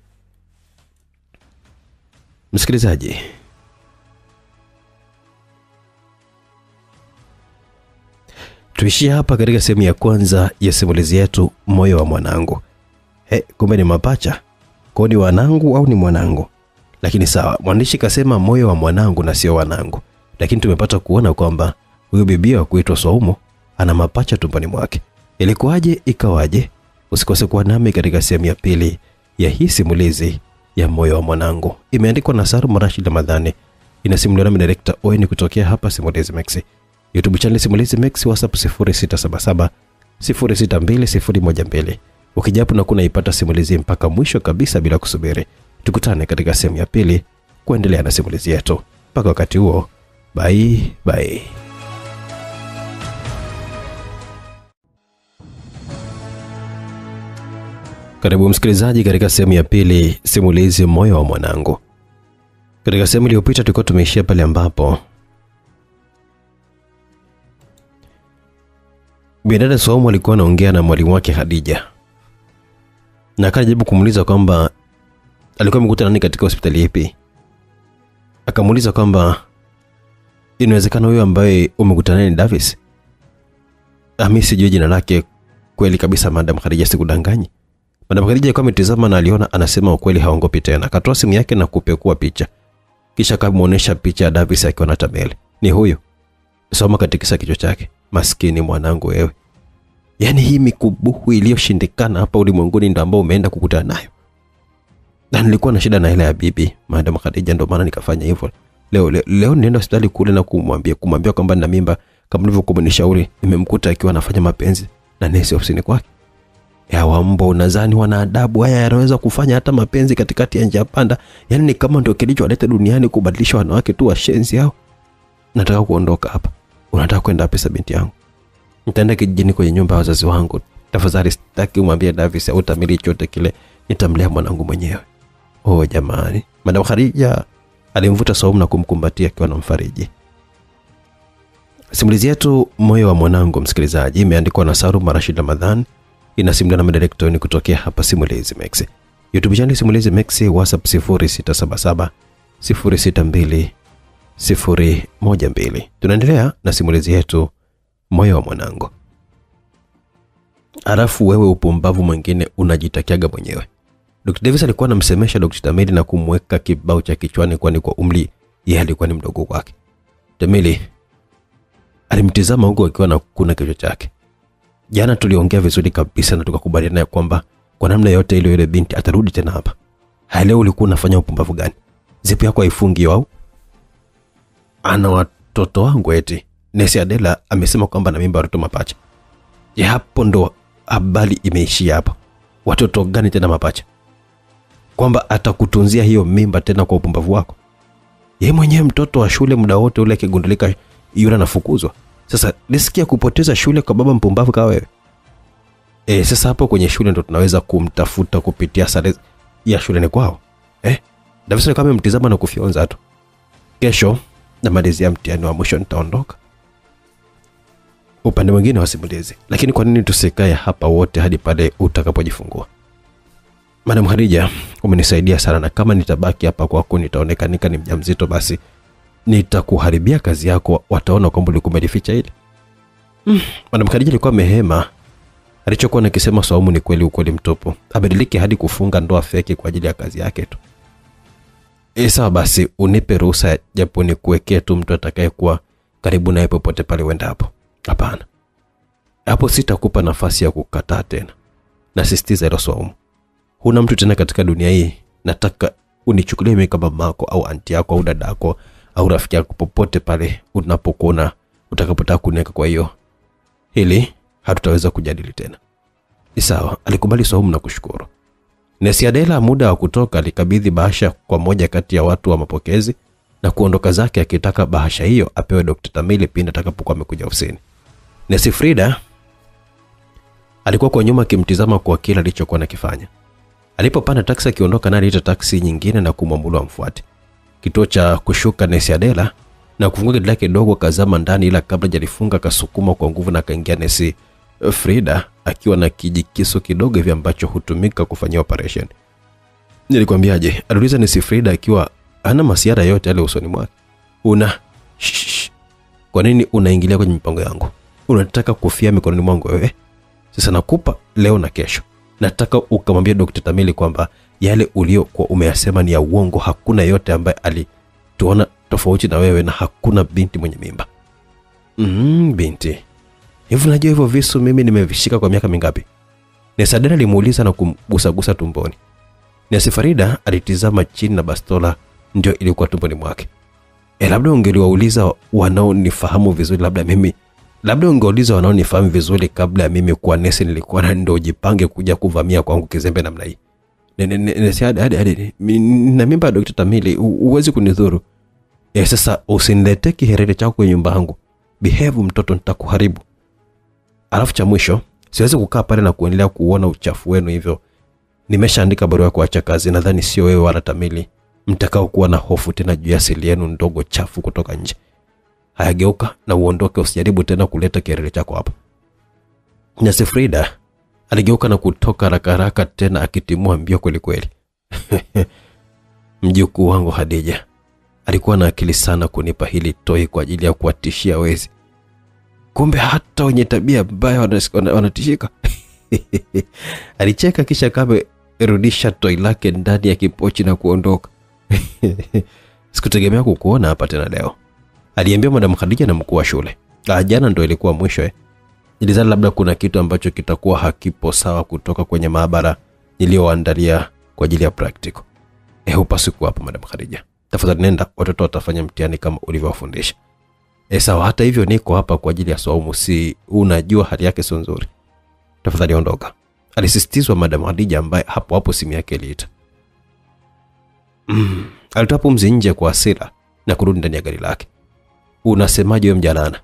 A: Msikilizaji, tuishie hapa katika sehemu ya kwanza ya simulizi yetu Moyo wa Mwanangu. Kumbe ni mapacha. Kwa ni wanangu au ni mwanangu? Lakini sawa, mwandishi kasema moyo wa mwanangu na sio wanangu. Lakini tumepata kuona kwamba huyo bibi wa kuitwa Saumu ana mapacha tumboni mwake. Ilikuwaje, ikawaje? Usikose kuwa nami katika sehemu ya pili ya hii simulizi ya Moyo wa Mwanangu. Imeandikwa na Saru Rashid Ramadhani. Inasimuliwa na director Owen kutokea hapa Simulizi Max. YouTube channel Simulizi Max, WhatsApp 0677 062 012. Ukijapo na kuna ipata simulizi mpaka mwisho kabisa bila kusubiri. Tukutane katika sehemu ya pili kuendelea na simulizi yetu. Mpaka wakati huo, bye bye. Karibu msikilizaji katika sehemu ya pili simulizi Moyo wa Mwanangu. Katika sehemu iliyopita tulikuwa tumeishia pale ambapo bidada Saumu alikuwa anaongea na mwalimu wake Khadija. Na akajaribu kumuuliza kwamba alikuwa amekuta nani katika hospitali ipi. Akamuuliza kwamba inawezekana huyo ambaye umekutana ni Davis. Mimi sijui jina lake kweli kabisa Madam Khadija, sikudanganyi. Madam Khadija alikuwa ametazama na aliona anasema ukweli, haongopi tena. Akatoa simu yake na kupekua picha. Kisha akamuonesha picha ya Davis akiwa na Tamel. Ni huyo. Soma katikisa kichwa chake. Maskini mwanangu wewe. Yani hii mikubuhu iliyoshindikana hapa ulimwenguni ndio ambao umeenda kukutana nayo. Na nilikuwa na shida na ile ya bibi Madam Khadija, ndio maana nikafanya hivyo. Leo nienda hospitali kule na kumwambia kwamba nina mimba kama nilivyokuwa nishauri. Nimemkuta akiwa anafanya mapenzi na nesi ofisini kwake. Wambo, unadhani wana adabu haya yanaweza kufanya hata mapenzi katikati ya njia panda? Yani ni kama ndio kilichowaleta duniani kubadilisha wanawake tu washenzi hao. Nataka kuondoka hapa. Unataka kwenda wapi binti yangu? Nitaenda kijijini kwenye nyumba ya wazazi wangu. Tafadhali sitaki umwambie Davis au Tamili chochote kile. Nitamlea mwanangu mwenyewe. Jamani. Madam Khadija alimvuta Saumu na kumkumbatia akiwa anamfariji. Simulizi yetu Moyo wa Mwanangu, msikilizaji, imeandikwa na Saru Rashid Ramadhani. Inasimuliwa na director ni kutokea hapa Simulizi Max. YouTube channel Simulizi Max, WhatsApp 0677 062 012. Tunaendelea na simulizi yetu Moyo wa Mwanangu. Alafu wewe upumbavu mwingine unajitakiaga mwenyewe. Dr. Davis alikuwa anamsemesha Dr. Tamili na kumweka kibao cha kichwani, kwani kwa umri yeye alikuwa ni mdogo wake. Tamili alimtizama huko akiwa na kuna kichwa chake. Jana tuliongea vizuri kabisa na tukakubaliana kwamba kwa namna yote ile binti atarudi tena hapa. Leo ulikuwa unafanya upumbavu gani? Zipu yako haifungi au? Ana watoto wangu eti. Nesi Adela amesema kwamba na mimba watoto mapacha. Hapo ndo habari imeishia hapo. Watoto gani tena mapacha? Kwamba atakutunzia hiyo mimba tena kwa upumbavu wako? Yeye mwenyewe mtoto wa shule muda wote ule akigundulika yule anafukuzwa. Sasa nisikia kupoteza shule kwa baba mpumbavu kama wewe. Sasa hapo kwenye shule ndo tunaweza kumtafuta kupitia sare ya shuleni kwao. Davison kama mtizama na kufyonza tu. Kesho na malizia mtihani wa mwisho nitaondoka. Upande mwingine wa simulizi. Lakini kwa nini tusikae hapa wote hadi pale utakapojifungua? Madam Khadija, umenisaidia sana, na kama nitabaki hapa kwako nitaonekanika ni mjamzito, basi nitakuharibia kazi yako, wataona kwamba ulikuwa umelificha hili. Madam Khadija alikuwa mehema. Alichokuwa nakisema Saumu ni kweli, ukweli mtupu. Abadilike hadi kufunga ndoa feki kwa ajili ya kazi yake tu. Sawa basi, unipe ruhusa japo nikuwekee tu mtu atakayekuwa karibu naye popote pale uenda hapo. Hapana. Hapo sitakupa nafasi ya kukataa tena. Nasisitiza hilo Saumu. Huna mtu tena katika dunia hii. Nataka unichukulie mimi kama mamako au anti yako au dadako au rafiki yako popote pale unapokuona utakapotaka kuniweka. Kwa hiyo hili hatutaweza kujadili tena. Sawa, alikubali Saumu na kushukuru. Nesi Adela muda wa kutoka alikabidhi bahasha kwa moja kati ya watu wa mapokezi na kuondoka zake akitaka bahasha hiyo apewe Dr. Tamili pindi atakapokuwa amekuja ofisini. Nesi Frida alikuwa kwa nyuma akimtizama kwa kila alichokuwa anakifanya. Alipopanda taksi akiondoka naye aliita taksi nyingine na kumwamuru amfuate. Kituo cha kushuka Nesi Adela na kufungua geti lake dogo kazama ndani, ila kabla hajalifunga kasukuma kwa nguvu na kaingia Nesi Frida akiwa na kijikisu kidogo hivi ambacho hutumika kufanyia operation. Nilikwambiaje? Aliuliza Nesi Frida akiwa hana masiara yote yale usoni mwake. Kwa nini unaingilia kwenye mipango yangu? Unataka kufia mikononi mwangu wewe? Sasa nakupa leo na kesho. Nataka ukamwambia Dr. Tamili kwamba yale uliokuwa umeyasema ni ya uongo. Hakuna yote ambaye alituona tofauti na wewe, na hakuna binti mwenye mimba. Binti. Hivi unajua hivyo visu mimi nimevishika kwa miaka mingapi? Nesi Adela alimuuliza na kumgusa tumboni. Nesi Farida alitizama chini na bastola ndio ilikuwa tumboni mwake. Labda ungeliwauliza wanaonifahamu vizuri, labda ungeuliza wanaonifahamu vizuri kabla ya mimi kuwa nesi nilikuwa na ndio jipange kuja kuvamia kwangu kizembe namna hii. Nesi hadi na mimba Dr. Tamili, uwezi kunidhuru. Sasa usinilete kiherere chako kwenye nyumba yangu. Behave mtoto, nitakuharibu. Alafu cha mwisho, siwezi kukaa pale na kuendelea kuona uchafu wenu hivyo. Nimeshaandika barua ya kuacha kazi, nadhani sio wewe wala Tamili mtakao kuwa na hofu tena juu ya asili yenu ndogo chafu kutoka nje. Hayageuka na uondoke, usijaribu tena kuleta kiherere chako hapa. Nesi Frida aligeuka na kutoka haraka tena akitimua mbio kweli kweli. Mjukuu wangu Khadija alikuwa na akili sana kunipa hili toi kwa ajili ya kuwatishia wezi. Kumbe hata wenye tabia mbaya wanatishika. Alicheka kisha kama rudisha toi lake ndani ya kipochi na kuondoka. Sikutegemea kukuona hapa tena leo, aliambia Madam Khadija na mkuu wa shule. Jana ndo ilikuwa mwisho. Nilizani labda kuna kitu ambacho kitakuwa hakipo sawa kutoka kwenye maabara niliyoandalia kwa ajili ya practical. Hupaswi kuwa hapa Madam Khadija. Tafadhali nenda, watoto watafanya mtihani kama ulivyowafundisha. Sawa, hata hivyo niko hapa kwa ajili ya Saumu, si unajua hali yake sio nzuri. Tafadhali ondoka, alisisitizwa Madam Khadija ambaye hapo simu yake iliita. Alitoa pumzi nje kwa hasira na kurudi ndani ya gari lake. Unasemaje wewe mjalana?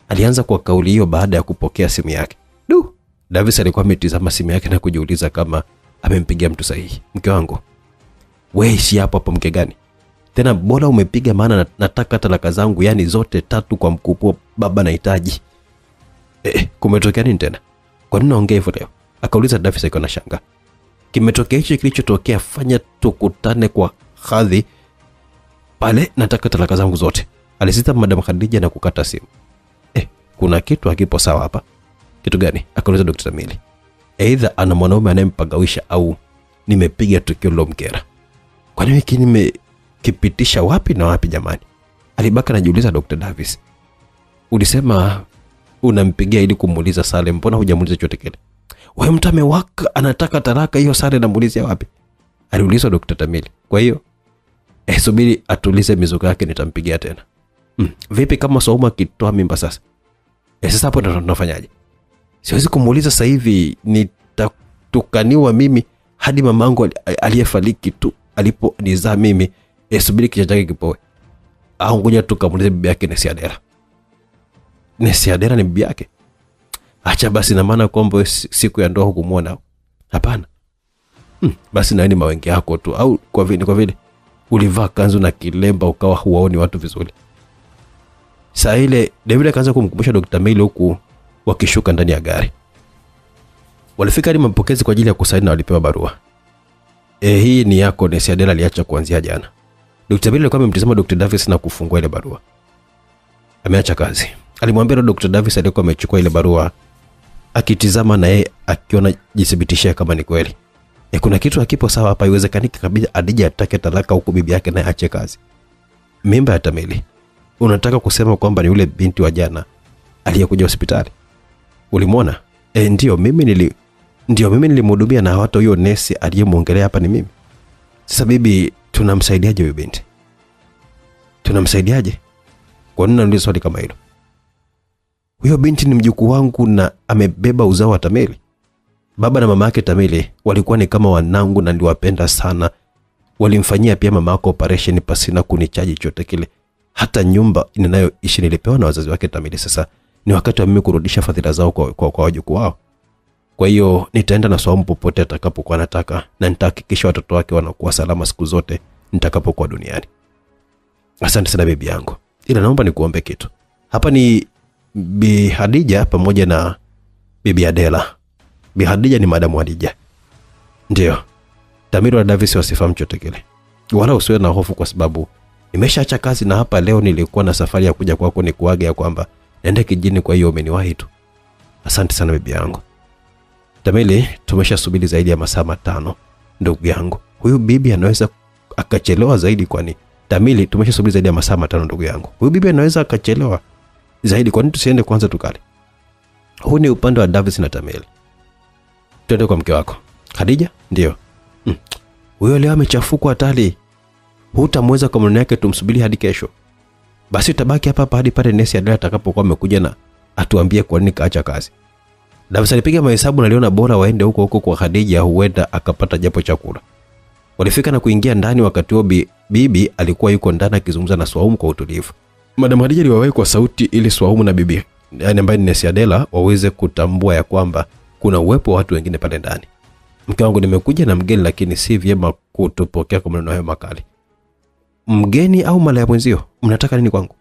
A: Alianza kwa kauli hiyo baada ya kupokea simu yake. Davis alikuwa ametizama simu yake na kujiuliza kama amempigia mtu sahihi. Mke wangu, wewe si hapo mke gani? Tena bora umepiga, maana nataka talaka zangu yani zote 3 kwa mkupuo baba nahitaji. Kumetokea nini tena? Kwa nini unaongea hivyo leo? Akauliza Davis akiwa na shanga. Kimetokea hicho kilichotokea, fanya tukutane kwa hadhi pale, nataka talaka zangu zote. Alisita Madam Khadija na kukata simu. Kuna kitu hakipo sawa hapa. Kitu gani? Akauliza Dr. Tamili. Aidha ana mwanaume anayempagawisha au nimepiga tukio lilomkera. Kwa nini nimekipitisha wapi na wapi jamani? Alibaka anajiuliza Dr. Davis. Ulisema unampigia ili kumuuliza Salem, mbona hujamuuliza chochote kile? Wewe mtu amewaka anataka talaka, hiyo Salem namuulizia wapi? Aliulizwa Dr. Tamili. Kwa hiyo subiri atulize mizuka yake nitampigia tena. Vipi kama Saumu akitoa mimba sasa? Sasa hapo ndo tunafanyaje? Siwezi kumuuliza sasa hivi, nitatukaniwa mimi hadi mamangu aliyefariki tu aliponizaa mimi. Subiri kisha chake kipoe. Au ngoja tukamuulize bibi yake Nesi Adela. Nesi Adela ni bibi yake? Acha basi, na maana kwamba siku ya ndoa hukumuona? Hapana. Basi na ni mawenge yako tu, au kwa vile ulivaa kanzu na kilemba ukawa huwaoni watu vizuri. Saa ile David akaanza kumkumbusha Dr. Meili huku wakishuka ndani ya gari. Walifika hadi mapokezi kwa ajili ya kusaini na walipewa barua. Hii ni yako, Nesi Adela aliacha kuanzia jana. Dr. Meili alikuwa amemtazama Dr. Davis na kufungua ile barua. Ameacha kazi. Alimwambia Dr. Davis alikuwa amechukua ile barua, akitizama na yeye akiona jithibitishia kama ni kweli. Kuna kitu hakipo sawa hapa, haiwezekani kabisa Hadija atake talaka huko bibi yake na aache kazi. Mimba ya Tamili. Unataka kusema kwamba ni yule binti wa jana aliyekuja hospitali? Ulimwona? Ndio mimi nilimhudumia, na hata huyo nesi aliyemuongelea hapa ni mimi. Sasa bibi, tunamsaidiaje huyo binti? Tunamsaidiaje? Kwa nini unauliza swali kama hilo? Huyo binti ni mjukuu wangu na amebeba uzao wa Tamili. Baba na mama yake Tamili walikuwa ni kama wanangu na niliwapenda sana. Walimfanyia pia mama yako operation pasina kunichaji chochote kile. Hata nyumba ninayoishi nilipewa na wazazi wake Tamili. Sasa ni wakati wa mimi kurudisha fadhila zao kwa wajukuu wao. Kwa hiyo nitaenda na Swaumu popote atakapokuwa anataka, na nitahakikisha watoto wake wanakuwa salama siku zote nitakapokuwa duniani. Asante sana bibi yangu. Ila naomba nikuombe kitu. Hapa ni Bi Hadija pamoja na Bibi Adela. Bi Hadija ni Madam Hadija. Ndio. Tamili na Davis wasifahamu chochote kile. Wala usiwe na hofu, kwa sababu nimeshaacha kazi na hapa leo nilikuwa na safari ya kuja kwako ni kuage ya kwamba naenda kijini, kwa hiyo umeniwahi tu. Asante sana bibi yangu. Tamili, tumeshasubiri zaidi ya masaa 5 ndugu yangu. Huyu bibi anaweza akachelewa zaidi, kwani Tamili, tumeshasubiri zaidi ya masaa 5 ndugu yangu. Huyu bibi anaweza akachelewa zaidi, kwani tusiende kwanza tukale? Huu ni upande wa Davis na Tamili. Twende kwa mke wako. Hadija? Ndio. Huyo leo amechafuka hatari. Hutamweza kwa maneno yake, tumsubiri hadi kesho. Basi utabaki hapa hadi pale Nesi Adela atakapokuwa amekuja na atuambie kwa nini kaacha kazi. Davis alipiga mahesabu na aliona bora waende huko kwa Hadija, huenda akapata japo chakula. Walifika na kuingia ndani. Wakati huo bibi alikuwa yuko ndani akizungumza na Swaumu kwa utulivu. Madam Hadija aliwahi kwa sauti ili Swaumu na bibi, yani ambaye ni Nesi Adela, waweze kutambua ya kwamba kuna uwepo wa watu wengine pale ndani. Mke wangu, nimekuja na mgeni, lakini si vyema kutopokea kwa maneno hayo makali. Mgeni au malaya mwenzio? Mnataka nini kwangu?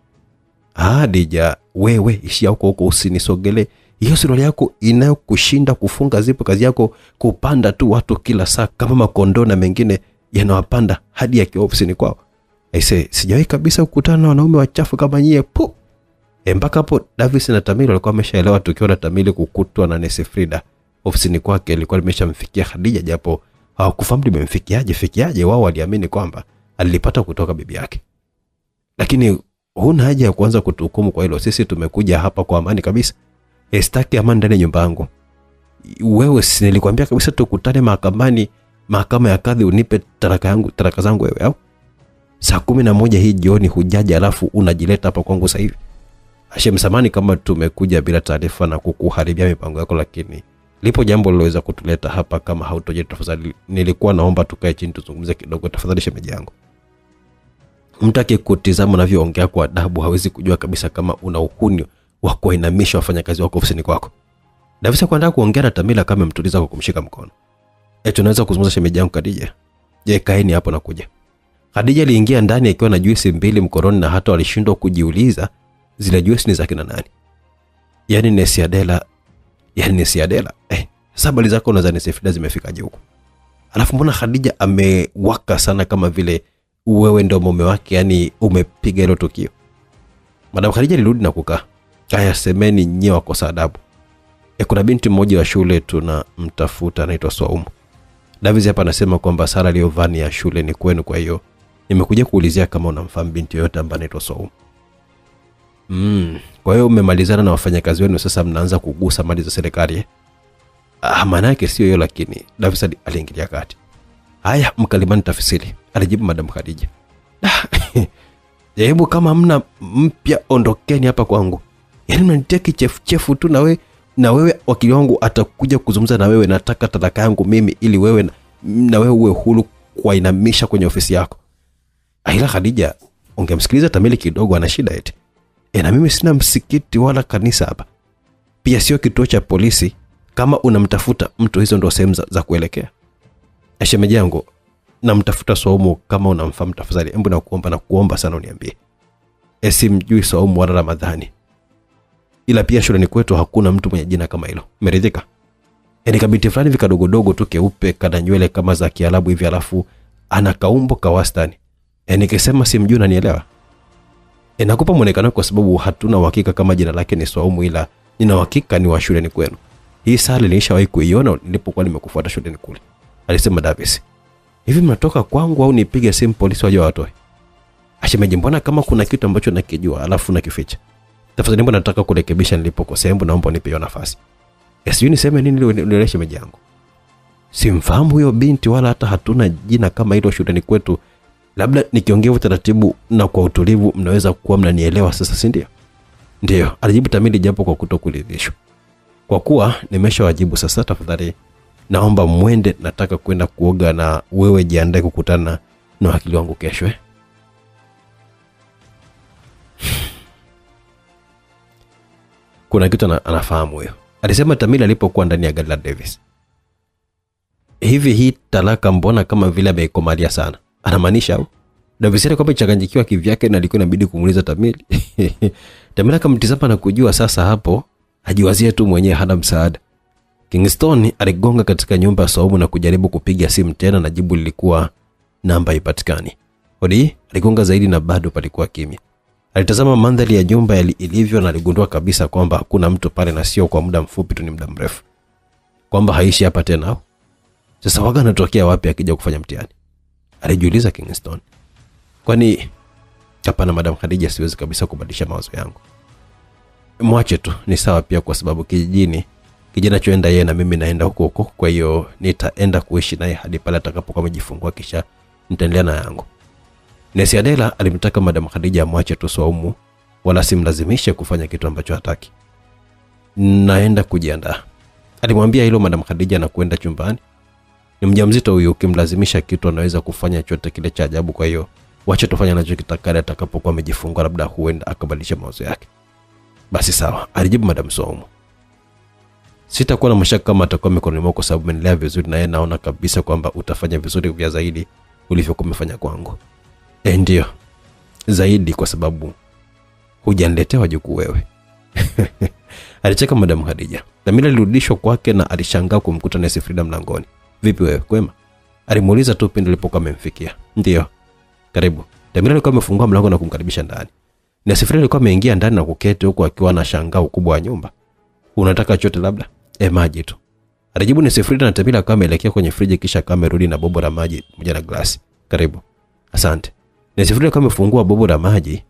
A: Hadija, wewe ishia huko, usinisogelee. Hiyo suruali yako inayokushinda kufunga zipo, kazi yako kupanda tu watu kila saa kama makondoo na mengine yanawapanda hadi ya ofisini kwao. Sijawahi kabisa kukutana na wanaume wachafu kama nyie. Mpaka hapo Davis na Tamili walikuwa wameshaelewa tukio la Tamili kukutwa na Nesi Frida ofisini kwake ilikuwa limeshamfikia Hadija, japo hawakufahamu limemfikiaje. Wao waliamini kwamba alipata kutoka bibi yake. Lakini huna haja ya kuanza kutuhukumu kwa hilo. Sisi tumekuja hapa kwa amani kabisa. Sitaki amani ndani ya nyumba yangu. Wewe si nilikwambia kabisa tukutane mahakamani, mahakama ya kadhi, unipe taraka zangu wewe, au? Saa 11 hii jioni hujaja, alafu unajileta hapa kwangu sasa hivi. Hashem, samani kama tumekuja bila taarifa na kukuharibia mipango yako, lakini lipo jambo liloweza kutuleta hapa. Kama hautoje, tafadhali nilikuwa naomba tukae chini tuzungumze kidogo, tafadhali shemeji yangu. Mtaki kutizama unavyoongea kwa adabu, hawezi kujua kabisa kama una uhuni wa kuinamisha wafanyakazi wako ofisini kwako. Davis akaanza kuongea na Tamila kama mtuliza kwa kumshika mkono. Tunaweza kuzungumza shemeji yangu Hadija? Je, kaeni hapo na kuja. Hadija aliingia ndani akiwa na juisi 2 mkononi, na hata alishindwa kujiuliza zile juisi ni za kina nani. Yaani Nesi Adela. Sabali zako na za Nesi Frida zimefikaje huko? Alafu mbona Hadija amewaka sana kama vile wewe ndio mume wake, yani umepiga hilo tukio? Madam Hadija alirudi na kukaa. Haya, semeni nyewe wakosa adabu. Kuna binti mmoja wa shule tunamtafuta anaitwa Swaumu. Davis hapa anasema kwamba Sara aliyovani ya shule ni kwenu, kwa hiyo nimekuja kuulizia kama unamfahamu binti yoyote ambaye anaitwa Swaumu. Kwa hiyo umemalizana na wafanyakazi wenu, sasa mnaanza kugusa mali za serikali. Maana yake sio hiyo, lakini Davis aliingilia kati. Haya, mkalimani tafsiri, alijibu Madam Hadija. Hebu kama mna mpya ondokeni hapa kwangu. Yaani mnaniteki chefu tu, na wewe wakili wangu atakuja kuzungumza na wewe. Nataka talaka yangu mimi, ili wewe na wewe uwe huru kuinamisha kwenye ofisi yako. Aila Hadija, ungemsikiliza Tamili kidogo, ana shida eti. Na mimi sina msikiti wala kanisa hapa. Pia sio kituo cha polisi. Kama unamtafuta mtu, hizo ndio sehemu za kuelekea. Shemeji yangu, namtafuta Swaumu, kama unamfahamu tafadhali, hebu nakuomba sana uniambie. Simjui Swaumu wala Ramadhani. Ila pia shuleni kwetu hakuna mtu mwenye jina kama hilo. Umeridhika? Ni kabiti fulani vikadogodogo tu keupe, kana nywele kama za Kiarabu hivi, alafu ana kaumbo ka wastani. Nikisema simjui unanielewa? Nakupa muonekano kwa sababu hatuna uhakika kama jina lake ni Swaumu, ila nina uhakika ni wa shuleni kwenu. Hii sare nilishawahi kuiona nilipokuwa nimekufuata shuleni kule. Alisema Davis. Hivi mnatoka kwangu au nipige simu polisi waje watoe? Shemeji, mbona kama kuna kitu ambacho nakijua alafu nakificha? Tafadhali, mbona nataka kurekebisha nilipokosea, naomba nipe hiyo nafasi. Sijui niseme nini ile shemeji yangu. Simfahamu huyo binti wala hata hatuna jina kama hilo shuleni kwetu. Labda nikiongea utaratibu na kwa utulivu mnaweza kuwa mnanielewa sasa, si ndio? Ndio, alijibu Tamili japo kwa kutokuridhishwa. Kwa kuwa nimeshawajibu sasa, tafadhali naomba mwende, nataka kwenda kuoga na wewe jiandae kukutana na wakili wangu kesho. Kuna kitu anafahamu huyo, alisema Tamili alipokuwa ndani ya gari la Davis. Hivi hii talaka mbona kama vile ameikomalia sana? Anamaanisha au? Davis alikuwa amechanganyikiwa kivyake na alikuwa inabidi kumuuliza Tamili. Tamili akamtizama na kujua sasa hapo hajiwazie tu mwenyewe, hana msaada. Kingston aligonga katika nyumba ya Swaumu na kujaribu kupiga simu tena, na jibu lilikuwa namba haipatikani. Hodi aligonga zaidi na bado palikuwa kimya. Alitazama mandhari ya nyumba ilivyo na aligundua kabisa kwamba hakuna mtu pale, na sio kwa muda mfupi tu, ni muda mrefu. Kwamba haishi hapa tena. Sasa waga anatokea wapi akija kufanya mtihani? Alijiuliza Kingston. Kwani hapana Madam Khadija, siwezi kabisa kubadilisha mawazo yangu. Mwache tu, ni sawa pia kwa sababu kijijini kijana choenda yeye na mimi naenda huko, kwa hiyo nitaenda kuishi naye hadi pale atakapokuwa amejifungua, kisha nitaendelea na yangu. Nesi Adela alimtaka Madam Khadija amwache tu Swaumu, wala simlazimishe kufanya kitu ambacho hataki. Naenda kujiandaa, alimwambia hilo Madam Khadija na kwenda chumbani. Ni mjamzito huyu, ukimlazimisha kitu anaweza kufanya chochote kile cha ajabu, kwa hiyo wacha tufanye anachokitaka atakapokuwa amejifungua, labda huenda akabadilisha mawazo yake. Basi sawa, alijibu Madam Swaumu. Sitakuwa na mashaka kama atakuwa mikononi mwako, sababu umenilea vizuri na yeye naona kabisa kwamba utafanya vizuri vya zaidi ulivyokuwa umefanya kwangu. Ndio. Zaidi kwa sababu hujaniletea wajukuu wewe. Alicheka Madam Khadija. Tamila alirudishwa kwake na alishangaa kumkuta Nesi Frida mlangoni. Vipi wewe, kwema? Alimuuliza tu pindi alipokuwa amemfikia. Ndio. Karibu. Tamila alikuwa amefungua mlango na kumkaribisha ndani. Nesi Frida alikuwa ameingia ndani na kuketi huko akiwa na shangao ukubwa wa nyumba. Unataka chochote labda? Maji tu. Alijibu Nesi Frida, na Tamila akawa ameelekea kwenye friji kisha kamerudi na bobo la maji pamoja na glasi. Karibu. Asante. Nesi Frida akawa amefungua bobo la maji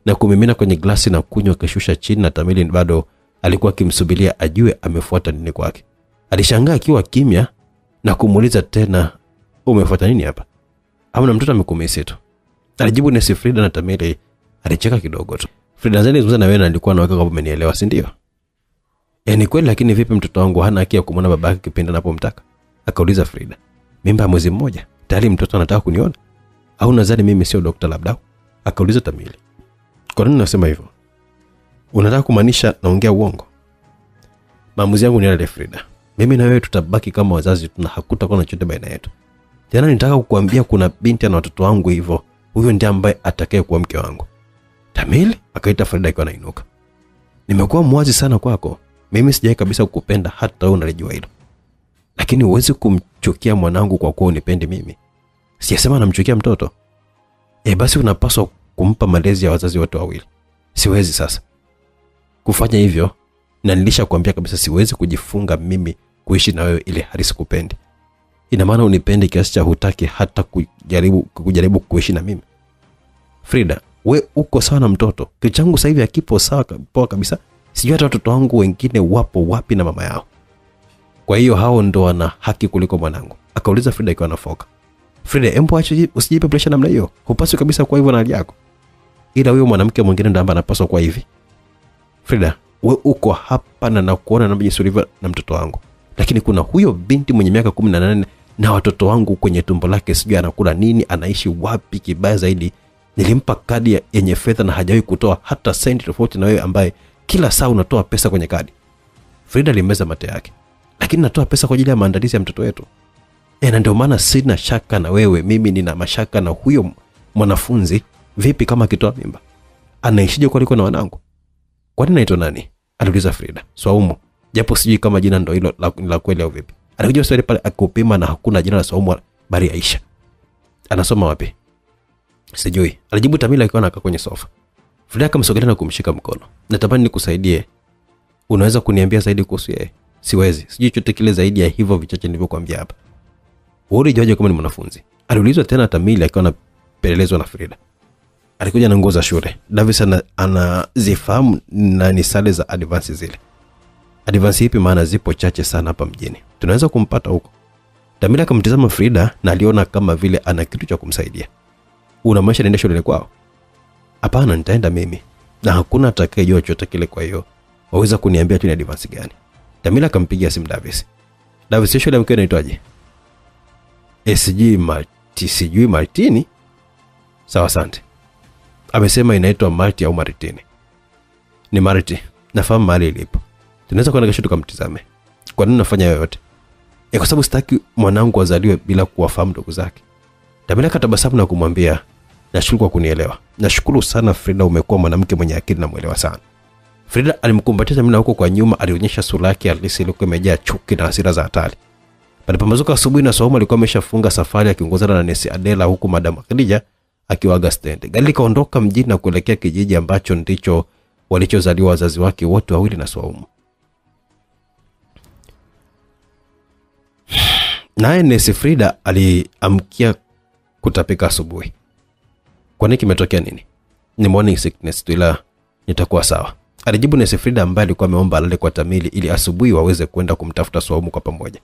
A: na kumimina kwenye glasi na kunywa, kishusha chini, na Tamili bado alikuwa akimsubiria ajue amefuata nini kwake. Alishangaa akiwa kimya na kumuuliza tena, umefuata nini hapa? Hamna mtoto amekumisi tu. Alijibu Nesi Frida, na Tamili alicheka kidogo tu. Frida, zani zungumza na wewe na alikuwa anaweka kama umenielewa, si ndio? Ni kweli, lakini vipi mtoto wangu hana haki ya kumwona babake kipindi anapomtaka? Akauliza Frida. Mimba ya mwezi mmoja, tayari mtoto anataka kuniona? Au nadhani mimi sio daktari labda? Akauliza Tamili. Kwa nini unasema hivyo? Unataka kumaanisha naongea uongo? Maamuzi yangu ni yale Frida. Mimi na wewe tutabaki kama wazazi, tuna hakutakuwa na chochote baina yetu. Jana nitaka kukuambia kuna binti na watoto wangu hivyo. Huyo ndiye ambaye atakaye kuwa mke wangu. Tamili akaita Frida akiwa anainuka. Nimekuwa mwazi sana kwako. Mimi sijai kabisa kukupenda, hata wewe unalijua hilo. Lakini huwezi kumchukia mwanangu kwa kuwa unipendi mimi. Sijasema namchukia mtoto. Basi unapaswa kumpa malezi ya wazazi wote wawili. Siwezi sasa kufanya hivyo, na nilishakwambia kabisa siwezi kujifunga mimi kuishi na wewe ile hali sikupendi. Ina maana unipendi kiasi cha hutaki hata kujaribu kuishi na mimi? Frida, we uko sawa na mtoto. Kichangu sasa hivi akipo sawa poa kabisa. Sijui hata watoto wangu wengine wapo wapi na mama yao. Kwa hiyo hao ndo wana haki kuliko mwanangu? Akauliza Frida ikiwa anafoka. Frida, embo acha usijipe pressure namna hiyo. Hupaswi kabisa kwa hivyo na hali yako. Ila huyo mwanamke mwingine ndo ambaye anapaswa kwa hivi. Frida, we uko hapa na nakuona na jinsi ulivyo na mtoto wangu. Lakini kuna huyo binti mwenye miaka 18 na watoto wangu kwenye tumbo lake, sijui anakula nini, anaishi wapi, kibaya zaidi Nilimpa kadi yenye fedha na hajawahi kutoa hata senti, tofauti na wewe ambaye kila saa unatoa pesa kwenye kadi. Frida alimeza mate yake. Lakini natoa pesa kwa ajili ya maandalizi ya mtoto wetu. Na ndio maana sina shaka na wewe, mimi nina mashaka na huyo mwanafunzi. Vipi kama akitoa mimba? Anaishije kwa liko na wanangu? Kwani naitwa nani? Aliuliza Frida. Swaumu. Japo sijui kama jina ndo hilo la kweli au vipi. Alikuja swali pale akupima na hakuna jina la Swaumu bali Aisha. Anasoma wapi? Sijui. Alijibu Tamila akiwa anakaa kwenye sofa. Frida akamsogelea na kumshika mkono. Natamani nikusaidie. Unaweza kuniambia zaidi kuhusu yeye? Siwezi. Sijui chochote kile zaidi ya hivyo vichache nilivyokuambia hapa. Wewe unajua kama ni mwanafunzi? Aliulizwa tena Tamila akiwa anapelelezwa na Frida. Alikuja na nguo za shule. Davis anazifahamu na ni sare za advance zile. Advance ipi? Maana zipo chache sana hapa mjini. Tunaweza kumpata huko. Tamila akamtazama Frida na aliona kama vile ana kitu cha kumsaidia. Unamaanisha nenda shule kwao? Hapana, nitaenda mimi. Na hakuna atakayejua chochote kile, kwa hiyo waweza kuniambia tu ni advance gani? Tamila akampigia simu Davis. Davis, shule mkeo inaitwaje? Sijui Martini. Sawa, asante. Amesema inaitwa Marti au Martini. Ni Marti. Nafahamu mahali ilipo. Tunaweza kwenda kesho tukamtizame. Kwa nini unafanya yote? Kwa sababu sitaki mwanangu azaliwe bila kuwafahamu ndugu zake. Tamila katabasamu na kumwambia, nashukuru kwa kunielewa. Nashukuru sana Frida, umekuwa mwanamke mwenye akili na muelewa sana. Frida alimkumbatia Tamila huko kwa nyuma, alionyesha sura yake halisi iliyokuwa imejaa chuki na hasira za hatari. Palipambazuka asubuhi na Swaumu alikuwa ameshafunga safari akiongozana na Nesi Adela, huku Madam Khadija akiwaga stand. Gari likaondoka mjini na kuelekea kijiji ambacho ndicho walichozaliwa wazazi wake wote wawili na Swaumu. Naye Nesi Frida aliamkia kutapika asubuhi. Kwa nini, kimetokea nini? Ni morning sickness tu, ila nitakuwa sawa, alijibu Nesi Frida ambaye alikuwa ameomba alale kwa Tamili ili asubuhi waweze kwenda kumtafuta Swaumu kwa pamoja.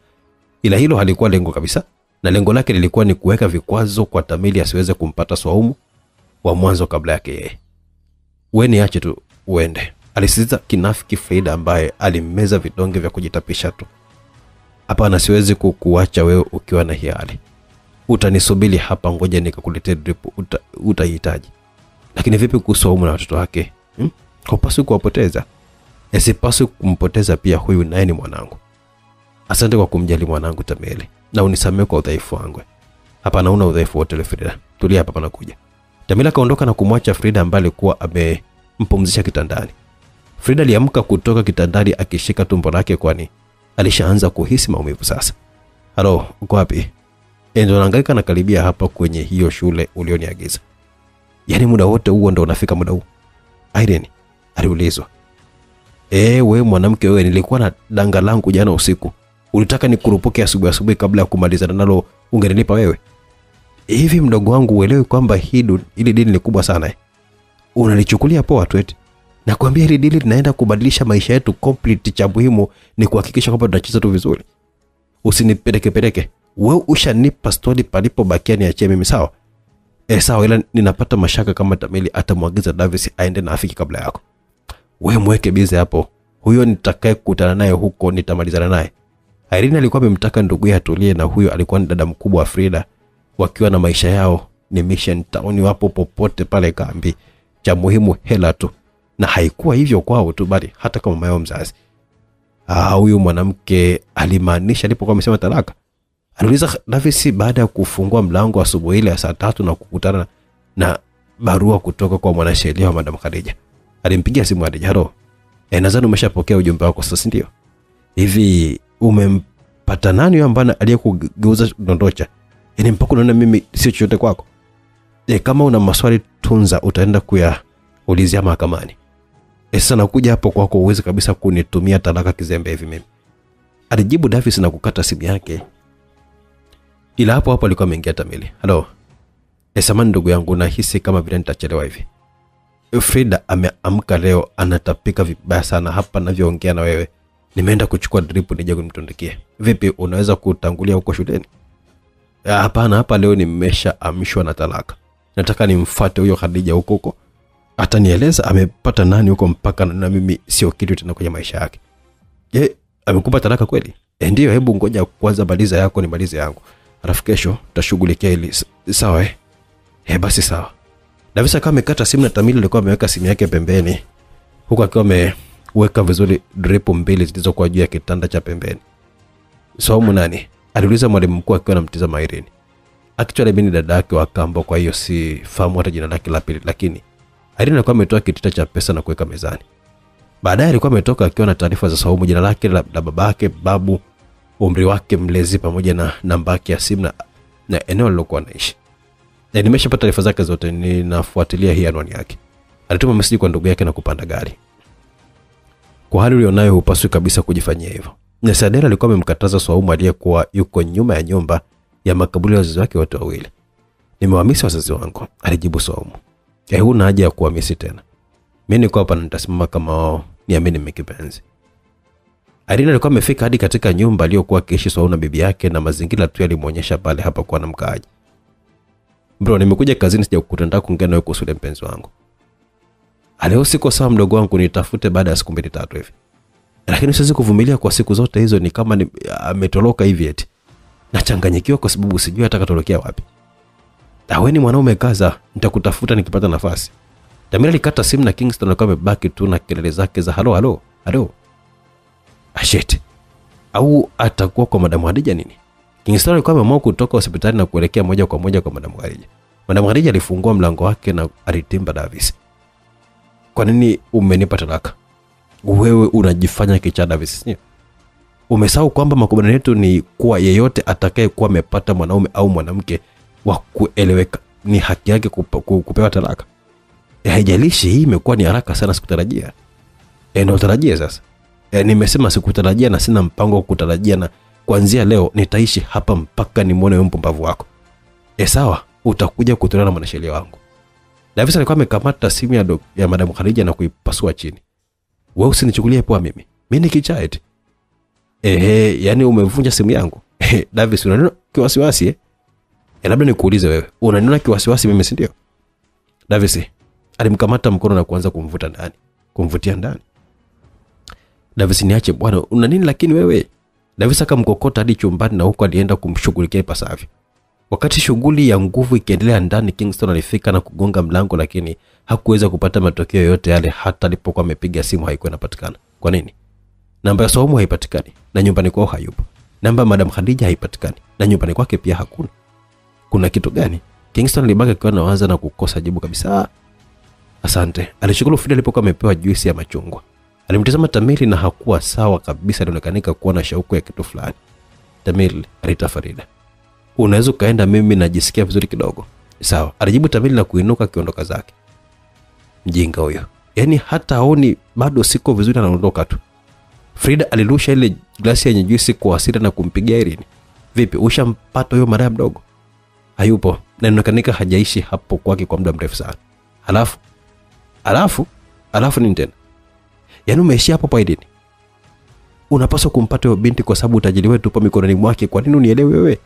A: Ila hilo halikuwa lengo kabisa, na lengo lake lilikuwa ni kuweka vikwazo kwa Tamili asiweze kumpata Swaumu wa mwanzo kabla yake yeye. Wewe niache tu uende, alisisitiza kinafiki Frida ambaye alimeza vidonge vya kujitapisha tu. Hapana, siwezi kukuacha wewe ukiwa na hali. Utanisubiri hapa, ngoja nikakuletea drip utahitaji. Lakini vipi kuhusu Swaumu na watoto wake? Hupaswi kuwapoteza. Sipaswi kumpoteza pia, huyu naye ni mwanangu. Asante kwa kumjali mwanangu Tamili, na unisamehe kwa udhaifu wangu. Hapana, una udhaifu wote Frida. Tulia hapa, panakuja. Tamila kaondoka na kumwacha Frida ambaye alikuwa amempumzisha kitandani. Frida aliamka kutoka kitandani akishika tumbo lake, kwani alishaanza kuhisi maumivu sasa. Halo, uko wapi? Ndio nahangaika na karibia hapa kwenye hiyo shule ulioniagiza. Yaani muda wote huo ndo unafika muda huu? Irene aliulizwa. Wewe mwanamke wewe, nilikuwa na danga langu jana usiku. Ulitaka nikurupuke asubuhi kabla ya kumaliza nalo, ungenilipa wewe? Hivi mdogo wangu, uelewe kwamba hili dili ni kubwa sana. Unalichukulia poa tu eti? Nakwambia hili dili linaenda kubadilisha maisha yetu complete. Cha muhimu ni kuhakikisha kwamba tunacheza tu vizuri. Usinipeleke. Wewe ushanipa story, palipobakia niachie mimi, sawa? Sawa, ila ninapata mashaka kama Tamili atamwagiza Davis aende na afiki kabla yako. Wewe mweke bize hapo. Huyo nitakaye kukutana naye huko nitamalizana naye. Irene alikuwa amemtaka ndugu yake atulie, na huyo alikuwa ni dada mkubwa wa Frida, wakiwa na maisha yao ni mission town, wapo popote pale kambi. Cha muhimu hela tu, na haikuwa hivyo kwao tu bali hata kama mama yao mzazi. Huyu mwanamke alimaanisha alipokuwa amesema talaka? Aliuliza Davis baada ya kufungua mlango asubuhi ile ya saa 3 na kukutana na barua kutoka kwa mwanasheria wa Madam Khadija. Alimpigia simu Khadija. Halo. Nadhani umeshapokea ujumbe wako sasa, ndio? Hivi umempata nani yule ambaye aliyekugeuza dondocha? Mpaka unaona mimi sio chochote kwako? Kama una maswali tunza, utaenda kuyaulizia mahakamani. Sasa nakuja hapo kwako, uweze kabisa kunitumia talaka kizembe hivi mimi, alijibu Davis na kukata simu yake. Ila hapo alikuwa ameingia Tamili. Halo. Samahani ndugu yangu, nahisi kama vile nitachelewa hivi. Frida ameamka leo, anatapika vibaya sana hapa ninavyoongea na wewe. Nimeenda kuchukua drip nije kumtundikie. Vipi, unaweza kutangulia huko shuleni? Hapana, hapa leo nimeshaamshwa na talaka. Nataka nimfuate huyo Khadija huko. Atanieleza amepata nani huko mpaka na mimi sio kitu tena kwenye maisha yake. Amekupa talaka kweli? Ndio, hebu ngoja kwanza maliza yako nimalize yangu. Alafu kesho tutashughulikia hili. Sawa? Basi sawa. Davis akawa amekata simu na Tamili alikuwa ameweka simu yake pembeni, huku akiwa ameweka vizuri drip mbili zilizokuwa juu ya kitanda cha pembeni. Saumu nani? Aliuliza mwalimu mkuu akiwa anamtazama Irene. Actually mimi ni dada yake wa kambo, kwa hiyo si fahamu hata jina lake la pili, lakini Irene alikuwa ametoa kitita cha pesa na kuweka mezani. Baadaye alikuwa ametoka akiwa na taarifa za Saumu, jina lake la babake, babu, umri wake, mlezi, pamoja na namba yake ya simu na eneo alilokuwa anaishi. Na nimeshapata taarifa zake zote, ninafuatilia hii anwani yake. Alituma message kwa ndugu yake na kupanda gari. Kwa hali ulionayo hupaswi kabisa kujifanyia hivyo. Na Sadera alikuwa amemkataza Saumu aliyekuwa yuko nyuma ya nyumba ya makaburi ya wazazi wake wote wawili. Nimewamisi wazazi wangu, alijibu Saumu. Huna haja ya kuwamisi tena. Mimi niko hapa na nitasimama kama wao, niamini mkipenzi. Irene alikuwa amefika hadi katika nyumba aliyokuwa akiishi Saumu na bibi yake, na mazingira tu yalimuonyesha pale hapa kwa mkaaji. Bro, nimekuja kazini sija kukutana kuongea nawe kuhusu mpenzi wangu. Leo siko sawa mdogo wangu, nitafute baada ya siku 2-3 hivi. Lakini siwezi kuvumilia kwa siku zote hizo, ni kama ametoroka hivi eti. Nachanganyikiwa kwa sababu sijui atakatokea wapi. Wewe ni mwanaume kaza, nitakutafuta nikipata nafasi. Tamila alikata simu na Kingston alikuwa amebaki tu na kelele zake za halo. Shit. Au atakuwa kwa Madam Khadija nini? Kingston alikuwa ameamua kutoka hospitali na kuelekea moja kwa moja kwa Madam Khadija. Madam Khadija alifungua mlango wake na alitimba Davis. Kwa nini umenipa talaka? Wewe unajifanya kicha Davis, sio? Umesahau kwamba makubaliano yetu ni kuwa yeyote atakaye kuwa amepata mwanaume au mwanamke wa kueleweka ni haki yake kupewa talaka. Haijalishi hii imekuwa ni haraka sana, sikutarajia. Ndio tarajia sasa. Nimesema sikutarajia na sina mpango wa kutarajia, na kuanzia leo nitaishi hapa mpaka nimuone wewe mpumbavu wako. Sawa, utakuja kutolewa na mwanasheria wangu. Davis alikuwa amekamata simu ya Madam Khadija na kuipasua chini. Wewe usinichukulie poa mimi. Mimi ni kichaa eti. Yani umevunja simu yangu. Davis, unaniona kiwasiwasi labda nikuulize wewe, unaniona kiwasiwasi mimi si ndio? Davis alimkamata mkono na kuanza kumvutia ndani. Davis, niache bwana, una nini lakini wewe? Davis akamkokota hadi chumbani na huko alienda kumshughulikia ipasavyo. Wakati shughuli ya nguvu ikiendelea ndani, Kingston alifika na kugonga mlango, lakini hakuweza kupata matokeo yote yale. Hata alipokuwa amepiga simu haikuwa inapatikana. Kwa nini? Namba ya Saumu haipatikani na nyumbani kwao hayupo. Namba ya Madam Khadija haipatikani na nyumbani kwake pia hakuna. Kuna kitu gani? Kingston alibaki akiwa anawaza na kukosa jibu kabisa. Asante. Alishukuru Frida alipokuwa amepewa juisi ya machungwa. Alimtazama Tamili na hakuwa sawa kabisa, alionekana kuwa na shauku ya kitu fulani. Tamili alita Frida. Unaweza kaenda, mimi najisikia vizuri kidogo. Sawa, alijibu Tamili na kuinuka kiondoka zake. Mjinga huyo. Yaani hata haoni bado siko vizuri, anaondoka tu. Frida alirusha ile glasi yenye juisi kwa hasira na kumpigia Irene. Vipi, ushampata huyo maraya mdogo? Hayupo, na inaonekana hajaishi hapo kwake kwa muda mrefu sana. Alafu nini tena? Yaani umeishi hapo pa Irene? Unapaswa kumpata huyo binti kwa sababu utajiri wetu upo mikononi mwake. Kwa nini unielewe wewe?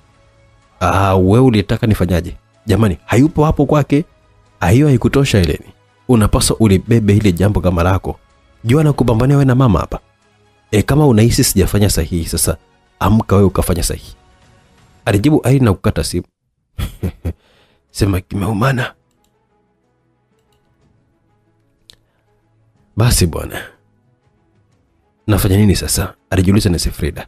A: Wewe ulitaka nifanyaje? Jamani, hayupo hapo kwake. Hiyo haikutosha Irene. Unapaswa ulibebe ile jambo kama lako. Jua na kupambania wewe na mama hapa. Kama unahisi sijafanya sahihi, sasa amka wewe ukafanya sahihi. Alijibu Irene na kukata simu. Sema kimeumana. Basi bwana, nafanya nini sasa? Alijiuliza na Frida.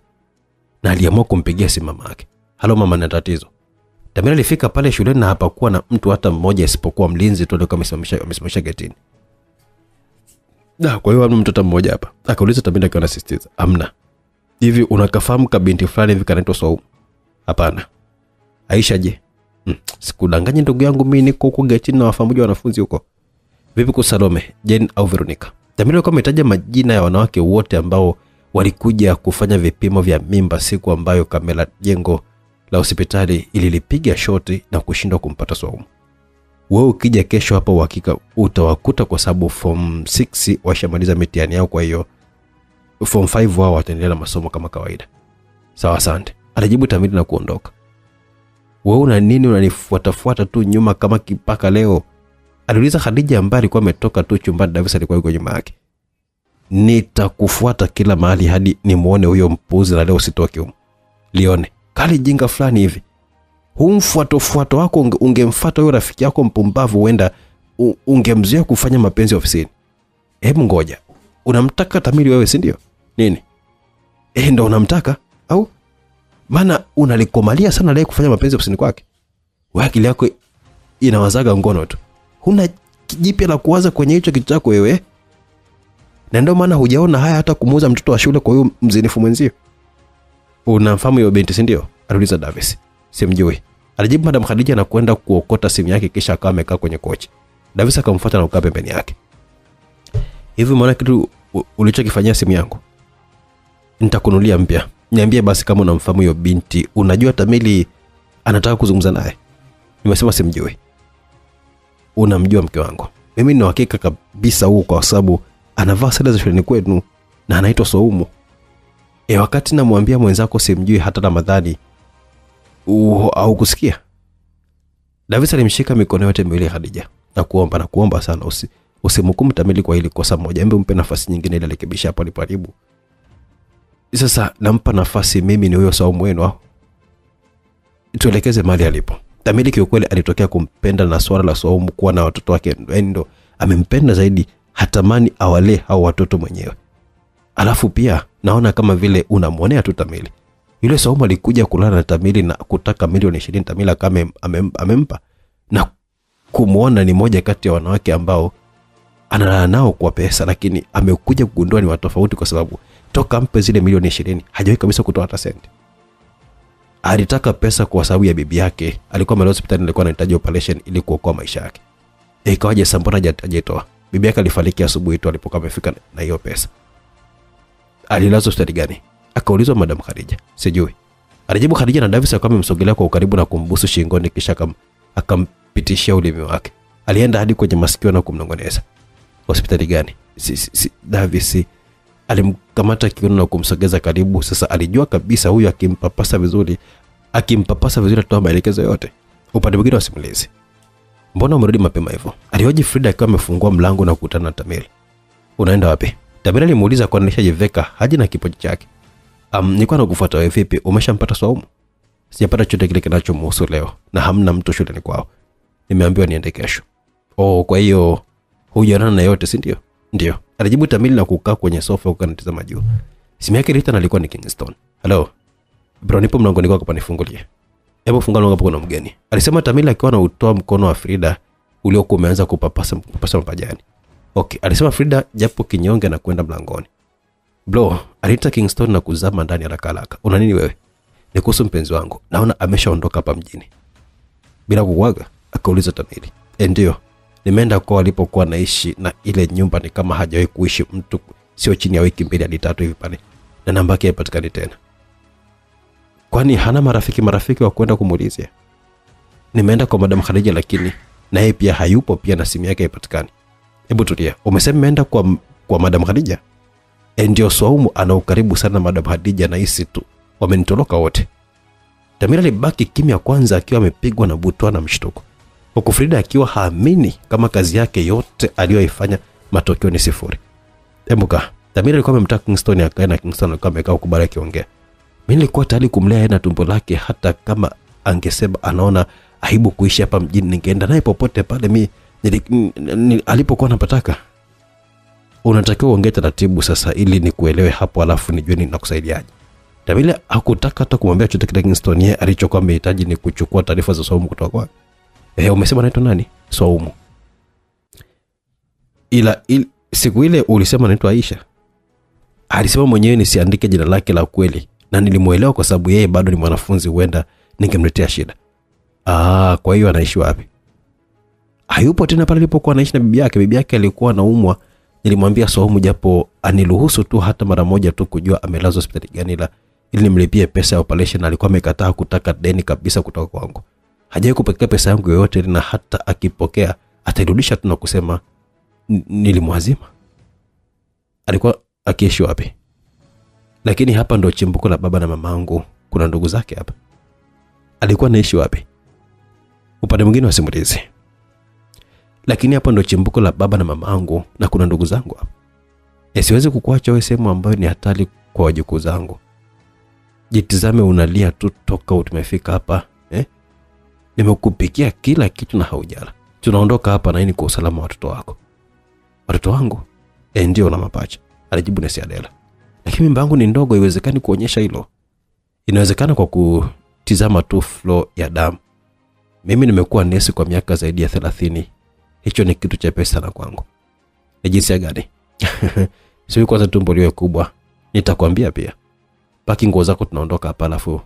A: Na aliamua kumpigia simu mama yake. Halo mama, na tatizo. Tamila alifika pale shuleni na hapakuwa na mtu hata mmoja isipokuwa mlinzi tu aliyekuwa amesimamisha getini. Kwa hiyo hamna mtoto mmoja hapa. Akauliza Tamila akiwa anasisitiza. Hamna. Hivi unakafahamu kabinti fulani hivi kanaitwa Saumu? Hapana. Aisha je? Sikudanganya ndugu yangu, mimi niko huko getini na wafahamu wanafunzi huko. Vipi kwa Salome, Jane au Veronica? Tamila alikuwa ametaja majina ya wanawake wote ambao walikuja kufanya vipimo vya mimba siku ambayo kamera jengo la hospitali ililipiga shoti na kushindwa kumpata Saumu. Wewe ukija kesho hapa uhakika utawakuta kwa sababu form 6 washamaliza mitihani yao, kwa hiyo form 5 wao wataendelea na masomo kama kawaida. Sawa, asante. Alijibu Tamila na kuondoka. Wewe una nini unanifuatafuata tu nyuma kama kipaka leo? Aliuliza Khadija ambaye alikuwa ametoka tu chumbani. Davis alikuwa yuko nyuma yake. Nitakufuata kila mahali hadi nimuone huyo mpuzi, na leo sitoki huko. Lione kali jinga fulani hivi. Humfuato wako ungemfuata huyo rafiki yako mpumbavu, huenda ungemzuia kufanya mapenzi ofisini. Hebu ngoja. Unamtaka Tamili wewe, si ndio? Nini? Ndio unamtaka au? Maana unalikomalia sana leo kufanya mapenzi ofisini kwake. Wewe akili yako inawazaga ngono tu. Huna jipya la kuwaza kwenye hicho kitu chako wewe. Na ndio maana hujaona haya hata kumuuza mtoto wa shule kwa huyo mzinifu mwenzio. Unamfahamu hiyo binti, si ndio? Aliuliza Davis. Simjui. Alijibu Madam Khadija na kwenda kuokota simu yake kisha akawa amekaa kwenye kochi. Davis akamfuata na kukaa pembeni yake. Hivi umeona kitu ulichokifanyia simu yangu? Nitakunulia mpya. Niambie basi kama unamfahamu hiyo binti. Unajua Tamili anataka kuzungumza naye. Nimesema simjui. Unamjua mke wangu? Mimi nina uhakika kabisa huo kwa sababu anavaa sare za shuleni kwetu na anaitwa Swaumu. Wakati namwambia mwenzako simjui hata Ramadhani au kusikia? Davis alimshika mikono yote miwili Khadija na kuomba sana usimhukumu Tamili kwa hili kosa moja. Hebu mpe nafasi nyingine ili arekebishe hapo aliparibu. Sasa nampa nafasi mimi ni huyo Swaumu wenu au? Tuelekeze mahali alipo. Tamili kiukweli alitokea kumpenda na swala la Swaumu kuwa na watoto wake ndo amempenda zaidi, hatamani awale hao watoto mwenyewe. Alafu pia naona kama vile unamwonea tu Tamili. Yule Swaumu alikuja kulala na Tamili na kutaka milioni 20 Tamila kama amempa, na kumuona ni moja kati ya wanawake ambao analala nao kwa pesa, lakini amekuja kugundua ni watu tofauti kwa sababu toka mpe zile milioni 20 hajawahi kabisa kutoa hata senti. Alitaka pesa kwa sababu ya bibi yake. Alikuwa amelazwa hospitali, alikuwa anahitaji operation ili kuokoa maisha yake. Ikawaje Sambona hajatoa? Bibi yake alifariki asubuhi tu alipokuwa amefika na hiyo pesa. Alilazwa hospitali gani? Akaulizwa Madam Khadija. Sijui. Alijibu Khadija na Davis akawa amemsogelea kwa ukaribu na kumbusu shingoni kisha akampitishia ulimi wake. Alienda hadi kwenye masikio na kumnongoneza. Hospitali gani? Davis alimkamata kiuno na kumsogeza karibu. Sasa alijua kabisa huyu akimpapasa vizuri atoa maelekezo yote. Upande mwingine wa simulizi. Mbona umerudi mapema hivyo? Alihoji Frida akiwa amefungua mlango na kukutana na Tamili. Unaenda wapi? Tamili alimuuliza kwa nilishajiveka haji na kipochi chake. Nilikuwa nakufuata wewe. Vipi? Umeshampata Swaumu? Sijapata chochote kile kinachomhusu leo na hamna mtu shuleni kwao. Nimeambiwa niende kesho. Kwa hiyo hujaonana na yote, si ndio? Ndio. Alijibu Tamili na kukaa kwenye sofa ukanitazama juu. Simu yake ilita na alikuwa ni Kingston. Hello. Bro, nipo mlangoni kwako, panifungulie. Hebu funga mlango hapo, kuna mgeni. Alisema Tamili akiwa anautoa mkono wa Frida uliokuwa umeanza kupapasa mapajani. Okay, alisema Frida japo kinyonge na kwenda mlangoni. Bro, alita Kingston na kuzama ndani haraka. Una nini wewe? Ni kuhusu mpenzi wangu. Naona ameshaondoka hapa mjini. Bila kuwaga, akauliza Tamili. Ndio. Nimeenda kwa alipokuwa naishi na ile nyumba ni kama hajawahi kuishi mtu sio chini ya wiki 2 hadi 3 hivi pale. Na namba yake haipatikani tena. Kwani hana marafiki wa kwenda kumuulizia? Nimeenda kwa Madam Khadija lakini na yeye pia hayupo pia na simu yake haipatikani. Hebu tulia. Umesema umeenda kwa Madam Khadija? Ndio, Swaumu ana ukaribu sana na Madam Khadija na hisi tu wamenitoroka wote. Tamila alibaki kimya kwanza akiwa amepigwa na butwa na mshtuko. Huku Frida akiwa haamini kama kazi yake yote aliyoifanya matokeo ni sifuri. Embuka, Tamila alikuwa amemtaka Kingston akae na Kingston alikuwa amekaa ukubali akiongea. Mimi nilikuwa tayari kumlea yeye na tumbo lake, hata kama angesema anaona aibu kuishi hapa mjini ningeenda naye popote pale mimi alipokuwa anapataka. Unatakiwa uongee taratibu sasa ili nikuelewe hapo alafu nijue ninakusaidiaje. Tamila hakutaka hata kumwambia chochote kile Kingston. Yeye alichokuwa amehitaji ni kuchukua taarifa za Swaumu kutoka kwake. Umesema anaitwa nani? Swaumu. Ila siku ile ulisema anaitwa Aisha. Alisema mwenyewe nisiandike jina lake la kweli na nilimuelewa kwa sababu yeye bado ni mwanafunzi, huenda ningemletea shida. Kwa hiyo anaishi wapi? Hayupo tena pale alipokuwa anaishi na bibi yake. Bibi yake alikuwa anaumwa. Nilimwambia Swaumu japo aniruhusu tu hata mara moja tu kujua amelazwa hospitali gani, ili nimlipie pesa ya operation. Alikuwa amekataa kutaka deni kabisa kutoka kwangu. Hajawahi kupokea pesa yangu yoyote, na hata akipokea atairudisha tu na kusema nilimwazima. Alikuwa akiishi wapi? Lakini hapa ndo chimbuko la baba na mamangu. Kuna ndugu zake hapa. Alikuwa anaishi wapi? Upande mwingine wa simulizi. Lakini hapa ndo chimbuko la baba na mamangu na kuna ndugu zangu hapa. Siwezi kukuacha wewe sehemu ambayo ni hatari kwa wajukuu zangu. Jitizame unalia tu toka tumefika hapa. Nimekupikia kila kitu na haujala. Tunaondoka hapa na hii ni kwa usalama wa watoto wako. Watoto wangu? Ndio na mapacha, alijibu Nesi Adela. Lakini mimba yangu ni ndogo, haiwezekani kuonyesha hilo. Inawezekana kwa kutizama tu flow ya damu. Mimi nimekuwa nesi kwa miaka zaidi ya 30. Hicho ni kitu chepesi sana kwangu. Ni jinsi gani? Sio kwanza tumbo liwe kubwa. Nitakwambia pia. Paki nguo zako, tunaondoka hapa, alafu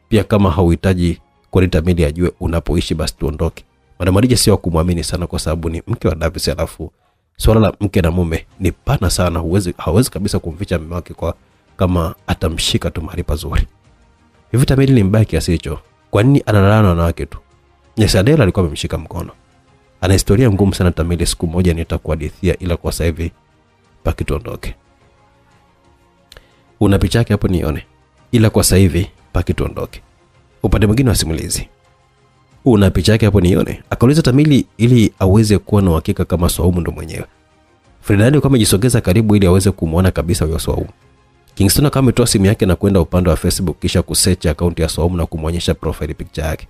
A: pia kama hauhitaji kwa Tamili ajue unapoishi basi tuondoke. Madam Adija sio kumwamini sana kwa sababu ni mke wa Davis, alafu swala la mke na mume ni pana sana, hawezi kabisa kumficha mume wake kwa kama atamshika tu mahali pazuri. Hivi Tamili ni mbaya kiasi hicho? Kwa nini analala na wanawake tu? Nesi Adela alikuwa amemshika mkono. Ana historia ngumu sana Tamili, siku moja nitakuhadithia, ila kwa sasa hivi Paki tuondoke. Una picha yake hapo nione. Ila kwa sasa hivi Paki tuondoke. Upande mwingine wa simulizi. Una picha yake hapo nione? Akauliza Tamili ili aweze kuwa na uhakika kama Swaumu ndo mwenyewe. Ferdinand alikuwa amejisogeza karibu ili aweze kumuona kabisa huyo Swaumu. Kingston akawa ametoa simu yake na kwenda upande wa Facebook kisha kusearch account ya Swaumu na kumuonyesha profile picture yake.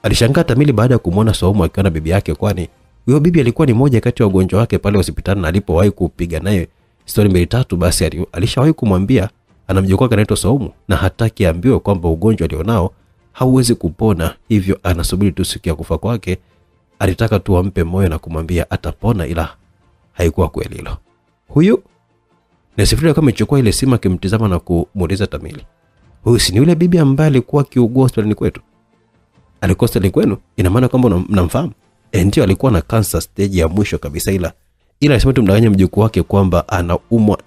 A: Alishangaa Tamili baada ya kumuona Swaumu akiwa na bibi yake, kwani huyo bibi alikuwa ni moja kati ya wagonjwa wake pale hospitali, na alipowahi kupiga naye story mbili tatu basi alishawahi kumwambia anamjua anaitwa Swaumu na hataki ambiwe kwamba ugonjwa alionao hauwezi kupona, hivyo anasubiri tu siku ya kufa kwake. Alitaka tu ampe moyo na kumwambia atapona, ila haikuwa kweli hilo. Huyu Nesifrida kama amechukua ile simu akimtizama na kumuuliza Tamili, huyu si ni yule bibi ambaye alikuwa kiugua hospitalini kwetu? Alikuwa hospitalini kwenu? Ina maana kwamba mnamfahamu? Ndio, alikuwa na cancer stage ya mwisho kabisa, ila alisema tumdanganye mjukuu wake kwamba anaumwa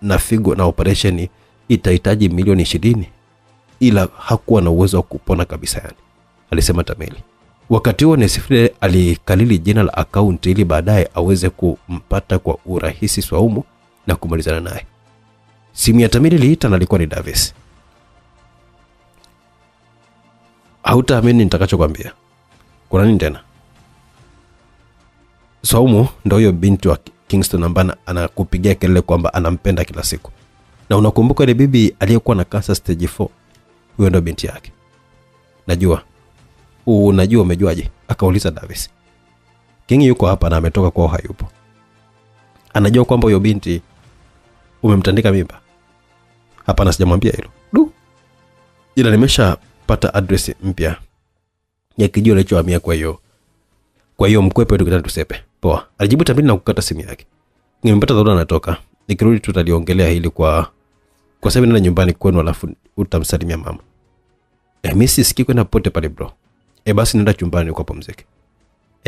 A: na figo na operation itahitaji milioni 20, ila hakuwa na uwezo wa kupona kabisa yani, alisema Tamili. Wakati huo Nesifrida alikalili jina la account ili baadaye aweze kumpata kwa urahisi Swaumu na kumalizana naye. Simu ya Tamili iliita na alikuwa ni Davis. Hautaamini nitakachokwambia. Kuna nini tena? Swaumu ndio huyo binti wa Kingston ambaye anakupigia kelele kwamba anampenda kila siku. Na unakumbuka ile bibi aliyekuwa na cancer stage 4? Huyo ndio binti yake. Najua. Unajua umejuaje? Akauliza Davis. King yuko hapa na ametoka kwao hayupo. Anajua kwamba huyo binti umemtandika mimba? Hapana, sijamwambia hilo. Ila nimeshapata address mpya ya kijio alichohamia, kwa hiyo mkwepe tukutane tusepe. Poa. Alijibu Tamili na kukata simu yake. Nimepata dharura natoka. Nikirudi tutaliongelea hili kwa sababu nenda nyumbani kwenu alafu utamsalimia mama. Mimi sisikii kwenda pote pale bro. Basi nenda chumbani ukapumzike.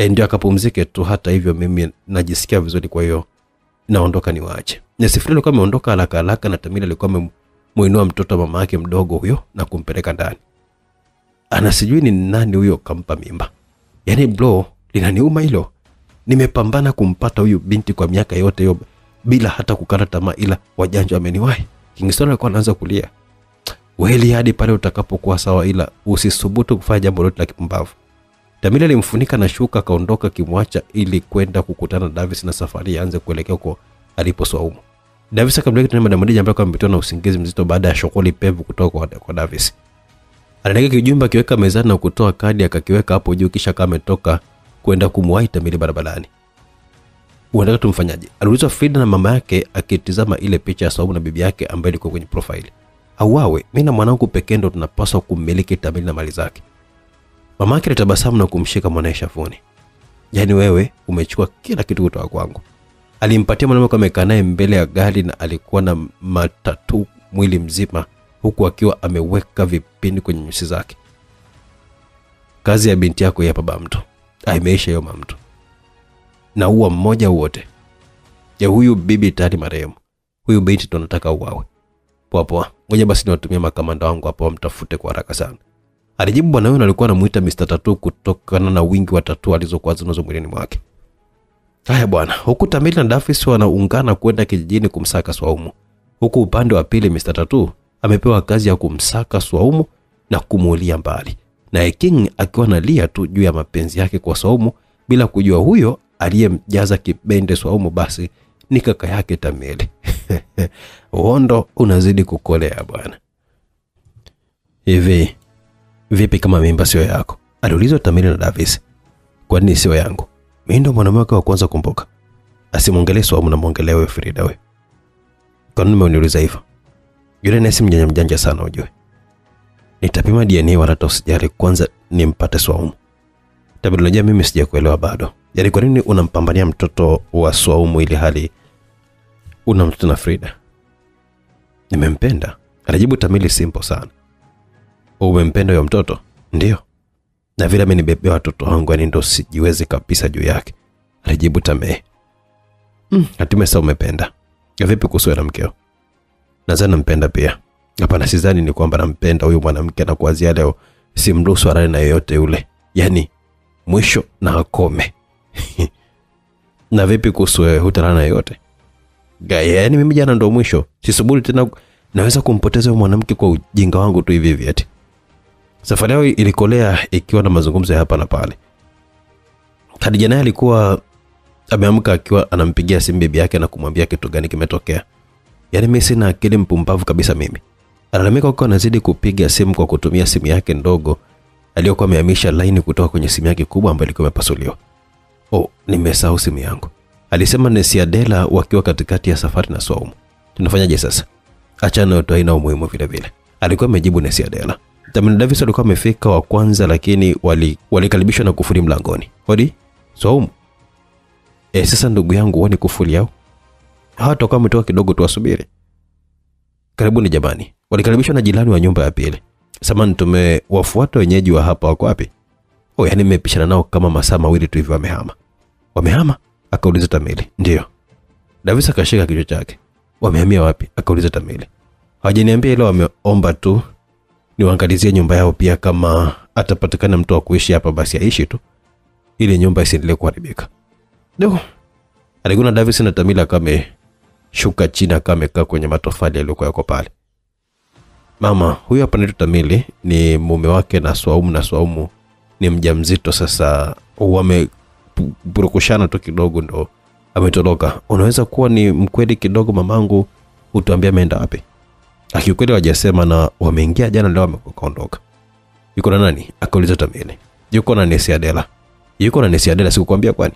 A: Ndio akapumzike tu. Hata hivyo mimi najisikia vizuri, kwa hiyo naondoka niwaache. Nesifrida alikuwa ameondoka haraka na Tamili alikuwa amemuinua mtoto mama yake mdogo huyo na kumpeleka ndani. Anasijui ni nani huyo kampa mimba. Yaani bro, linaniuma hilo. Nimepambana kumpata huyu binti kwa miaka yote hiyo bila hata kukata tamaa, ila wajanja wameniwahi. Kingston alikuwa anaanza kulia. Weli hadi pale utakapokuwa sawa, ila usisubutu kufanya jambo lolote la kipumbavu. Tamili alimfunika na shuka akaondoka kimwacha ili kwenda kukutana na Davis na safari aanze kuelekea huko alipo Swaumu. Davis akamleta tena Madam Adija ambaye amepitwa na usingizi mzito baada ya shughuli pevu kutoka kwa Davis. Aliandika kijumba akiweka mezani na kutoa kadi akakiweka hapo juu, kisha kama ametoka kwenda kumwahi Tamili barabarani. Unataka tumfanyaje? Aliulizwa Frida na mama yake akitizama ile picha ya Swaumu na bibi yake ambaye ilikuwa kwenye profile. Auawe, mimi na mwanangu pekee ndo tunapaswa kumiliki Tamili na mali zake. Mama yake alitabasamu na kumshika mwanae shafuni. Yaani wewe umechukua kila kitu kutoka kwangu. Alimpatia mwanamke amekaa naye mbele ya gari na alikuwa na matatu mwili mzima huku akiwa ameweka vipini kwenye nyusi zake. Kazi ya binti yako hapa baba mtu. Imeisha hiyo mama mtu. Na uwa mmoja wote. Ya huyu bibi tayari marehemu. Huyu binti tunataka uwawe. Poa. Ngoja basi niwatumie makamanda wangu hapo wamtafute kwa haraka sana. Alijibu bwana huyo alikuwa anamuita Mr. Tattoo kutokana na wingi wa tattoo alizokuwa zinazo mwilini mwake. Haya bwana, huku Tamili na Davis wanaungana kwenda kijijini kumsaka Swaumu. Huku upande wa pili Mr. Tattoo amepewa kazi ya kumsaka Swaumu na kumuulia mbali. Na King akiwa analia tu juu ya mapenzi yake kwa Swaumu bila kujua huyo aliyemjaza kibende Swaumu basi ni kaka yake Tamili. Uondo unazidi kukolea bwana. Hivi vipi kama mimba sio yako? Aliulizwa Tamili na Davis. Kwa nini sio yangu? Mimi ndo mwanaume wake wa kwanza kumbuka. Asimuongelee Swaumu na muongelee wewe Frida wewe. Kwa nini umeniuliza hivyo? Yule nesi mjanja sana ujue. Nitapima DNA wala usijali, kwanza nimpate Swaumu. Unajua mimi sijakuelewa bado. Yaani kwa nini unampambania mtoto wa Swaumu ili hali una mtoto na Frida? Nimempenda. Alijibu Tamili simple sana. Umempenda huyo mtoto? Ndio. Na vile amenibebea watoto wangu yani ndo sijiwezi kabisa juu yake. Alijibu Tamili. Hatimaye sasa umependa. Vipi kuhusu na mkeo? Nadhani nampenda pia. Hapana, sidhani ni kwamba nampenda huyu mwanamke na kuanzia leo simruhusu alale na yoyote yule. Yaani mwisho na akome. Na vipi kuhusu wewe, hutalala na yoyote? Yaani mimi jana ndo mwisho. Sisubiri tena, naweza kumpoteza huyu mwanamke kwa ujinga wangu tu hivi hivi eti. Safari yao ilikolea ikiwa na mazungumzo ya hapa na pale. Khadija naye alikuwa ameamka akiwa anampigia simu bibi yake na kumwambia kitu gani kimetokea. Yaani mimi sina akili, mpumbavu kabisa mimi. Alalamika huko anazidi kupiga simu kwa kutumia simu yake ndogo aliyokuwa amehamisha line kutoka kwenye simu yake kubwa ambayo ilikuwa imepasuliwa. Nimesahau simu yangu. Alisema Nesi Adela wakiwa katikati ya safari na Swaumu. Tunafanyaje sasa? Achana na haina umuhimu vile vile. Alikuwa amejibu Nesi Adela. Tamini Davis alikuwa amefika wa kwanza lakini walikaribishwa na kufuli mlangoni. Hodi? Swaumu? Sasa ndugu yangu wani kufuli yao? Hata kama umetoka kidogo tuwasubiri. Karibuni jamani. Walikaribishwa na jirani wa nyumba ya pili. Samani tumewafuata wenyeji wa hapa wako wapi? Yaani nimepishana nao kama masaa mawili tu hivi wamehama. Wamehama? Akauliza Tamili. Ndio. Davis akashika kichwa chake. Wamehamia wapi? Akauliza Tamili. Hawajaniambia, ile wameomba tu niwaangalizie nyumba yao pia kama atapatikana mtu wa kuishi hapa basi aishi tu. Ile nyumba isiendelee kuharibika. Ndio. Aliguna Davis na Tamili kama shuka chini kama amekaa kwenye matofali yaliyokuwa yako pale. Mama, huyu hapa ni Tamili, ni mume wake na Swaumu ni mjamzito sasa, wameburukushana tu kidogo ndo ametoroka. Unaweza kuwa ni mkweli kidogo mamangu, utuambia ameenda wapi? Akiukweli hawajasema na wameingia jana leo wamekaondoka. Yuko na nani? Akauliza Tamili. Yuko na Nesi Adela. Yuko na Nesi Adela, sikukwambia kwani?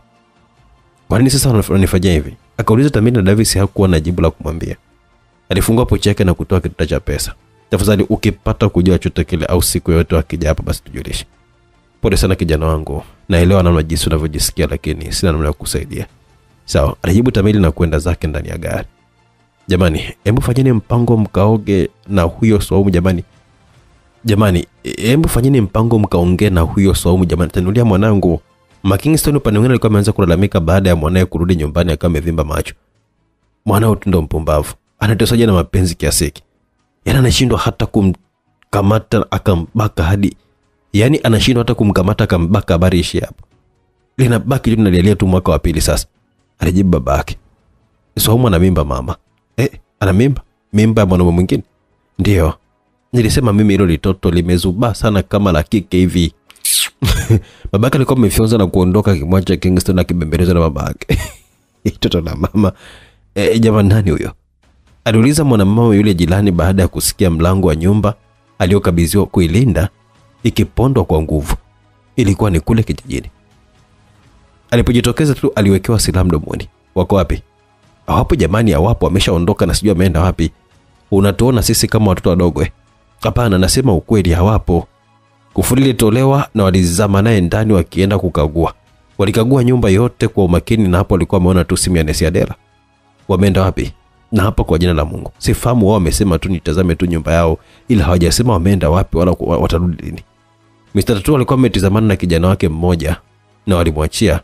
A: Kwa nini sasa unanifanyia hivi? Akauliza Tamili na Davis hakuwa na jibu la kumwambia. Alifungua pochi yake na kutoa kitita cha pesa. Tafadhali ukipata kujua chochote kile au siku yote akija hapa basi tujulishe. Pole sana kijana wangu. Naelewa namna jinsi unavyojisikia lakini sina namna ya kukusaidia. Sawa, alijibu Tamili na kwenda zake ndani ya gari. Jamani, hebu fanyeni mpango mkaoge na huyo Swaumu jamani. Hebu fanyeni mpango mkaongee na huyo Swaumu jamani. Tanulia mwanangu. Kingston upande mwingine alikuwa ameanza kulalamika baada ya mwanae kurudi nyumbani akawa amevimba macho. Mwanao tu ndo mpumbavu. Anatosaje na mapenzi kiasi hiki? Yaani anashindwa hata kumkamata akambaka hadi. Yaani anashindwa hata kumkamata akambaka, habari ishi hapo. Linabaki tu linalialia tu mwaka wa pili sasa. Alijibu babake. Swaumu ana mimba mama. Ana mimba? Mimba ya mwanaume mwingine? Ndio. Nilisema mimi hilo litoto limezuba sana kama la kike hivi. Babake alikuwa amefyonza na kuondoka kimwacha Kingston akibembeleza na babake. Toto la mama. Jamani nani huyo? Aliuliza mwanamama yule jirani baada ya kusikia mlango wa nyumba aliyokabidhiwa kuilinda ikipondwa kwa nguvu. Ilikuwa ni kule kijijini. Alipojitokeza tu aliwekewa silaha mdomoni. Wako wapi? Hawapo jamani, hawapo, wameshaondoka na sijui ameenda wapi. Unatuona sisi kama watoto wadogo? Hapana, nasema ukweli, hawapo. Kufuli ilitolewa na walizama naye ndani wakienda kukagua. Walikagua nyumba yote kwa umakini na hapo walikuwa wameona tu simu ya Nesi Adela. Wameenda wapi? Na hapa kwa jina la Mungu sifahamu, wao wamesema tu nitazame tu nyumba yao, ila hawajasema wameenda wapi wala watarudi lini. Mr. Tatu alikuwa ametizamana na kijana wake mmoja na walimwachia.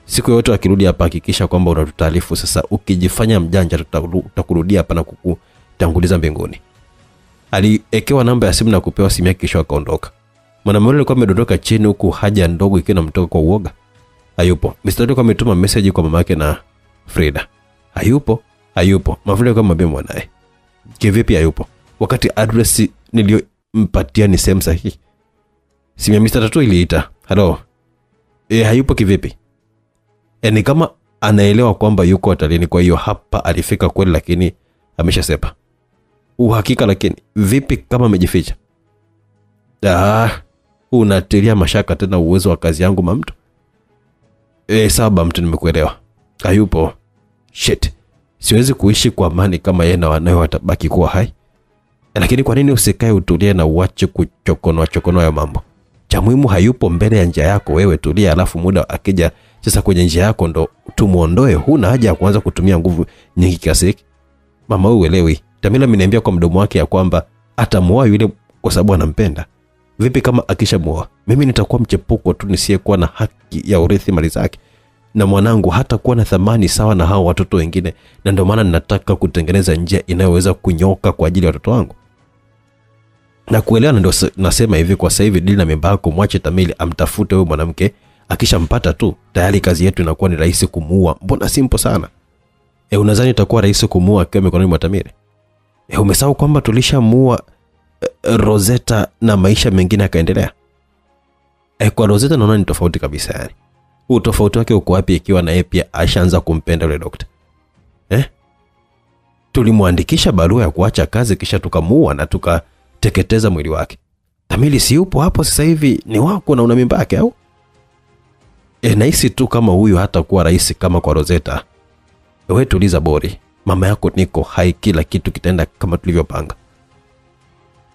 A: Siku yote akirudi hapa hakikisha kwamba unatutaarifu, sasa ukijifanya mjanja tutakurudia hapa na kukutanguliza mbinguni. Aliekewa namba ya simu na kupewa simu yake kisha akaondoka. Mwanamume alikuwa amedondoka chini huku haja ndogo ikiwa inamtoka kwa uoga. Hayupo. Mr. Tatu alikuwa ametuma message kwa mama yake na Frida. Hayupo. Mavule kwa mwambie mwanae. Kivipi hayupo? Wakati address niliyompatia ni sehemu sahihi. Simu ya Mr. Tatu iliita. Hello. Hayupo kivipi? Yaani kama anaelewa kwamba yuko hotelini, kwa hiyo hapa alifika kweli lakini ameshasepa. Uhakika lakini vipi kama amejificha? Unatilia mashaka tena uwezo wa kazi yangu mamto. Sawa mtu, nimekuelewa. Hayupo. Shit. Siwezi kuishi kwa amani kama yeye na wanawe watabaki kuwa hai. Lakini kwa nini usikae utulie na uache kuchokonoa ya mambo? Cha muhimu hayupo mbele ya njia yako, wewe tulia, alafu muda akija sasa kwenye njia yako ndo tumuondoe. Huna haja ya kuanza kutumia nguvu nyingi kiasi hiki. Mama wewe uelewi. Tamila ameniambia kwa mdomo wake ya kwamba atamuoa yule kwa sababu anampenda. Vipi kama akishamuoa? Mimi nitakuwa mchepuko tu nisiyekuwa na haki ya urithi mali zake. Na mwanangu hata kuwa na thamani sawa na hao watoto wengine, na ndio maana ninataka kutengeneza njia inayoweza kunyoka kwa ajili ya watoto wangu. Na kuelewana ndio nasema hivi, kwa sasa hivi dili na mimba yako, mwache Tamili amtafute huyo mwanamke. Akishampata tu tayari kazi yetu inakuwa ni rahisi kumuua. Mbona simple sana? Unadhani itakuwa rahisi kumuua akiwa mikononi mwa Tamili? Umesahau kwamba tulishamuua Rosetta na maisha mengine yakaendelea? Kwa Rosetta naona ni tofauti kabisa yani. Utofauti wake uko wapi ikiwa na yeye pia ashaanza kumpenda yule daktari? Tulimwandikisha barua ya kuacha kazi kisha tukamuua na tukateketeza mwili wake. Tamili si yupo hapo sasa hivi, ni wako na una mimba yake au? Nahisi tu kama huyu hata kuwa rahisi kama kwa Rosetta. Wewe tuliza bori. Mama yako niko hai, kila kitu kitaenda kama tulivyopanga.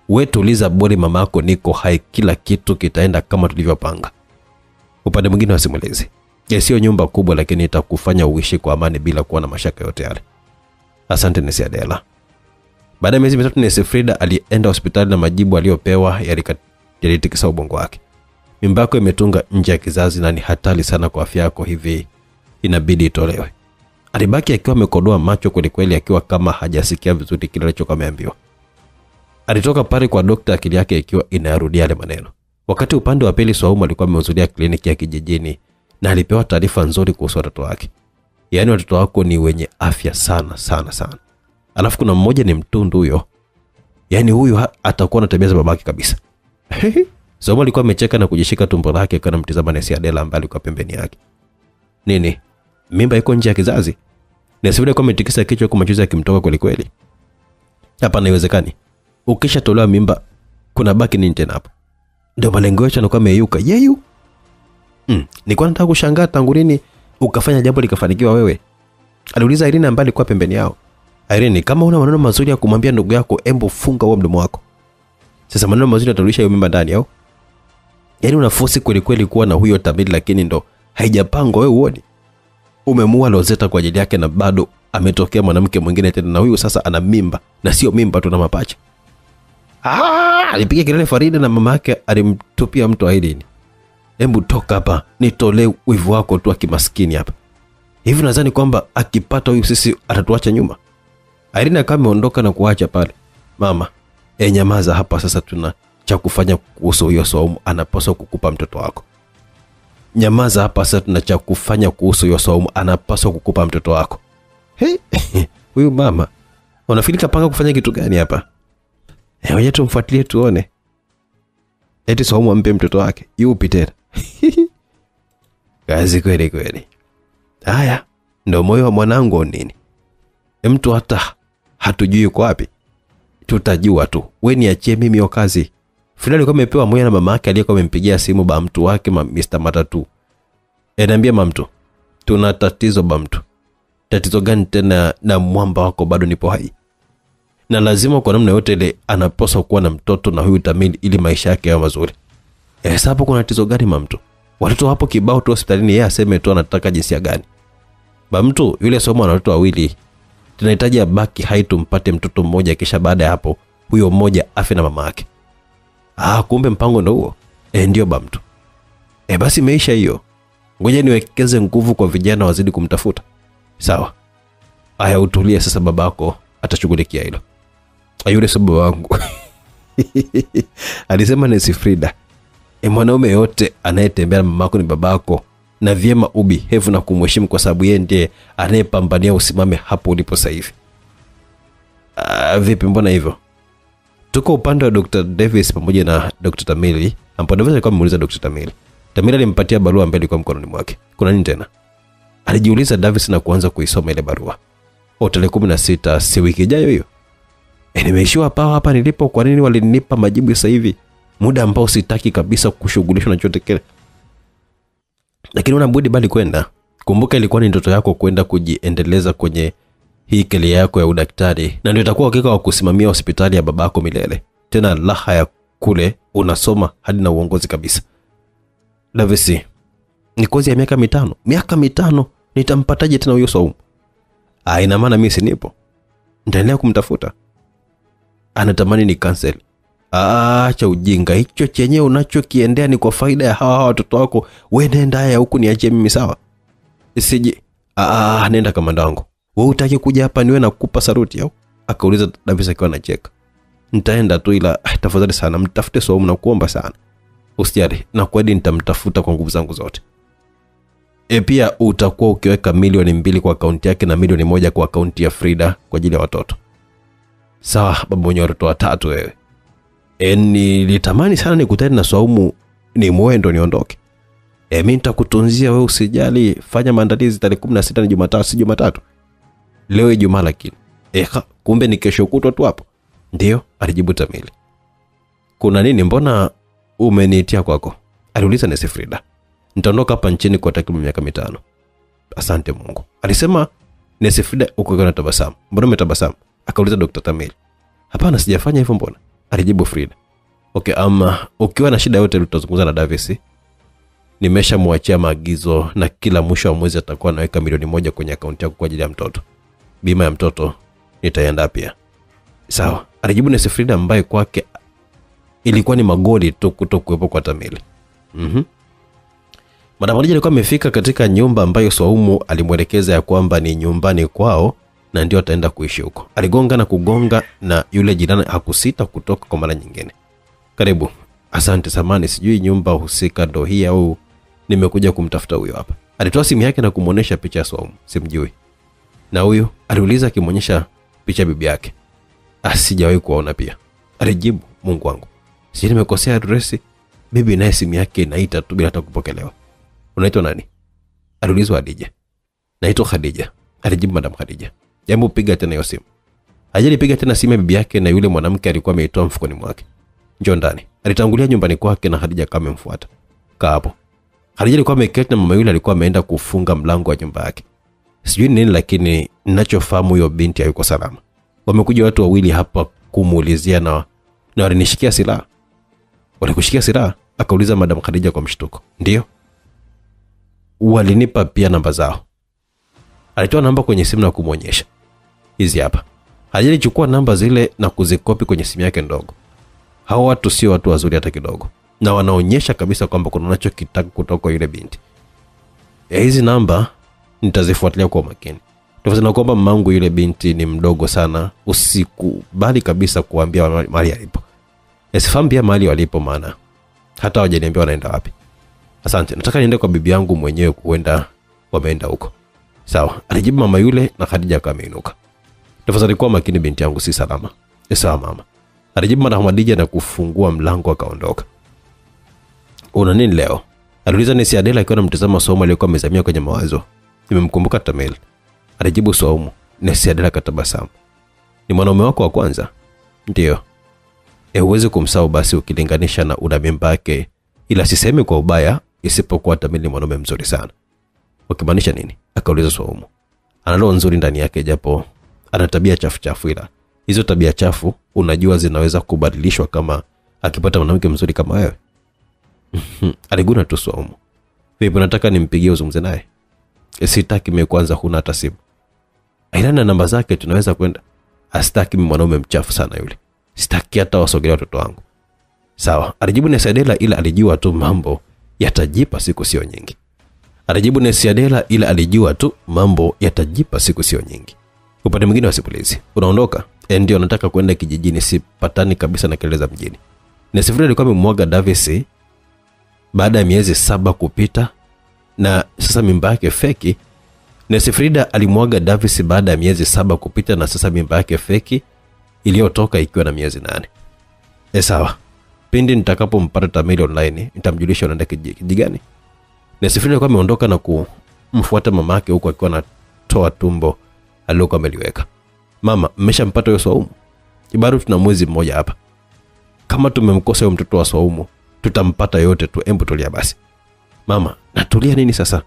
A: Wewe tuliza bori, mama yako niko hai, kila kitu kitaenda kama tulivyopanga. Upande mwingine wa simulizi. Sio nyumba kubwa lakini itakufanya uishi kwa amani bila kuwa na mashaka yote yale. Asante Nesi Adela. Baada ya miezi mitatu Nesi Frida alienda hospitali na majibu aliyopewa yalitikisa ubongo wake. Mimba yako imetunga nje ya kizazi na ni hatari sana kwa afya yako, hivi inabidi itolewe. Alibaki akiwa amekodoa macho kweli akiwa kama hajasikia vizuri kile alichokuwa ameambiwa. Alitoka pale kwa daktari akili yake ikiwa inarudia yale maneno. Wakati upande wa pili Swaumu alikuwa amehudhuria kliniki ya kijijini na alipewa taarifa nzuri kuhusu watoto wake. Yaani watoto wako ni wenye afya sana. Alafu kuna mmoja ni mtundu huyo. Yaani huyu atakuwa na tabia za babake kabisa. Swaumu alikuwa amecheka na kujishika tumbo lake kana mtizama Nesi Adela ambaye alikuwa pembeni yake. Nini? Mimba iko nje ya kizazi? Nesi Frida alikuwa ametikisa kichwa kwa machozi yakimtoka kweli. Hapa haiwezekani. Ukishatolewa mimba kuna baki nini tena hapo? Ndio malengo yetu yanakuwa yameyuka. Yeyu. Nilikuwa nataka kushangaa tangu lini ukafanya jambo likafanikiwa wewe? Aliuliza Irene ambaye alikuwa pembeni yao. Irene, kama una maneno mazuri ya kumwambia ndugu yako, embo funga huo mdomo wako. Sasa maneno mazuri yatarudisha hiyo mimba ndani au? Yaani unaforce kweli kuwa na huyo Tamili lakini ndo haijapangwa wewe uone. Umemua Rosetta kwa ajili yake na bado ametokea mwanamke mwingine tena, na huyu sasa ana mimba na sio mimba tu na mapacha. Alipiga kelele Farida na mama yake alimtupia mtu Irene. Hebu toka hapa, nitolee wivu wako tu akimaskini hapa. Hivi nadhani kwamba akipata huyu sisi atatuacha nyuma? Irene akawa ameondoka na kuacha pale. Mama, nyamaza hapa sasa, tuna cha kufanya kuhusu huyo Swaumu, anapaswa kukupa mtoto wako. Nyamaza hapa sasa, tuna cha kufanya kuhusu huyo Swaumu, anapaswa kukupa mtoto wako. Huyu mama, unafikiri kapanga kufanya kitu gani hapa? Wewe tumfuatilie tuone. Eti Swaumu ampe mtoto wake. Yupi tena? Kazi kweli. Haya, ndio moyo wa mwanangu nini? Mtu hata hatujui yuko wapi. Tutajua tu. Wewe niachie mimi hiyo kazi. Frida alikuwa amepewa moyo na mama yake aliyekuwa amempigia simu ba mtu wake Mr. Matatu. Niambia mamtu, tuna tatizo ba mtu. Tatizo gani tena? Na mwamba wako bado nipo hai. Na lazima kwa namna yote ile anapaswa kuwa na mtoto na huyu Tamili ili maisha yake yawe mazuri. Sasa hapo kuna tatizo gani mamtu? Watoto hapo kibao tu hospitalini, yeye aseme tu anataka jinsia gani. Mamtu, yule Swaumu ana watoto wawili. Tunahitaji abaki hai tumpate mtoto mmoja kisha baada ya hapo huyo mmoja afe na mama yake. Kumbe mpango ndio huo. Ndio mamtu. Basi maisha hiyo. Ngoja niwekeze nguvu kwa vijana wazidi kumtafuta. Sawa. Haya, utulie sasa, babako atashughulikia hilo. Yule sababu wangu. Alisema Nesi Frida. Mwanaume yote anayetembea na mamako ni babako, na vyema ubehave na kumheshimu kwa sababu yeye ndiye anayepambania usimame hapo ulipo sasa hivi. Vipi, mbona hivyo? Tuko upande wa Dr. Davis pamoja na Dr. Tamili, ambapo Davis alikuwa amemuuliza Dr. Tamili. Tamili alimpatia barua ambayo ilikuwa mkononi mwake. Kuna nini tena? Alijiuliza Davis na kuanza kuisoma ile barua. Tarehe 16 si wiki ijayo hiyo. Nimeishiwa hapa nilipo, kwa nini walinipa majibu sasa hivi? Muda ambao sitaki kabisa kushughulishwa na chochote kile. Lakini unabudi bali kwenda. Kumbuka ilikuwa ni ndoto yako kwenda kujiendeleza kwenye hii kile yako ya udaktari, na ndio itakuwa hakika wa kusimamia hospitali ya babako milele. Tena raha ya kule unasoma hadi na uongozi kabisa. Davis, ni kozi ya miaka 5. Miaka 5 nitampataje tena huyo Saumu? Ina maana mimi si nipo. Nitaendelea kumtafuta. Anatamani ni cancel. Acha ujinga, hicho chenyewe unachokiendea ni kwa faida ya hawa watoto wako. Wewe nenda ya huku niache mimi sawa? Isije. Nenda kamanda wangu. Wewe utaki kuja hapa niwe nakupa saruti au? Akauliza Davis akiwa anacheka. Nitaenda tu, ila tafadhali sana mtafute Saumu na kuomba sana. Usijali, na kweli nitamtafuta kwa nguvu zangu zote. Pia utakuwa ukiweka milioni 2 kwa akaunti yake na milioni 1 kwa akaunti ya Frida kwa ajili ya watoto. Sawa, baba mwenye watoto 3 wewe. Nilitamani sana nikutane na Saumu ni mwendo niondoke. Mimi nitakutunzia wewe, usijali. Fanya maandalizi, tarehe 16 ni Jumatatu, si Jumatatu. Leo Ijumaa lakini. Kumbe ni kesho kutwa tu hapo. Ndio, alijibu Tamili. Kuna nini, mbona umeniitia kwako? Aliuliza Nesi Frida. Nitaondoka hapa nchini kwa takriban miaka 5. Asante Mungu, alisema Nesi Frida huko kwa tabasamu. Mbona umetabasamu? Akauliza Dr. Tamili. Hapana, sijafanya hivyo mbona, alijibu Frida. Okay, ukiwa na shida yote tutazungumza na Davis. Nimeshamwachia maagizo na kila mwisho wa mwezi atakuwa anaweka milioni 1 kwenye akaunti yako kwa ajili ya mtoto. Bima ya mtoto nitaenda pia. Sawa, alijibu Nesi Frida ambaye kwake ilikuwa ni magoli tu kutokuwepo kwa Tamili. Madam Khadija alikuwa amefika katika nyumba ambayo Saumu alimwelekeza ya kwamba ni nyumbani kwao na ndio ataenda kuishi huko. Aligonga na kugonga na yule jirani hakusita kutoka kwa mara nyingine. Karibu. Asante samani, sijui nyumba husika ndo hii au nimekuja kumtafuta huyo hapa. Alitoa simu yake na kumuonesha picha ya Saumu. Simjui. Na huyo? Aliuliza akimuonyesha picha bibi yake. Sijawahi kuona pia, alijibu. Mungu wangu, sije nimekosea address. Bibi naye simu yake inaita tu bila hata kupokelewa. Unaitwa nani? Aliulizwa Khadija. Naitwa Khadija, alijibu Madam Khadija. Jambo, piga tena hiyo simu. Alipiga tena simu ya bibi yake na yule mwanamke alikuwa ameitoa mfukoni mwake. Njoo ndani. Alitangulia nyumbani kwake na Khadija kama amemfuata. Kaa hapo. Khadija alikuwa ameketi na mama yule alikuwa ameenda kufunga mlango wa nyumba yake. Sijui nini, lakini ninachofahamu huyo binti hayuko salama. Wamekuja watu wawili hapa kumuulizia na walinishikia silaha. Walikushikia silaha? Akauliza Madam Khadija kwa mshtuko. Ndio. Walinipa pia namba zao. Alitoa namba kwenye simu na kumuonyesha. Hizi hapa. Alichukua namba zile na kuzikopi kwenye simu yake ndogo. Hao watu sio watu wazuri hata kidogo, na wanaonyesha kabisa kwamba kuna unachokitaka kutoka yule binti. Hizi namba nitazifuatilia kwa makini. Tafadhali kwamba mamangu yule binti ni mdogo sana, usikubali kabisa kuambia mahali alipo. Sifahamu pia mahali walipo, maana hata hawajaniambia wanaenda wapi. Asante, nataka niende kwa bibi yangu mwenyewe, kuenda wameenda huko. Sawa, alijibu mama yule na Khadija kameinuka. Tafadhali kuwa makini, binti yangu si salama. Sawa mama, alijibu Madam Khadija na kufungua mlango akaondoka. Una nini leo? Aliuliza Nesi Adela akiwa anamtazama Saumu aliyekuwa amezamia kwenye mawazo. Nimemkumbuka Tamil, alijibu Saumu. Nesi Adela katabasamu. Ni mwanaume wako wa kwanza? Ndio. Huwezi kumsahau basi ukilinganisha na una mimba yake, ila sisemi kwa ubaya, isipokuwa Tamil ni mwanaume mzuri sana. Ukimaanisha nini? Akauliza Saumu. Ana roho nzuri ndani yake, japo ana tabia chafu, ila hizo tabia chafu unajua zinaweza kubadilishwa kama akipata mwanamke mzuri kama wewe. Aliguna tu Saumu. Vipi, nataka nimpigie uzungumze naye? Sitaki, mimi kwanza huna hata simu. Aina na namba zake tunaweza kwenda. Asitaki, mwanaume mchafu sana yule. Sitaki hata wasogelea watoto wangu. Sawa, alijibu Nesi Adela, ila alijua tu mambo yatajipa siku sio nyingi. Alijibu Nesi Adela, ila alijua tu mambo yatajipa siku sio nyingi. Upande mwingine wa simulizi. Unaondoka? Ndio, nataka kwenda kijijini, sipatani kabisa na kelele za mjini. Nesi Frida alikuwa amemwaga Davis baada ya miezi 7 kupita, na sasa mimba yake feki. Nesi Frida alimwaga Davis baada ya miezi 7 kupita, na sasa mimba yake feki iliyotoka ikiwa na miezi 8. Sawa. Pindi nitakapompata Tamil online, nitamjulisha unaenda kijiji gani. Nesi Frida alikuwa ameondoka na kumfuata mama yake huko akiwa anatoa tumbo alilokuwa ameliweka. Mama, mmeshampata huyo Saumu? Bado tuna mwezi mmoja hapa. Kama tumemkosa huyo mtoto wa Saumu, tutampata yote tu, embu tulia basi. Mama, natulia nini sasa?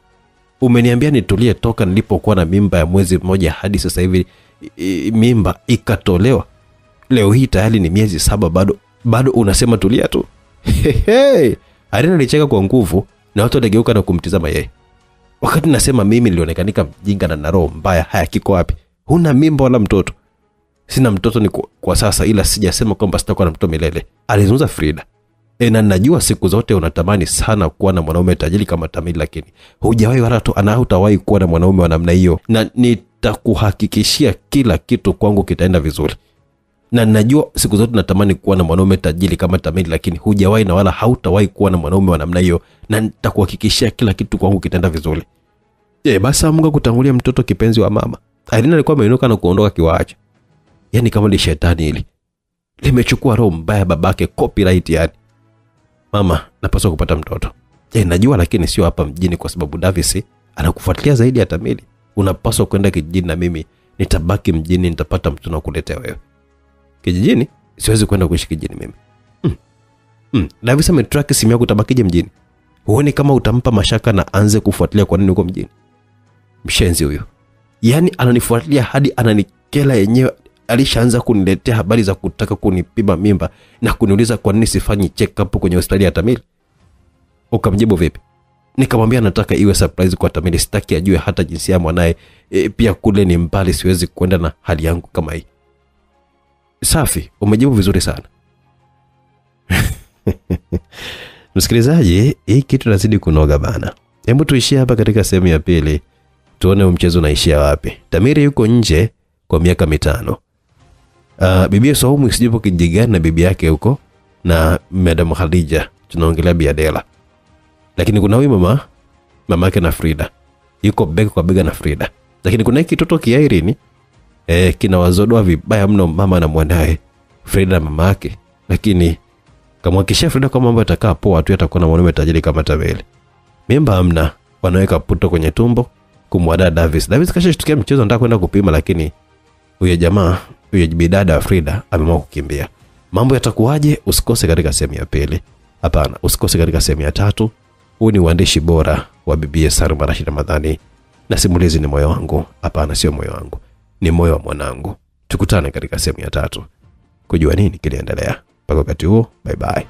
A: Umeniambia nitulie toka nilipokuwa na mimba ya mwezi mmoja hadi sasa hivi mimba ikatolewa. Leo hii tayari ni miezi 7 bado unasema tulia tu. Irene alicheka kwa nguvu na watu waligeuka na kumtizama yeye. Wakati nasema mimi nilionekanika mjinga na roho mbaya, haya kiko wapi? Huna mimba wala mtoto. Sina mtoto ni kwa sasa, ila sijasema kwamba sitakuwa na mtoto milele, alizungumza Frida. Na najua siku zote unatamani sana kuwa na mwanaume tajiri kama Tamil, lakini hujawahi wala hutawahi kuwa na mwanaume wa namna hiyo, na nitakuhakikishia kila kitu kwangu kitaenda vizuri. Na najua siku zote natamani kuwa na mwanaume tajiri kama Tamil, lakini hujawahi na wala hautawahi kuwa na mwanaume wa namna hiyo, na nitakuhakikishia kila kitu kwangu kitaenda vizuri. Basi Mungu kutangulia mtoto kipenzi wa mama. Irene alikuwa ameinuka na kuondoka kiwaacha. Yaani kama ni shetani hili limechukua roho mbaya babake copyright yani. Mama, napaswa kupata mtoto. Najua, lakini sio hapa mjini kwa sababu Davis anakufuatilia zaidi ya Tamili. Unapaswa kwenda kijijini na mimi nitabaki mjini, nitapata mtoto na kuletea wewe. Kijijini? Siwezi kwenda kuishi kijijini mimi. Davis ametrack simu yako, utabakije mjini? Huoni kama utampa mashaka na anze kufuatilia kwa nini uko mjini? Mshenzi huyo. Yaani ananifuatilia hadi ananikela yenyewe. Alishaanza kuniletea habari za kutaka kunipima mimba na kuniuliza kwa nini sifanyi check up kwenye hospitali ya Tamil. Ukamjibu vipi? Nikamwambia nataka iwe surprise kwa Tamil, sitaki ajue hata jinsia ya mwanae. Pia kule ni mbali, siwezi kwenda na hali yangu kama hii. Safi, umejibu vizuri sana. Msikilizaji, hii kitu lazidi kunoga bana. Hebu tuishie hapa katika sehemu ya pili. Tuone mchezo unaishia wapi. Tamiri yuko nje kwa miaka 5. Bibi Saumu sijipo kijigani na bibi yake huko na Madam Khadija, tunaongelea Bi Adela. Lakini kuna huyu mama yake na Frida. Yuko bega kwa bega na Frida. Lakini kuna kitoto kia Irene kinawazodoa vibaya mno mama na mwanae, Frida na mama yake. Lakini kamhakikishia Frida kwamba mambo yatakaa poa tu, atakuwa na mwanaume tajiri kama Tamili. Mimba hamna, wanaweka puto kwenye tumbo kumwadaa Davis. Davis kashashtukia mchezo, anataka kwenda kupima, lakini huyo bidada Frida ameamua kukimbia. Mambo yatakuwaje? Usikose katika sehemu ya pili. Hapana, usikose katika sehemu ya 3. Huu ni uandishi bora wa Bibi Salma Rashid Ramadhani na simulizi ni moyo wangu. Hapana, sio moyo wangu, ni moyo wa mwanangu. Tukutane katika sehemu ya 3 kujua nini kiliendelea. Mpaka wakati huo, bye bye.